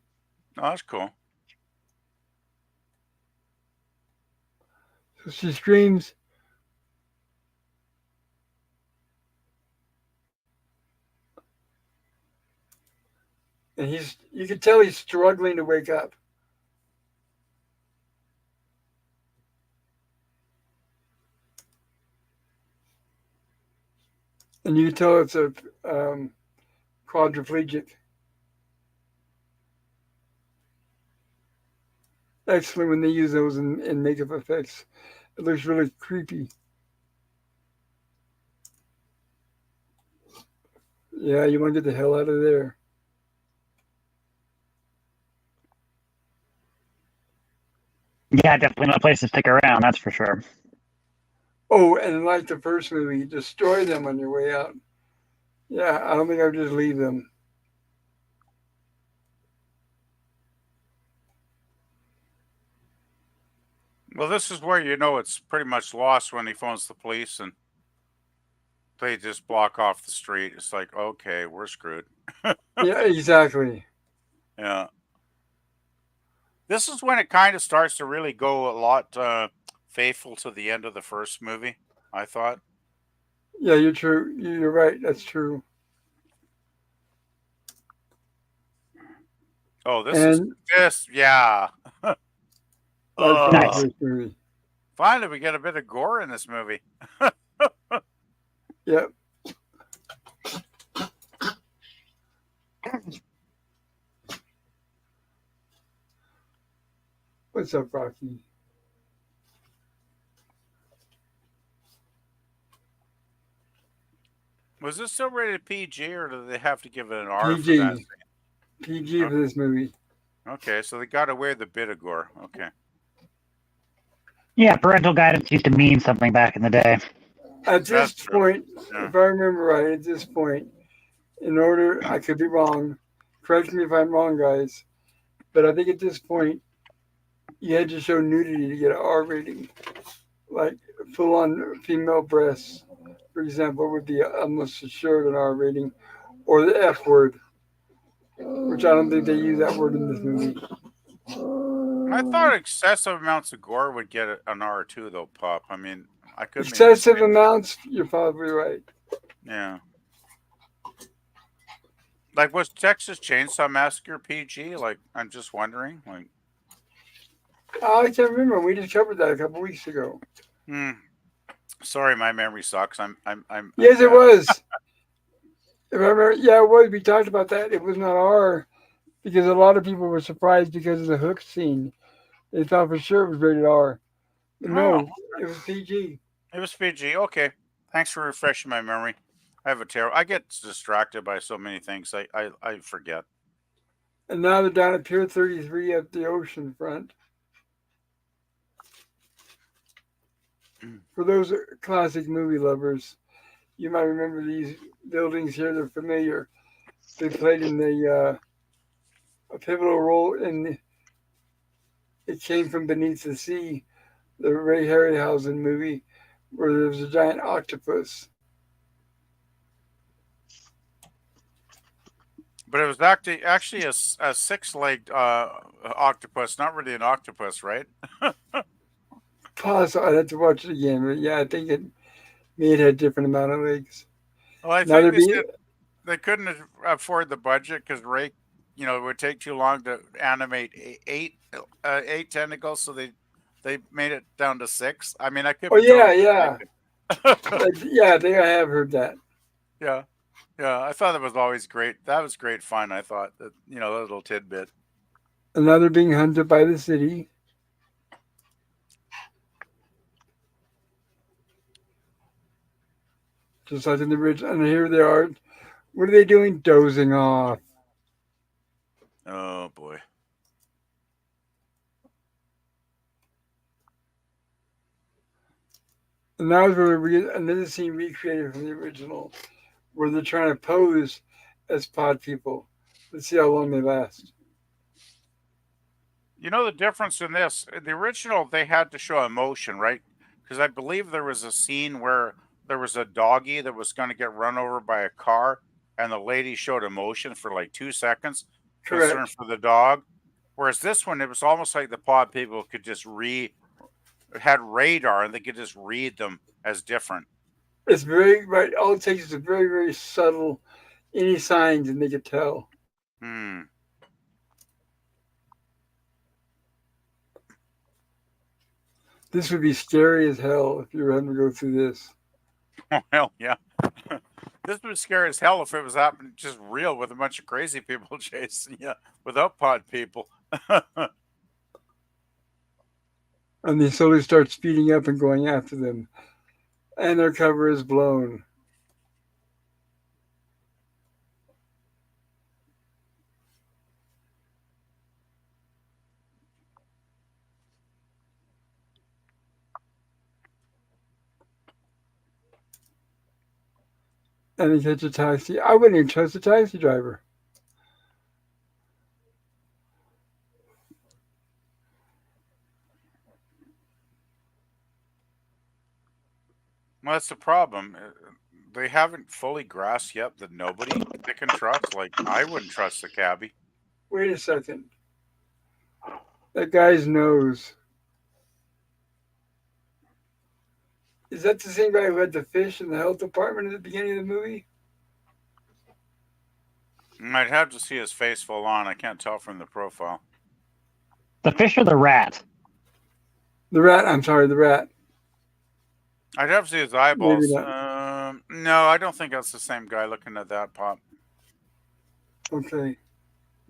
Oh, that's cool. So she screams. And you can tell he's struggling to wake up. And you can tell it's a quadriplegic. Excellent when they use those in makeup effects. It looks really creepy. Yeah, you want to get the hell out of there. Yeah, definitely not a place to stick around, that's for sure. Oh, and like the first movie, destroy them on your way out. Yeah, I don't think I would just leave them. Well, this is where you know it's pretty much lost when he phones the police and they just block off the street. It's like, okay, we're screwed. Yeah, exactly. Yeah. This is when it kind of starts to really go a lot faithful to the end of the first movie, I thought. Yeah, you're true. You're right. That's true. Oh, yeah. That's Nice. the first movie. Finally, we get a bit of gore in this movie. Yep. What's up, Rocky? Was this still rated PG, or did they have to give it an R for that? PG. PG for this movie. Okay, so they got away with a bit of gore. Okay. Yeah, parental guidance used to mean something back in the day. At this That's true. point, Yeah. if I remember right, at this point, in order, I could be wrong. Correct me if I'm wrong, guys. But I think at this point, you had to show nudity to get an R rating. Like full-on female breasts, for example, would be almost assured an R rating. Or the F word, which I don't think they use that word in this movie. I thought excessive amounts of gore would get an R too, though, Pop. I mean, I could be Excessive mistaken. amounts, you're probably right. Yeah. Like, was Texas Chainsaw Massacre PG? Like, I'm just wondering. Like, I can't remember. We just covered that a couple weeks ago. Sorry, my memory sucks. Yes, it was. If I remember, yeah, it was. We talked about that. It was not R because a lot of people were surprised because of the hook scene. They thought for sure it was rated R. But no, it was PG. It was PG. Okay. Thanks for refreshing my memory. I have a terror. I get distracted by so many things. I forget. And now they're down at Pier 33 at the ocean front. For those classic movie lovers, you might remember these buildings here. They're familiar. They played in a pivotal role in It Came from Beneath the Sea, the Ray Harryhausen movie, where there was a giant octopus. But it was actually a six-legged octopus, not really an octopus, right? Pause. I'd have to watch it again, but yeah, I think it may have had a different amount of legs. Well, I Now think they're being, they couldn't afford the budget because Ray, it would take too long to animate eight tentacles, so they made it down to six. I mean, I could oh be yeah, totally yeah, mistaken. yeah. I think I have heard that. Yeah. Yeah, I thought that was always great. That was great fun. I thought that, that little tidbit. And now they're being hunted by the city. Just like in the original. And here they are. What are they doing? Dozing off. Oh boy. And now we're another scene recreated from the original, where they're trying to pose as pod people. Let's see how long they last. You know the difference in this? In the original, they had to show emotion, right? Because I believe there was a scene where there was a doggy that was going to get run over by a car, and the lady showed emotion for like 2 seconds, concern Correct. for the dog. Whereas this one, it was almost like the pod people could just had radar and they could just read them as different. It's very right. All it takes is a very, very subtle any signs, and they could tell. Hmm. This would be scary as hell if you were having to go through this. Oh hell yeah. This would scare as hell if it was happening just real with a bunch of crazy people chasing you without pod people. And they slowly start speeding up and going after them. And their cover is blown. And they catch a taxi. I wouldn't even trust a taxi driver. Well, that's the problem. They haven't fully grasped yet that nobody they can trust. Like I wouldn't trust the cabbie. Wait a second. That guy's nose. Is that the same guy who had the fish in the health department at the beginning of the movie? I'd have to see his face full on. I can't tell from the profile. The fish or the rat? The rat. I'm sorry, the rat. I'd have to see his eyeballs. Maybe not. No, I don't think that's the same guy looking at that pop. Okay.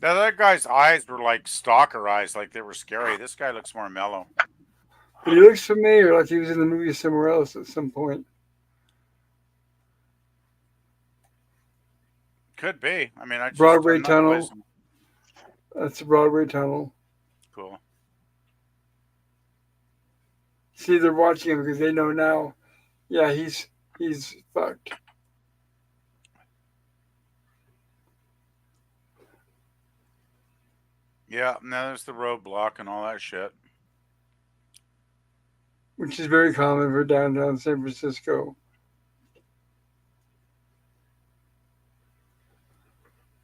Now, that guy's eyes were like stalker eyes, like they were scary. This guy looks more mellow. But he looks familiar, like he was in the movie somewhere else at some point. Could be. I mean, Broadway Tunnel. That's the Broadway Tunnel. Cool. See, they're watching him because they know now. Yeah, he's fucked. Yeah, now there's the roadblock and all that shit. Which is very common for downtown San Francisco.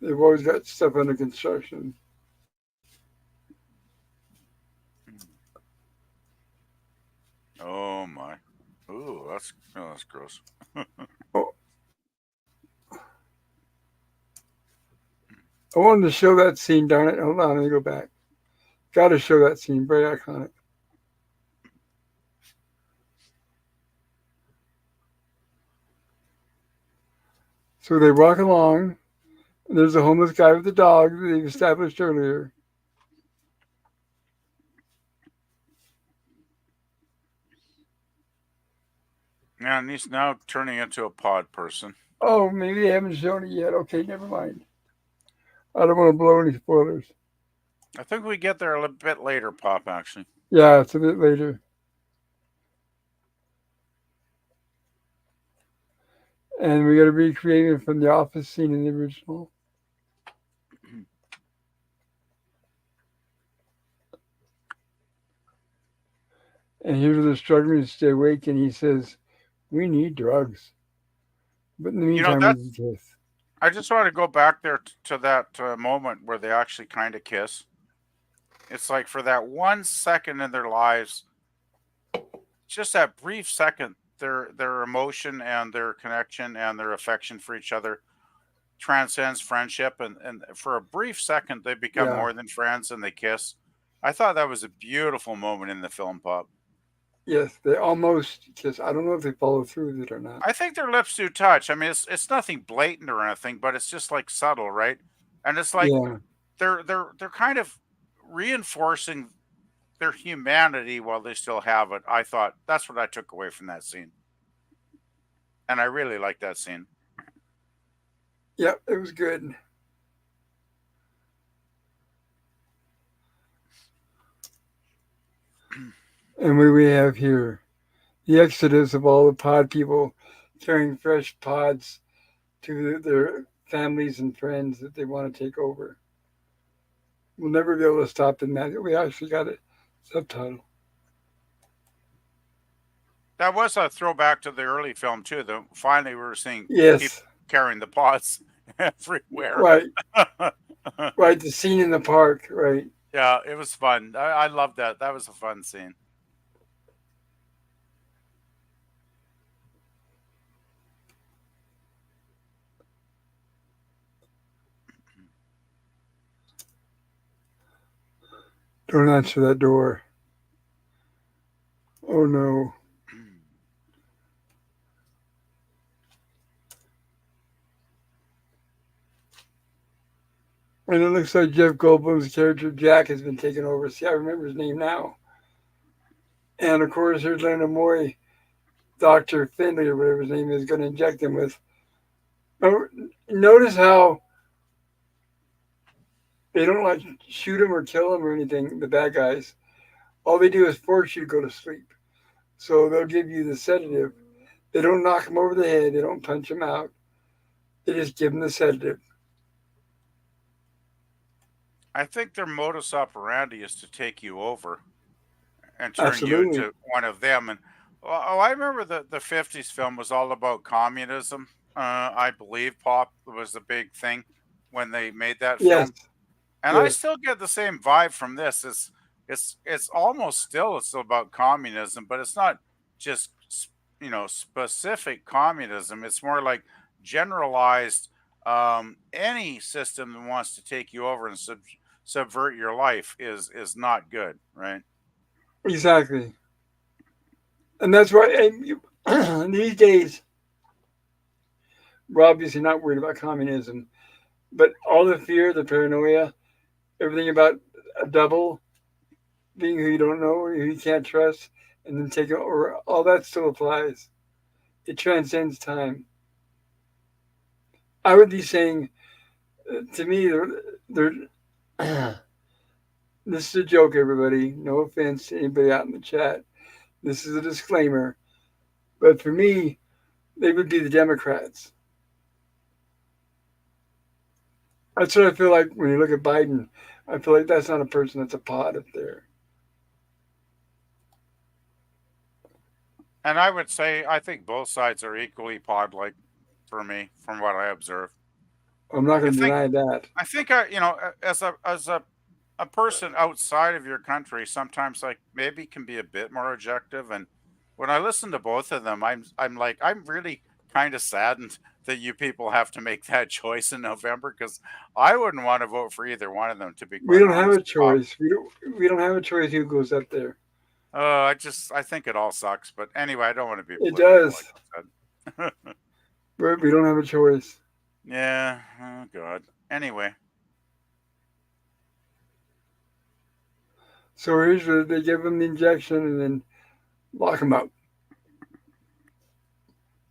They've always got stuff under construction. Oh my. Ooh, that's gross. Oh. I wanted to show that scene, darn it. Hold on, let me go back. Got to show that scene. Very iconic. So they walk along, and there's a homeless guy with a dog that they've established earlier. Yeah, and he's now turning into a pod person. Oh, maybe they haven't shown it yet. Okay, never mind. I don't want to blow any spoilers. I think we get there a little bit later, Pop, actually. Yeah, it's a bit later. And we got to recreate it from the office scene in the original. And here's the struggling to stay awake, and he says, "We need drugs." But in the You know, meantime, that we can kiss. I just want to go back there to that moment where they actually kind of kiss. It's like for that 1 second in their lives, just that brief second, their emotion and their connection and their affection for each other transcends friendship, and for a brief second they become Yeah. more than friends and they kiss. I thought that was a beautiful moment in the film, Pop. Yes, they almost kiss. I don't know if they follow through with it or not. I think their lips do touch. I mean, it's nothing blatant or anything, but it's just like subtle, right? And it's like Yeah, they're kind of reinforcing their humanity while they still have it. I thought that's what I took away from that scene, and I really like that scene. yep, it was good. And we have here the exodus of all the pod people carrying fresh pods to their families and friends that they want to take over. We'll never be able to stop them. That we actually got a subtitle. That was a throwback to the early film too. The finally we were seeing people Yes, carrying the pots everywhere. right, right. The scene in the park, right. Yeah, it was fun. I loved that. That was a fun scene. Don't answer that door. Oh no. And it looks like Jeff Goldblum's character Jack has been taken over. See, I remember his name now. And of course, here's Leonard Moy, Dr. Finley, or whatever his name is, going to inject him with. Oh, notice how they don't like shoot him or kill him or anything, the bad guys. All they do is force you to go to sleep. So they'll give you the sedative. They don't knock him over the head. They don't punch him out. They just give him the sedative. I think their modus operandi is to take you over and turn you Absolutely. into one of them. And I remember the '50s film was all about communism. I believe Pop was the big thing when they made that Yes. film, and I Yes. still get the same vibe from this. It's almost still it's about communism, but it's not just specific communism. It's more like generalized. Any system that wants to take you over and subvert your life is not good, right? Exactly. And that's why these days, we're obviously not worried about communism, but all the fear, the paranoia, everything about a double being who you don't know, who you can't trust, and then take over, all that still applies. It transcends time. I would be saying, to me, this is a joke, everybody. No offense to anybody out in the chat. This is a disclaimer. But for me, they would be the Democrats. That's what I feel like when you look at Biden. I feel like that's not a person, that's a pod up there. And I would say I think both sides are equally pod-like for me, from what I observe. I'm not I going to think deny that. I think as a person outside of your country, sometimes like maybe can be a bit more objective. And when I listen to both of them, I'm like I'm really kind of saddened that you people have to make that choice in November because I wouldn't want to vote for either one of them. To be We quite don't have honest, a choice. We don't have a choice who goes up there. I think it all sucks. But anyway, I don't want to be It political, does. like I said. We don't have a choice. Yeah. Oh God. Anyway. So here's where they give them the injection and then lock them up.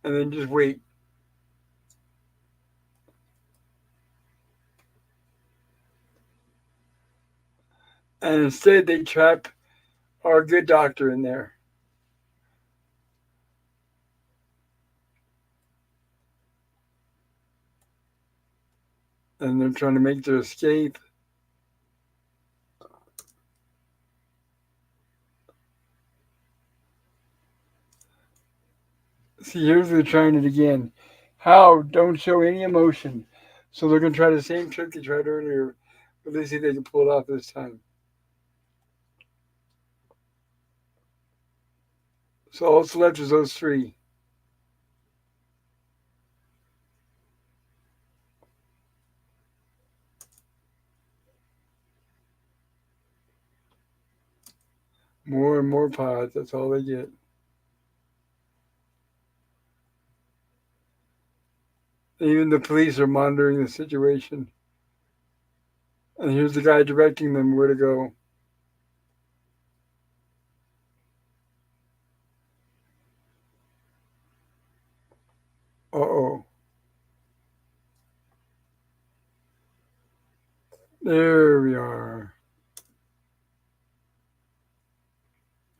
And then just wait. And instead, they trap our good doctor in there. And they're trying to make their escape. See, here's they're trying it again. How? Don't show any emotion. So they're going to try the same trick they tried earlier, but let's see if they can pull it off this time. So all that's left is those three. More and more pods. That's all they get. Even the police are monitoring the situation. And here's the guy directing them where to go. Uh-oh. There we are.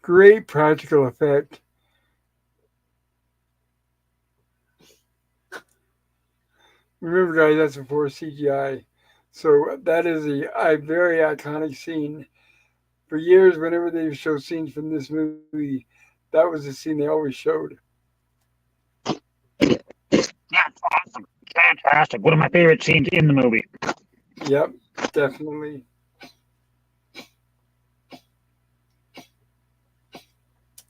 Great practical effect. Remember, guys, that's before CGI. So that is a very iconic scene. For years, whenever they show scenes from this movie, that was the scene they always showed. Yeah, it's awesome. Fantastic. One of my favorite scenes in the movie. Yep, definitely.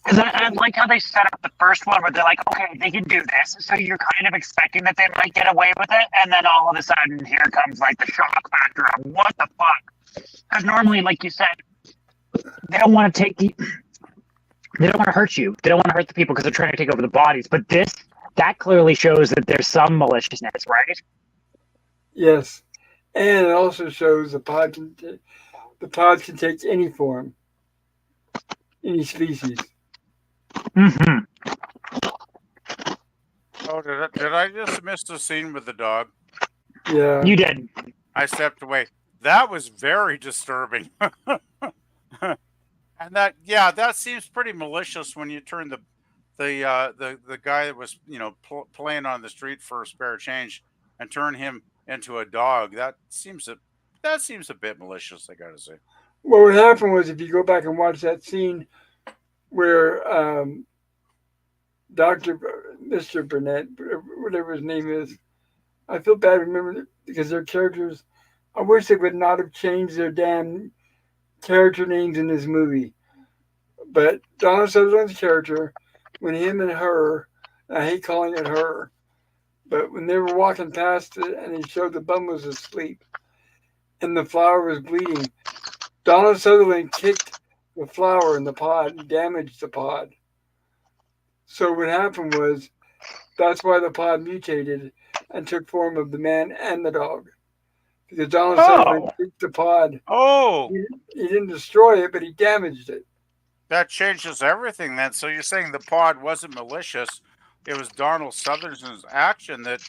Because I like how they set up the first one where they're like, okay, they can do this. So you're kind of expecting that they might get away with it. And then all of a sudden, here comes like the shock factor of what the fuck? Because normally, like you said, they don't want to they don't want to hurt you. They don't want to hurt the people because they're trying to take over the bodies. But that clearly shows that there's some maliciousness, right? Yes. And it also shows the pods can take any form, any species. Mm-hmm. Oh, did I just miss the scene with the dog? Yeah. You did. I stepped away. That was very disturbing. And that seems pretty malicious when you turn the guy that was playing on the street for a spare change and turn him into a dog. That seems a bit malicious, I gotta say. What would happen was if you go back and watch that scene where Mr. Burnett, whatever his name is, I feel bad remembering because their characters, I wish they would not have changed their damn character names in this movie. But Donald Sutherland's character, when him and her, I hate calling it her, but when they were walking past it and he showed the bum was asleep and the flower was bleeding, Donald Sutherland kicked the flower in the pod and damaged the pod. So what happened was that's why the pod mutated and took form of the man and the dog. Because Donald Sutherland kicked the pod. Oh! He didn't destroy it, but he damaged it. That changes everything then. So you're saying the pod wasn't malicious. It was Donald Sutherland's action that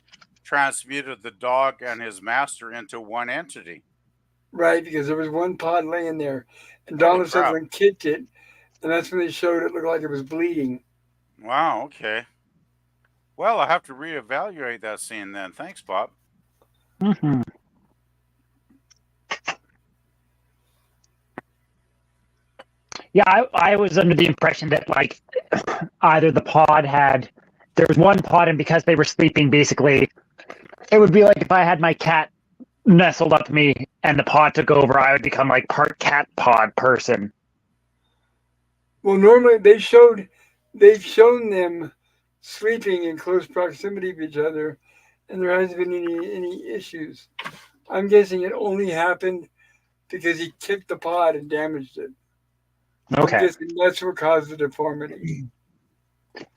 transmuted the dog and his master into one entity. Right, because there was one pod laying there, and Donald Sutherland kicked it, and that's when they showed it looked like it was bleeding. Wow, okay. Well, I'll have to reevaluate that scene then. Thanks, Bob. Mm-hmm. Yeah, I was under the impression that like either there was one pod, and because they were sleeping, basically, it would be like if I had my cat nestled up to me and the pod took over, I would become like part cat pod person. Well, normally they've shown them sleeping in close proximity of each other, and there hasn't been any issues. I'm guessing it only happened because he kicked the pod and damaged it. Okay. I'm guessing that's what caused the deformity.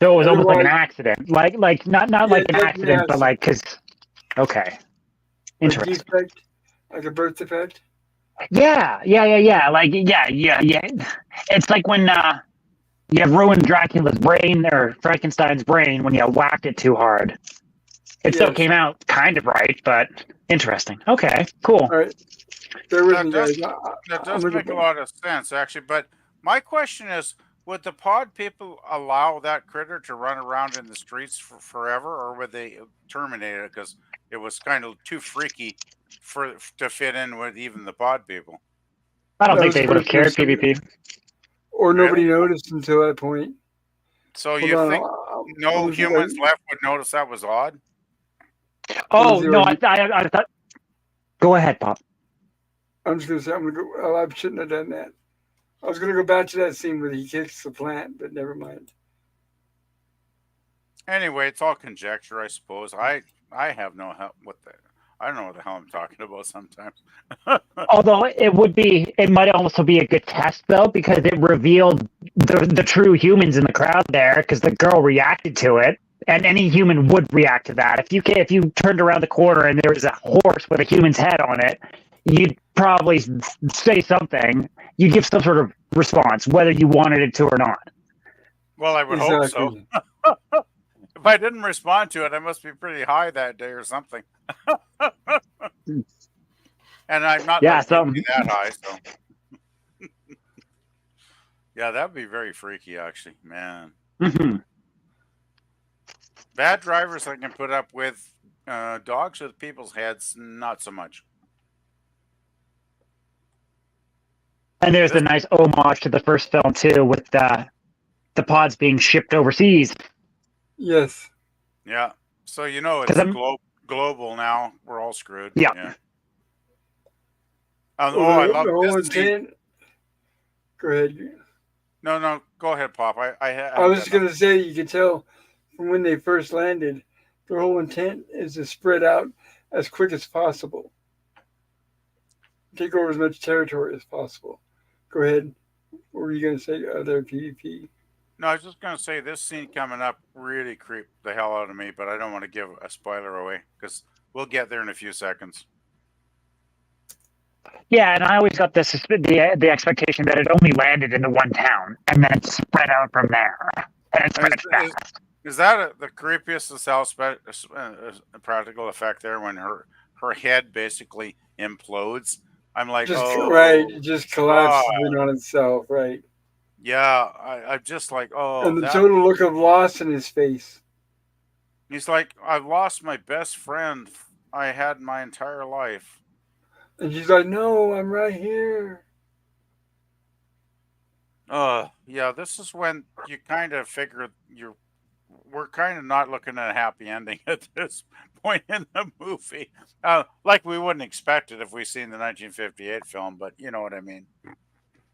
So it was almost like an accident, like not like an accident, but like because. Okay. Interesting. Defect, like a birth defect. Yeah. Like yeah. It's like when you have ruined Dracula's brain or Frankenstein's brain when you whacked it too hard. It still came out kind of right, but interesting. Okay, cool. All right. Bear with That me, does guys. that I'm does gonna make a go, lot of sense, actually. But my question is, would the pod people allow that critter to run around in the streets forever, or would they terminate it because it was kind of too freaky to fit in with even the pod people? I don't that think was a they would have good cared, question. PvP. Or nobody Really? noticed until that point. So Hold you on. think I'm no gonna see if humans left would notice that was odd? Oh, see no, what I thought... Go ahead, Pop. I'm just gonna say I'm gonna go. Oh, I shouldn't have done that. I was gonna go back to that scene where he kicks the plant, but never mind. Anyway, it's all conjecture, I suppose. I have no help with that. I don't know what the hell I'm talking about sometimes. Although it might also be a good test though, because it revealed the true humans in the crowd there, because the girl reacted to it, and any human would react to that. If you turned around the corner and there was a horse with a human's head on it, you'd probably say something. You'd give some sort of response, whether you wanted it to or not. Well, I would hope so. Exactly. If I didn't respond to it, I must be pretty high that day or something. And I'm not be that high, so yeah, that'd be very freaky, actually, man. Mm-hmm. Bad drivers I can put up with. Dogs with people's heads, not so much. And there's the nice homage to the first film too, with the pods being shipped overseas. Yes. Yeah. So it's global now. We're all screwed. Yeah. I love this scene. Go ahead. No, go ahead, Pop. I was just gonna say, you can tell from when they first landed, their whole intent is to spread out as quick as possible, take over as much territory as possible. Go ahead. What were you gonna say? Other PvP? No, I was just gonna say this scene coming up really creeped the hell out of me, but I don't want to give a spoiler away because we'll get there in a few seconds. Yeah, and I always got the expectation that it only landed in the one town and then it spread out from there. And it spread fast. Is that the creepiest practical effect there when her head basically implodes? I'm like, right, it just collapses in on itself, right? Yeah, I'm just like, and the total look of loss in his face. He's like, I've lost my best friend I had my entire life. And she's like, no, I'm right here. Yeah, this is when you kind of figure we're kind of not looking at a happy ending at this point in the movie. Like we wouldn't expect it if we seen the 1958 film, but you know what I mean.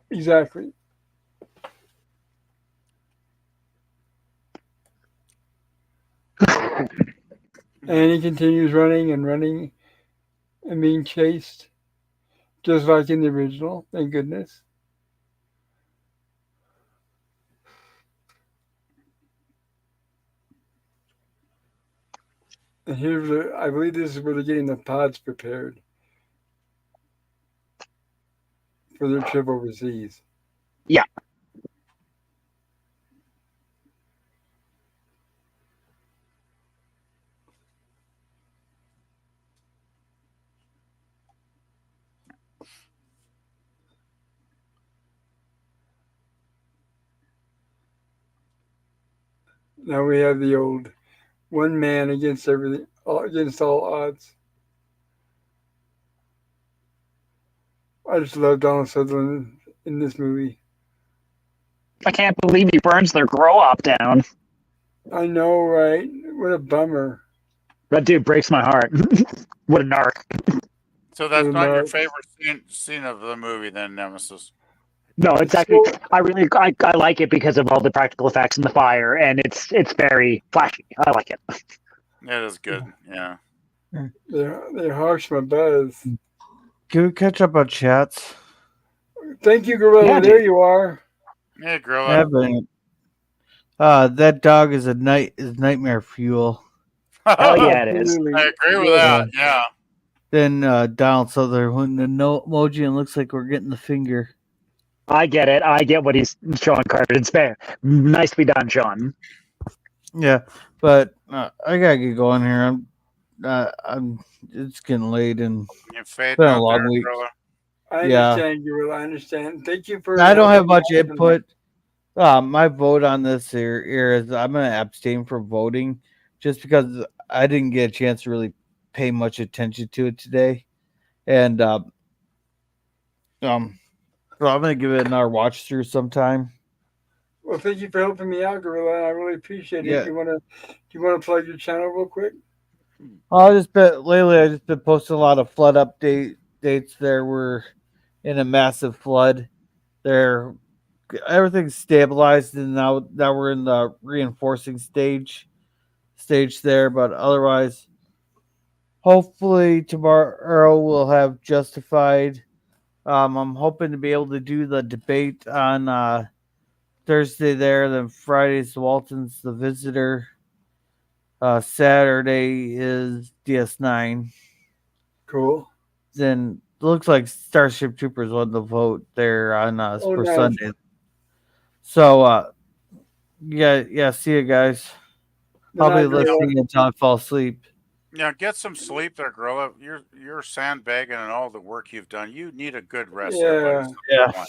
Exactly. And he continues running and running and being chased, just like in the original, thank goodness. And I believe this is where they're getting the pods prepared for their trip overseas. Yeah. Now we have the old one man against everything, against all odds. I just love Donald Sutherland in this movie. I can't believe he burns their grow up down. I know, right? What a bummer. That dude breaks my heart. What a narc. So that's not your favorite scene of the movie, then, Nemesis? No, it's actually I like it because of all the practical effects and the fire, and it's very flashy. I like it. It is good, yeah. They harsh my buzz. Can we catch up on chats? Thank you, Gorilla. Yeah, there you are. Yeah, Gorilla. That dog is nightmare fuel. Hell yeah, it is. I agree with that. Yeah. Then Donald Sutherland when the no emoji and looks like we're getting the finger. I get it. I get what he's showing, Carter. It's fair. Nicely done, Sean. Yeah, but I gotta get going here. I'm. It's getting late and You fade been a out long there, week. Gorilla. I Yeah. understand, Gorilla. I understand. Thank you for. I don't have helping much me out tonight. input. My vote on this here is I'm going to abstain from voting just because I didn't get a chance to really pay much attention to it today. And so I'm going to give it another watch through sometime. Well, thank you for helping me out, Gorilla. I really appreciate it. Yeah. Do you want to plug your channel real quick? I just been posting a lot of flood dates. There were in a massive flood. There, everything's stabilized, and now we're in the reinforcing stage there. But otherwise, hopefully tomorrow we'll have Justified. I'm hoping to be able to do the debate on Thursday there. Then Friday's Walton's The Visitor. Saturday is DS9. Cool. Then it looks like Starship Troopers won the vote there on for nice. Sunday. So yeah, see you guys. I'll be listening until I fall asleep. Yeah, get some sleep there, Gorilla. You're sandbagging and all the work you've done. You need a good rest there, buddy. Yeah.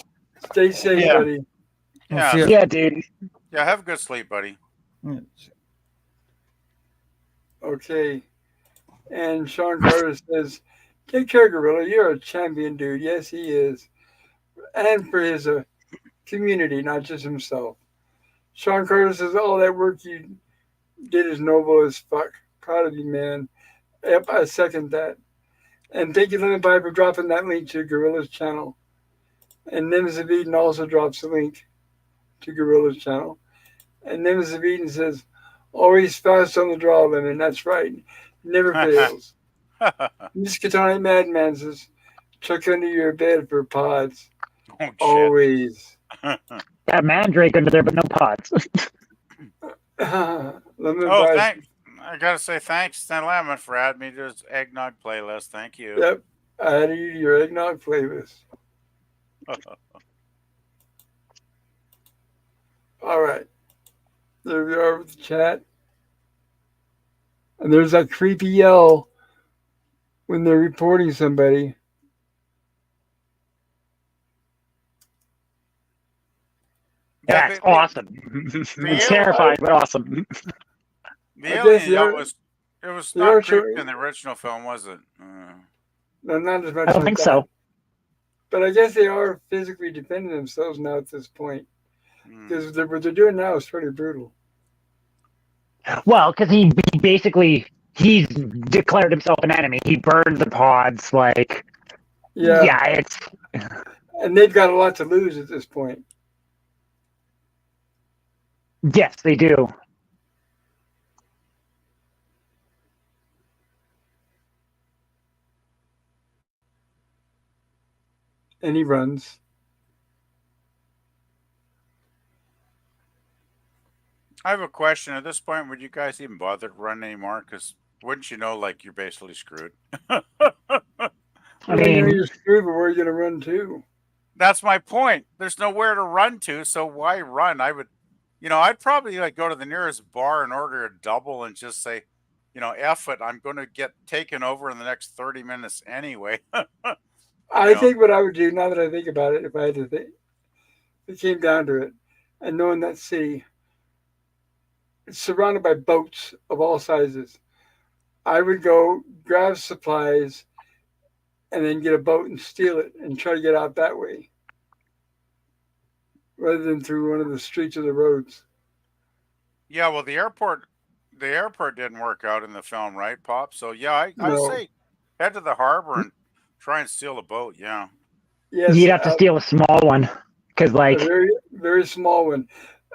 Stay safe, buddy. Yeah, dude. Yeah, have a good sleep, buddy. Okay. And Sean Carter says, take care, Gorilla. You're a champion, dude. Yes, he is. And for his community, not just himself. Sean Carter says, all that work you did is noble as fuck. Proud of you, man. Yep, I second that. And thank you, Lemon Pie, for dropping that link to Gorilla's channel. And Nims of Eden also drops a link to Gorilla's channel. And Nims of Eden says, always fast on the draw, Lemon. That's right. Never fails. Miss Katani Madman says, check under your bed for pods. Oh, shit. Always. Got Mandrake under there, but no pods. Thanks. I gotta say thanks, Stan Lemon, for adding me to his eggnog playlist. Thank you. Yep, I added you to your eggnog playlist. All right, there we are with the chat, and there's that creepy yell when they're reporting somebody. That's awesome. It's terrifying, but awesome. The alien yell it was not creepy in the original film, was it? No, not as much. I don't think so. But I guess they are physically defending themselves now at this point. Because what they're doing now is pretty brutal. Well, because he's declared himself an enemy. He burned the pods, it's... And they've got a lot to lose at this point. Yes, they do. And he runs. I have a question. At this point, would you guys even bother to run anymore? Because wouldn't you know, you're basically screwed? I mean, you're screwed, but where are you going to run to? That's my point. There's nowhere to run to, so why run? I'd probably go to the nearest bar and order a double and just say, F it, I'm going to get taken over in the next 30 minutes anyway. I think what I would do, now that I think about it, if I had to think, it came down to it, and knowing that city, it's surrounded by boats of all sizes. I would go grab supplies and then get a boat and steal it and try to get out that way, rather than through one of the streets or the roads. Yeah, well, the airport didn't work out in the film, right, Pop? So yeah, I'd say head to the harbor and try and steal a boat. Yeah. Yes, you'd have to steal a small one, because a very, very small one,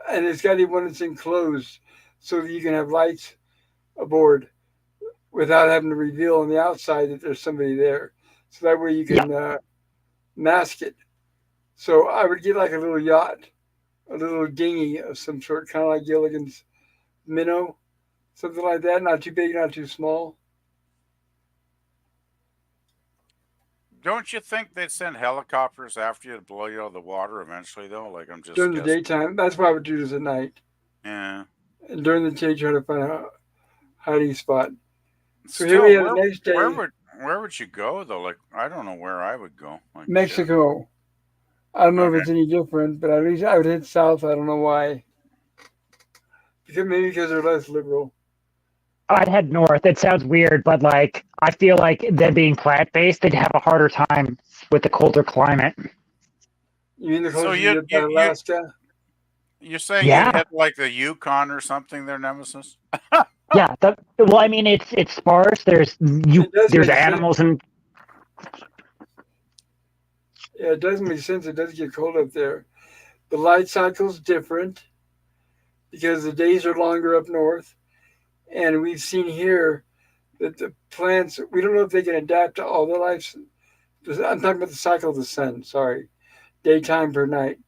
and it's got to be one that's enclosed, so that you can have lights aboard without having to reveal on the outside that there's somebody there. So that way you can mask it. So I would get like a little yacht, a little dinghy of some sort, kind of like Gilligan's minnow, something like that. Not too big, not too small. Don't you think they'd send helicopters after you to blow you out of the water eventually, though? I'm just during the daytime. That's why I would do this at night. Yeah. And during the day, try to find a hiding spot. So Still, here we have the next day. Where would you go though? Like, I don't know where I would go. Like, shit. Mexico. I don't know if Okay. it's any different, but at least I would hit south. I don't know why. Maybe because they're less liberal. I'd head north. It sounds weird, but like I feel like them being plant-based, they'd have a harder time with the colder climate. You mean the So closer you get to Alaska? you're saying you'd Yeah. hit like the Yukon or something there, Nemesis? Yeah. Well, I mean, it's sparse. There's It does there's make animals and Yeah, it does make sense. It does get cold up there. The light cycle's different because the days are longer up north. And we've seen here that the plants, we don't know if they can adapt to all the lives. I'm talking about the cycle of the sun, sorry. Daytime per night.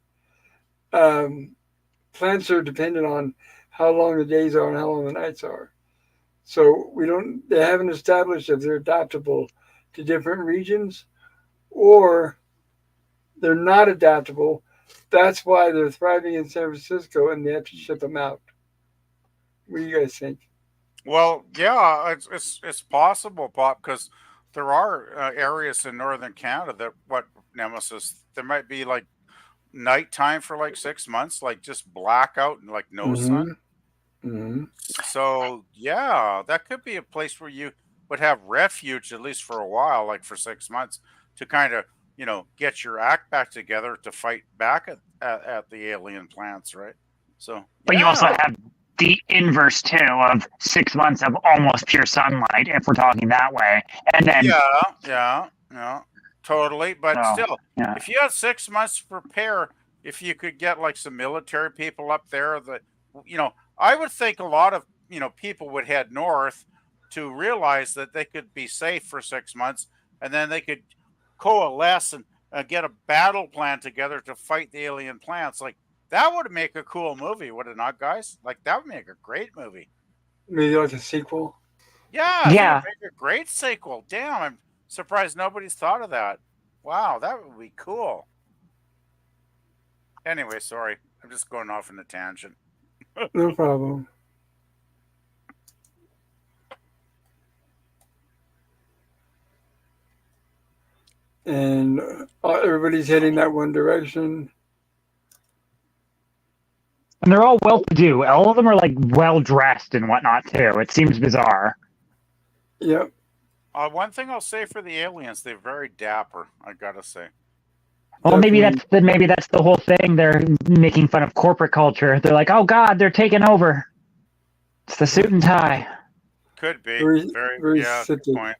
Plants are dependent on how long the days are and how long the nights are. So they haven't established if they're adaptable to different regions or they're not adaptable. That's why they're thriving in San Francisco and they have to ship them out. What do you guys think? Well, yeah, it's possible, Pop, because there are areas in northern Canada that what Nemesis there might be like nighttime for like 6 months, like just blackout and like no sun. Mm-hmm. So yeah, that could be a place where you would have refuge at least for a while, like for 6 months, to kind of get your act back together to fight back at the alien plants, right? So, but you also have the inverse too of 6 months of almost pure sunlight, if we're talking that way, and then yeah, totally. But still, yeah. if you had 6 months to prepare, if you could get like some military people up there, that I would think a lot of people would head north to realize that they could be safe for 6 months, and then they could coalesce and get a battle plan together to fight the alien plants. Like that would make a cool movie, would it not, guys? Like that would make a great movie. Maybe like a sequel. Yeah, I think it'd make a great sequel. Damn, I'm surprised nobody's thought of that. Wow, that would be cool. Anyway, sorry, I'm just going off on a tangent. No problem. And everybody's heading that one direction. And they're all well-to-do. All of them are like well-dressed and whatnot too. It seems bizarre. Yep. One thing I'll say for the aliens, they're very dapper. I gotta say. Well, maybe that's the whole thing. They're making fun of corporate culture. They're like, oh God, they're taking over. It's the suit and tie. Could be very yeah. Good point.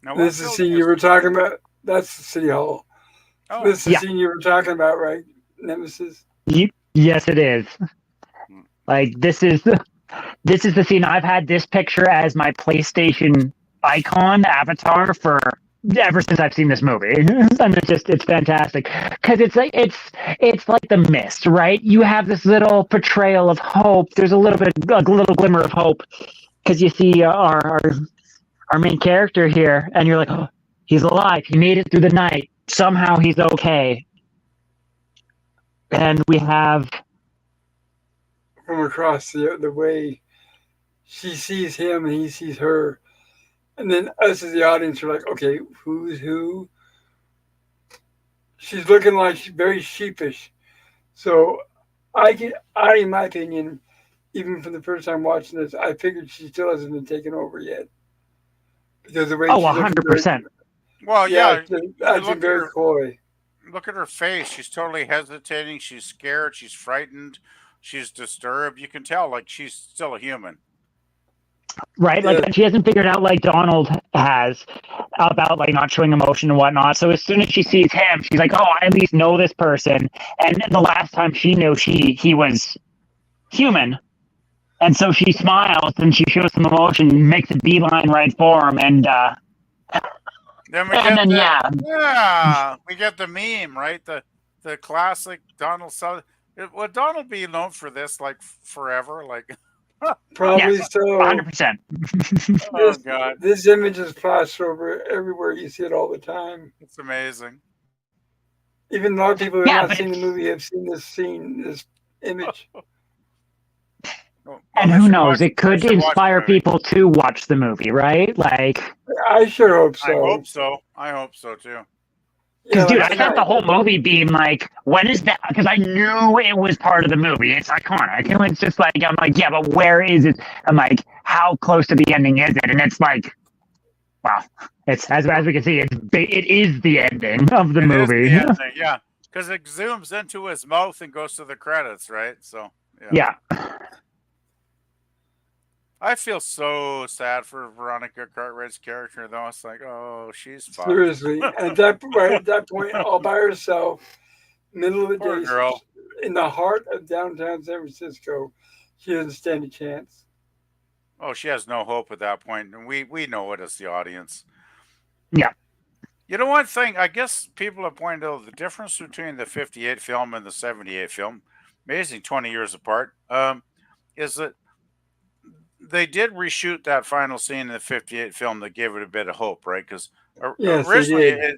Now, this is the scene you were talking about. That's the city hall. Oh, this is the scene you were talking about, right, Nemesis? Yes, it is. Like this is the scene. I've had this picture as my PlayStation icon avatar for ever since I've seen this movie, and it's fantastic because it's like the Mist, right? You have this little portrayal of hope. There's a little glimmer of hope because you see our main character here, and you're like, oh, he's alive. He made it through the night. Somehow he's okay. And we have from across the way, she sees him and he sees her. And then us as the audience are like, okay, who's who? She's looking like very sheepish. So in my opinion, even from the first time watching this, I figured she still hasn't been taken over yet. Because the way 100%. Well, yeah, acting very coy. Look at her face. She's totally hesitating. She's scared. She's frightened. She's disturbed. You can tell, like, she's still a human. Right? Like, she hasn't figured out, like Donald has, about, like, not showing emotion and whatnot. So as soon as she sees him, she's like, oh, I at least know this person. And the last time she knew he was human. And so she smiles and she shows some emotion, makes a beeline right for him, and we get the meme, right? The classic Donald Sutherland. Would Donald be known for this like forever? Like probably so. 100%. Oh God, this image is plastered over everywhere. You see it all the time. It's amazing. Even a lot of people who have not seen the movie have seen this image. And they who should knows? watch- It could they should watch the inspire movie. people to watch the movie, right? Like, I sure hope so. I hope so. I hope so too. because, dude, like I thought the whole movie being like, when is that? Because I knew it was part of the movie. It's iconic. And it's just like, I'm like, yeah, but where is it? I'm like, how close to the ending is it? And it's like, wow. It's, as we can see, it is the ending of the movie. Is the ending, yeah. Because it zooms into his mouth and goes to the credits, right? So, Yeah. I feel so sad for Veronica Cartwright's character, though. It's like, oh, she's fucked. Seriously, at that point, all by herself, middle of the Poor day, girl. in the heart of downtown San Francisco, she doesn't stand a chance. Oh, she has no hope at that point, and we know it as the audience. Yeah. You know, one thing, I guess people have pointed out the difference between the 58 film and the 78 film, amazing 20 years apart, is that they did reshoot that final scene in the 58 film that gave it a bit of hope, right? Because Yes, they originally did.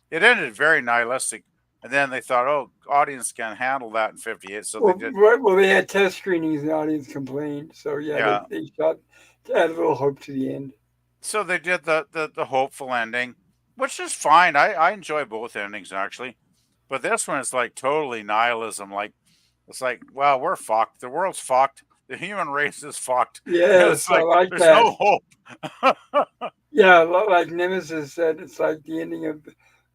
it ended very nihilistic, and then they thought, oh, audience can handle that in 58, so Well, they did. they had test screenings and the audience complained. So, Yeah. they shot to add a little hope to the end. So they did the hopeful ending, which is fine. I enjoy both endings, actually. But this one is like totally nihilism. Like, it's like, well, we're fucked. The world's fucked. The human race is fucked. Yes, It's like, I like there's that. no hope. Yeah, like Nemesis said, it's like the ending of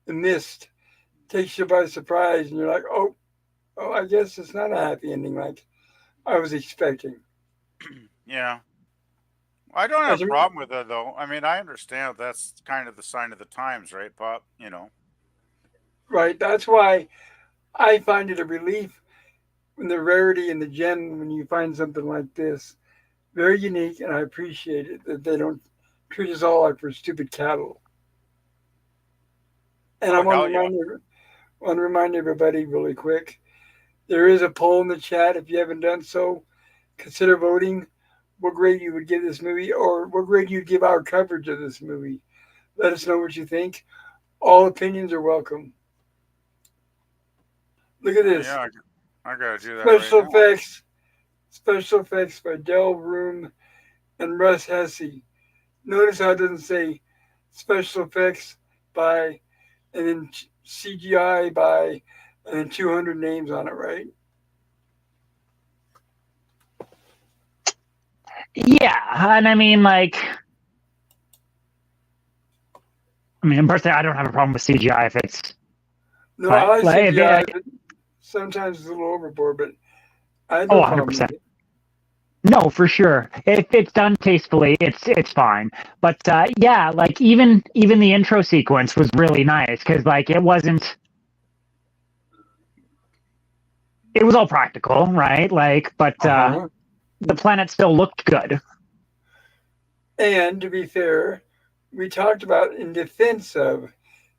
The Mist. Takes you by surprise, and you're like, oh, I guess it's not a happy ending like I was expecting. Yeah. I don't have As a a- problem with it, though. I mean, I understand that's kind of the sign of the times, right, Pop? You know. Right, that's why I find it a relief when the rarity and the gem when you find something like this. Very unique, and I appreciate it that they don't treat us all like we're stupid cattle. And I Oh, want hell to remind everybody really quick. There is a poll in the chat. If you haven't done so, consider voting what grade you would give this movie or what grade you'd give our coverage of this movie. Let us know what you think. All opinions are welcome. Look at this. Yeah, I gotta do that. Special right now. effects. Special effects by Del Room and Russ Hesse. Notice how it doesn't say special effects by and then CGI by and then 200 names on it, right? Yeah. And I mean, like, personally, I don't have a problem with CGI if it's. No, Right. I like Like, CGI, but sometimes it's a little overboard, but I had Oh, no problem with 100%. it. No, for sure. If it's done tastefully, it's fine. But yeah, like even the intro sequence was really nice because like it was all practical, right? Like, but the planet still looked good. And to be fair, we talked about in defense of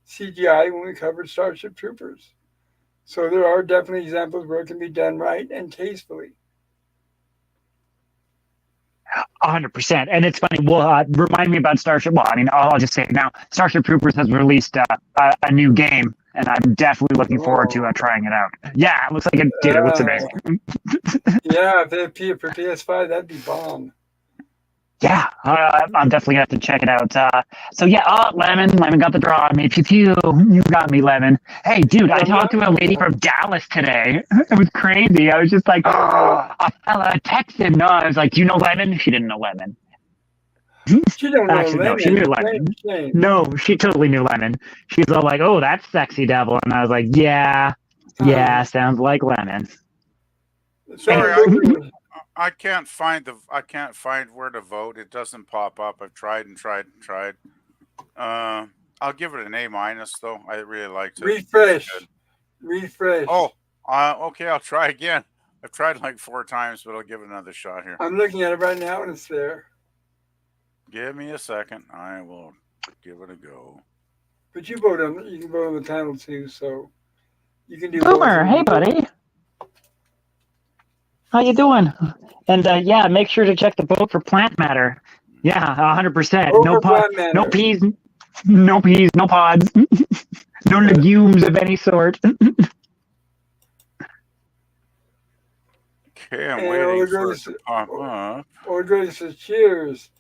CGI when we covered Starship Troopers. So there are definitely examples where it can be done right and tastefully. 100%. And it's funny. Well, remind me about Starship. Well, I mean, I'll just say it now. Starship Troopers has released a new game, and I'm definitely looking forward to trying it out. Yeah, it looks like it did. It looks amazing. Yeah, if they for PS5, that'd be bomb. Yeah, I'm definitely gonna have to check it out. So yeah, Lemon got the draw on me. Pew, you got me, Lemon. Hey, dude, I talked to a lady from Dallas today. It was crazy. I was just like, a fella texted. No, I was like, do you know Lemon? She didn't know Lemon. She don't know Actually, no, Lemon. she knew Lemon. Shame. No, she totally knew Lemon. She's all like, oh, that's sexy devil. And I was like, yeah, sounds like Lemon. Sorry, I can't find where to vote. It doesn't pop up. I've tried and tried and tried. I'll give it an A- though. I really liked it. Refresh. Oh, okay. I'll try again. I've tried like 4 times, but I'll give it another shot here. I'm looking at it right now and it's there. Give me a second. I will give it a go. But you can vote on the title too, so you can do Boomer, both. hey buddy. How you doing? And yeah, make sure to check the vote for plant matter. Yeah, 100%. No peas, no pods, no legumes of any sort. Okay, I'm And waiting for it to pop up. Old Greg says, cheers.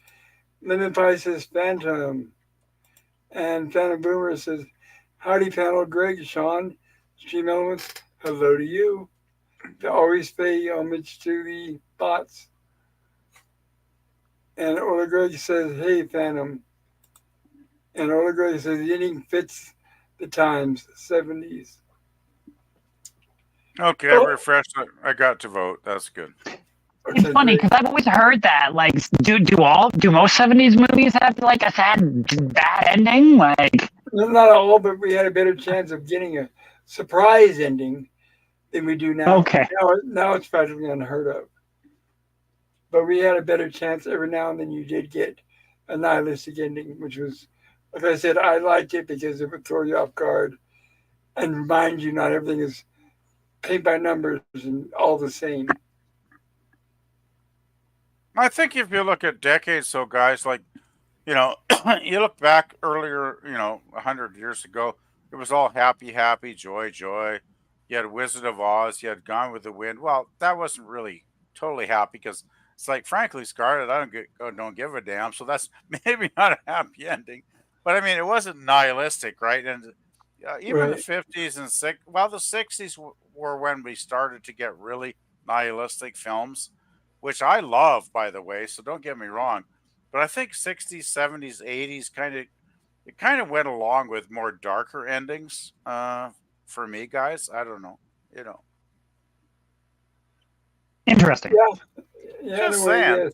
Lemon Pie says, Phantom. And Phantom Boomer says, howdy, panel. Greg, Sean, Stream Elements, hello to you. To always pay homage to the bots. And Ola Greg says, hey, Phantom. And Ola Greg says, the ending fits the times, 70s. Okay, I refreshed. I got to vote. That's good. It's funny because I've always heard that. Like, do most 70s movies have like a sad, bad ending? Like, not all, but we had a better chance of getting a surprise ending than we do now. Okay. Now it's practically unheard of. But we had a better chance every now and then. You did get a nihilistic ending, which was, like I said, I liked it because it would throw you off guard and remind you not everything is paint by numbers and all the same. I think if you look at decades, so guys, like, you know, you look back earlier, 100 years ago, it was all happy, happy, joy, joy. You had Wizard of Oz, you had Gone with the Wind. Well, that wasn't really totally happy because it's like, frankly, Scarlet, I don't give a damn. So that's maybe not a happy ending, but I mean, it wasn't nihilistic, right? And even the 50s and the 60s were when we started to get really nihilistic films, which I love, by the way. So don't get me wrong, but I think 60s, 70s, 80s kind of went along with more darker endings for me, guys. I don't know, Interesting. Yeah. Just saying,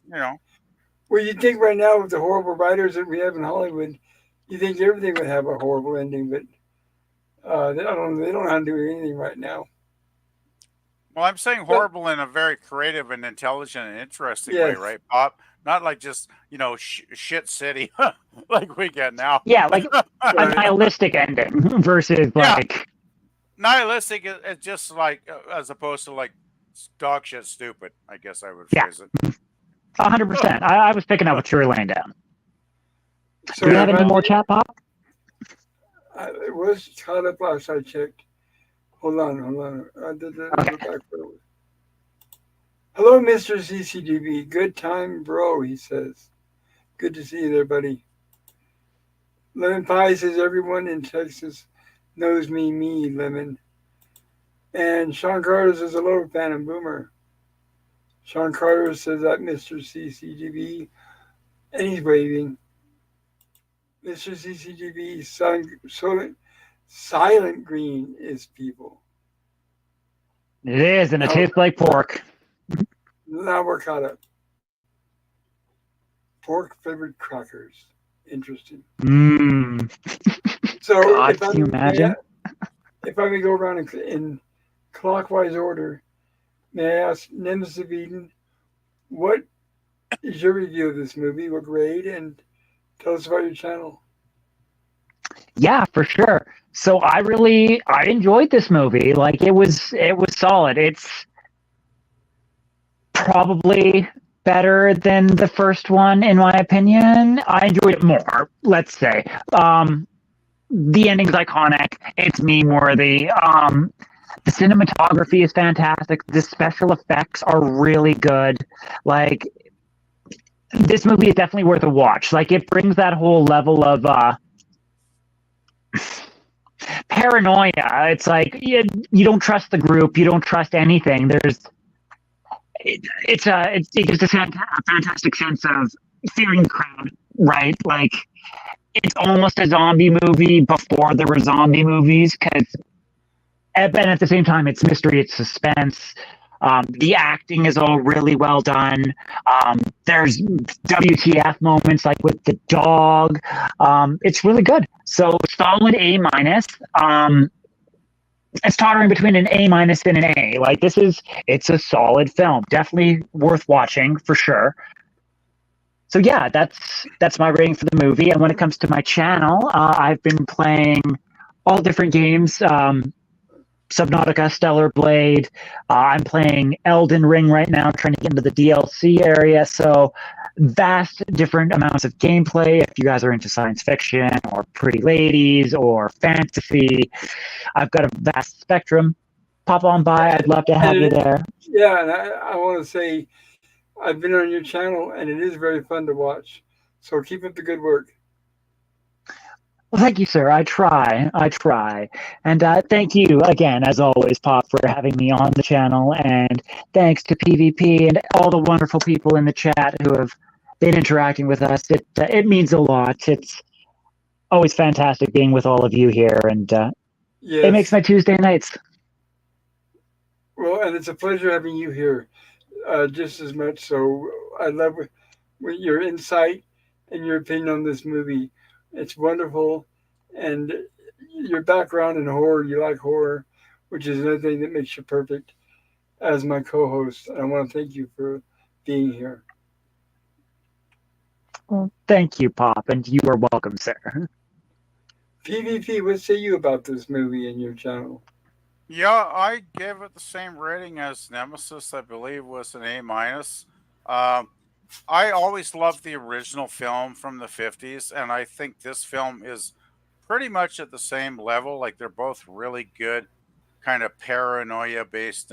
Well, you think right now with the horrible writers that we have in Hollywood, you think everything would have a horrible ending, but they don't know how to do anything right now. Well, I'm saying horrible in a very creative and intelligent and interesting way, right, Pop? Not like just, shit city like we get now. Yeah, like a nihilistic ending versus like... Nihilistic is just like, as opposed to like dog shit stupid, I guess I would phrase it. 100%. I was picking up what you were laying down. So do you have any more chat, Pop? It was caught up last I checked. Hold on. Okay. Hello, Mr. CCDB. Good time, bro, he says. Good to see you there, buddy. Lemon Pie says, everyone in Texas knows me, Lemon. And Sean Carter says, hello, Phantom Boomer. Sean Carter says that Mr. CCDB, and he's waving. Mr. CCDB, silent green is people. It is, and it tastes like pork. Now we're caught up. Pork flavored crackers. Interesting. So God, can you imagine? If I may go around in clockwise order, may I ask Nemesis of Eden, what is your review of this movie? What grade? And tell us about your channel. Yeah, for sure. So I enjoyed this movie. Like it was solid. It's probably better than the first one, in my opinion. I enjoyed it more, let's say. The ending's iconic. It's meme-worthy. The cinematography is fantastic. The special effects are really good. Like, this movie is definitely worth a watch. Like, it brings that whole level of paranoia. It's like you don't trust the group. You don't trust anything. It's just a fantastic sense of fearing the crowd, right? Like, it's almost a zombie movie before there were zombie movies, and at the same time, it's mystery, it's suspense. The acting is all really well done. There's WTF moments like with the dog. It's really good. So solid A-. It's tottering between an A- and an A. Like it's a solid film. Definitely worth watching for sure. So yeah, that's my rating for the movie. And when it comes to my channel, I've been playing all different games. Subnautica, Stellar Blade. I'm playing Elden Ring right now, trying to get into the DLC area. So vast different amounts of gameplay. If you guys are into science fiction or pretty ladies or fantasy, I've got a vast spectrum. pop on by. I'd love to have you there. Yeah, and I want to say I've been on your channel, and it is very fun to watch. So keep up the good work. Well, thank you, sir. I try. And thank you again, as always, Pop, for having me on the channel. And thanks to PvP and all the wonderful people in the chat who have been interacting with us. It means a lot. It's always fantastic being with all of you here, and Yes. it makes my Tuesday nights. Well, and it's a pleasure having you here, just as much. So I love your insight and your opinion on this movie. It's wonderful, and your background in horror, you like horror, which is another thing that makes you perfect as my co-host. And I want to thank you for being here. Well, thank you, Pop, and you are welcome, sir. PvP, what say you about this movie and your channel? Yeah, I gave it the same rating as Nemesis. I believe was an A-. I always loved the original film from the 50s, and I think this film is pretty much at the same level. Like they're both really good, kind of paranoia-based,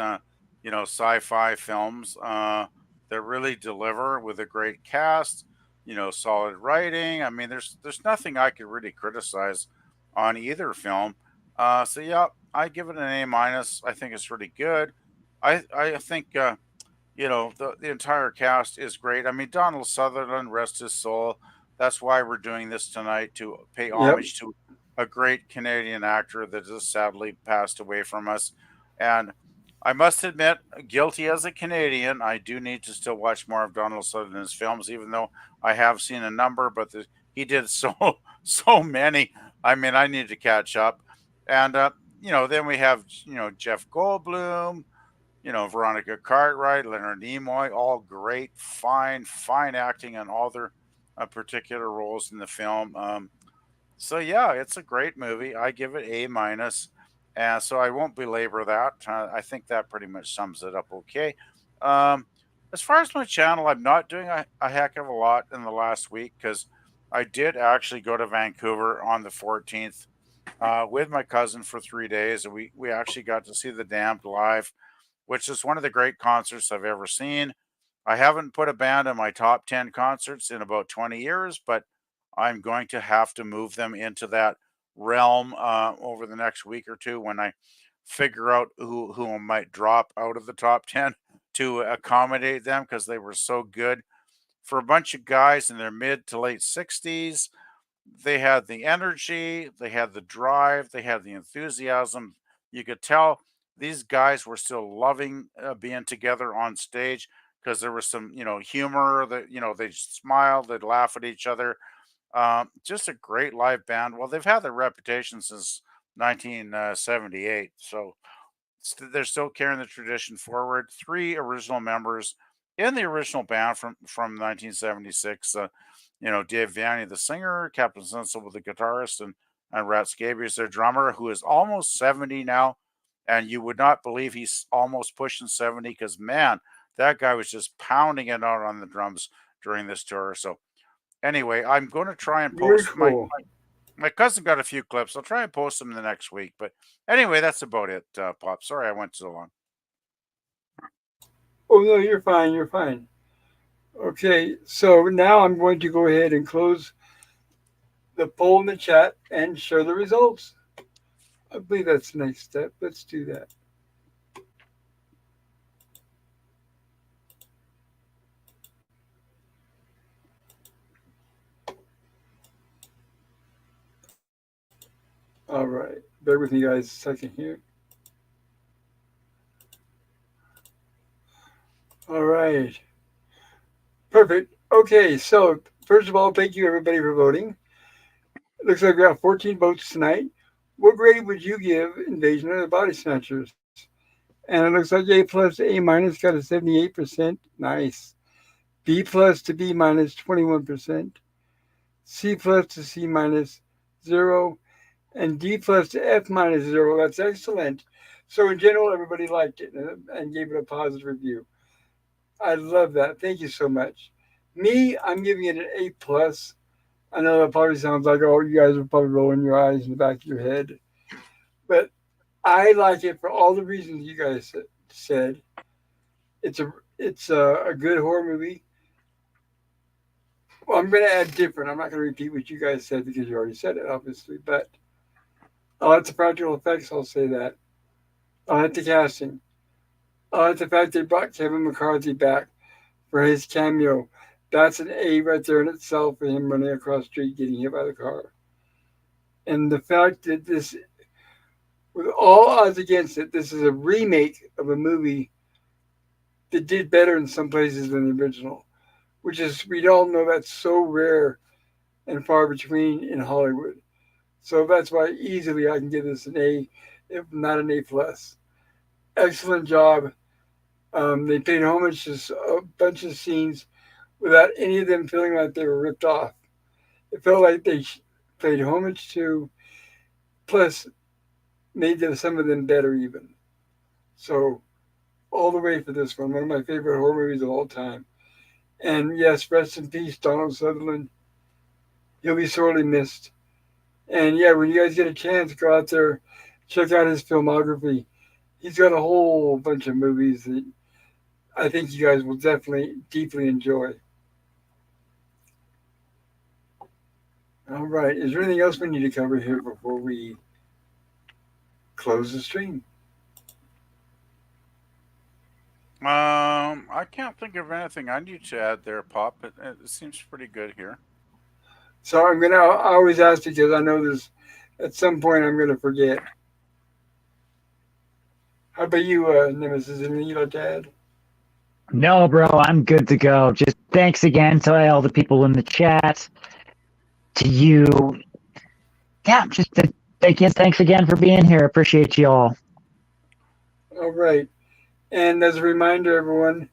sci-fi films that really deliver with a great cast, solid writing. I mean, there's nothing I could really criticize on either film. So yeah, I give it an A-. I think it's really good. I think the entire cast is great. I mean, Donald Sutherland, rest his soul. That's why we're doing this tonight, to pay homage to a great Canadian actor that just sadly passed away from us. And I must admit, guilty as a Canadian, I do need to still watch more of Donald Sutherland's films, even though I have seen a number, but he did so many. I mean, I need to catch up. And then we have Jeff Goldblum, Veronica Cartwright, Leonard Nimoy, all great, fine acting on all their particular roles in the film. So yeah, it's a great movie. I give it A-, and so I won't belabor that. I think that pretty much sums it up okay. As far as my channel, I'm not doing a heck of a lot in the last week because I did actually go to Vancouver on the 14th with my cousin for 3 days, and we actually got to see The Damned live, which is one of the great concerts I've ever seen. I haven't put a band in my top 10 concerts in about 20 years, but I'm going to have to move them into that realm over the next week or two when I figure out who might drop out of the top 10 to accommodate them, because they were so good. For a bunch of guys in their mid to late 60s, they had the energy, they had the drive, they had the enthusiasm. You could tell these guys were still loving being together on stage, because there was some, humor that, they smiled, they'd laugh at each other. Just a great live band. Well, they've had their reputation since 1978. So they're still carrying the tradition forward. 3 original members in the original band from 1976. Dave Vianney, the singer, Captain Sensible, the guitarist, and Rat Scabies, their drummer, who is almost 70 now. And you would not believe he's almost pushing 70, because, man, that guy was just pounding it out on the drums during this tour. So anyway, I'm going to try and post Cool. my cousin got a few clips. I'll try and post them the next week. But anyway, that's about it, Pop. Sorry I went so long. Oh, no, you're fine. You're fine. Okay, so now I'm going to go ahead and close the poll in the chat and share the results. I believe that's the next step. Let's do that. All right. Bear with me, guys, a second here. All right. Perfect. Okay, so first of all, thank you, everybody, for voting. It looks like we got 14 votes tonight. What grade would you give Invasion of the Body Snatchers? And it looks like A plus to A minus got a 78%. Nice. B plus to B minus, 21%. C plus to C minus, 0. And D plus to F minus, 0. That's excellent. So in general, everybody liked it and gave it a positive review. I love that. Thank you so much. Me, I'm giving it an A plus. I know that probably sounds like, oh, you guys are probably rolling your eyes in the back of your head. But I like it for all the reasons you guys said. It's a good horror movie. Well, I'm going to add different. I'm not going to repeat what you guys said because you already said it, obviously. But I like the practical effects. I'll say that. I like the casting. I like the fact they brought Kevin McCarthy back for his cameo. That's an A right there in itself for him running across the street getting hit by the car. And the fact that this, with all odds against it, this is a remake of a movie that did better in some places than the original, which is, we all know that's so rare and far between in Hollywood. So that's why easily I can give this an A, if not an A plus. Excellent job. They paid homage to a bunch of scenes without any of them feeling like they were ripped off. It felt like they paid homage to, plus made some of them better even. So all the way for this one of my favorite horror movies of all time. And yes, rest in peace, Donald Sutherland. He'll be sorely missed. And yeah, when you guys get a chance, go out there, check out his filmography. He's got a whole bunch of movies that I think you guys will definitely deeply enjoy. All right. Is there anything else we need to cover here before we close the stream? I can't think of anything I need to add there, Pop. It seems pretty good here. So I always ask because I know there's at some point I'm gonna forget. How about you, Nemesis? Anything you'd like to add? No, bro, I'm good to go. Just thanks again to all the people in the chat. To you. Yeah, just thanks again for being here. Appreciate you all. All right. And as a reminder, everyone,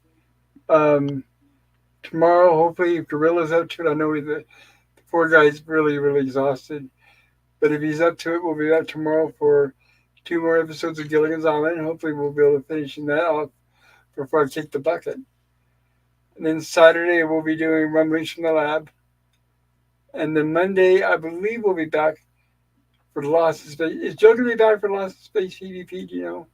tomorrow, hopefully, if Gorilla's up to it, I know the poor guy's really, really exhausted. But if he's up to it, we'll be back tomorrow for 2 more episodes of Gilligan's Island. Hopefully, we'll be able to finish that off before I kick the bucket. And then Saturday, we'll be doing Rumblings from the Lab. And then Monday, I believe we'll be back for Lost in Space. Is Joe going to be back for Lost in Space EVP? Do you know?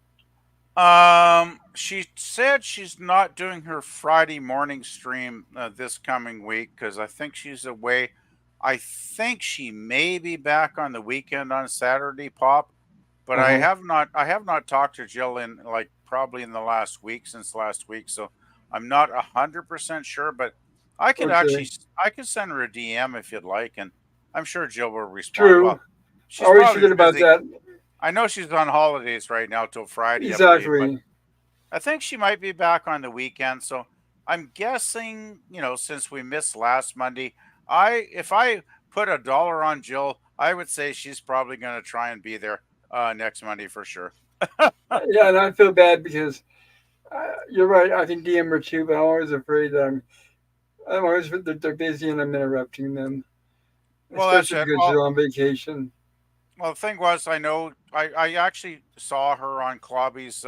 She said she's not doing her Friday morning stream this coming week because I think she's away. I think she may be back on the weekend on Saturday, Pop. But I have not talked to Jill in probably in the last week since last week, so I'm not 100% sure. But I could I could send her a DM if you'd like, and I'm sure Jill will respond. True. Well, she's always forget about that. I know she's on holidays right now till Friday. Exactly. I believe, I think she might be back on the weekend. So I'm guessing, since we missed last Monday, if I put $1 on Jill, I would say she's probably going to try and be there next Monday for sure. Yeah, and I feel bad because you're right. I can DM her too, but I'm always afraid that I'm always that they're busy and I'm interrupting them. Well, especially because they're on vacation. Well, the thing was, I know I actually saw her on Klobby's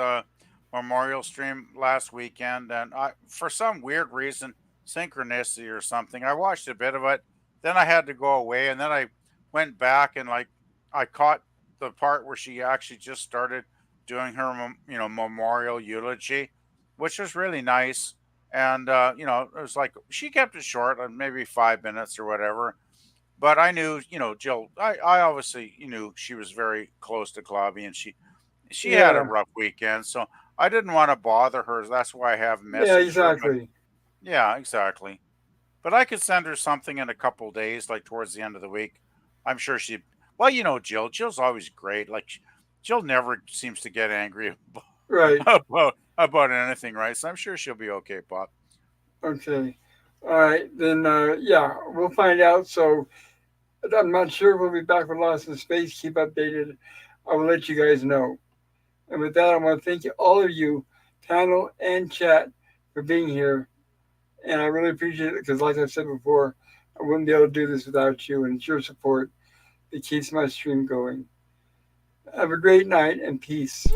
memorial stream last weekend, and for some weird reason, synchronicity or something, I watched a bit of it. Then I had to go away, and then I went back and I caught the part where she actually just started doing her memorial eulogy, which was really nice. And it was like she kept it short, maybe 5 minutes or whatever. But I knew, Jill, I obviously knew she was very close to Klobby, and she had a rough weekend, so I didn't want to bother her. That's why I have messaged her. Exactly. Yeah, exactly. But I could send her something in a couple days, like towards the end of the week. I'm sure she. Well, Jill. Jill's always great. Jill never seems to get angry about anything, right? So I'm sure she'll be okay, Bob. Okay. All right. Then, we'll find out. So I'm not sure if we'll be back with Lost in Space. Keep updated. I will let you guys know. And with that, I want to thank all of you, panel and chat, for being here. And I really appreciate it because, like I said before, I wouldn't be able to do this without you, and it's your support that keeps my stream going. Have a great night and peace.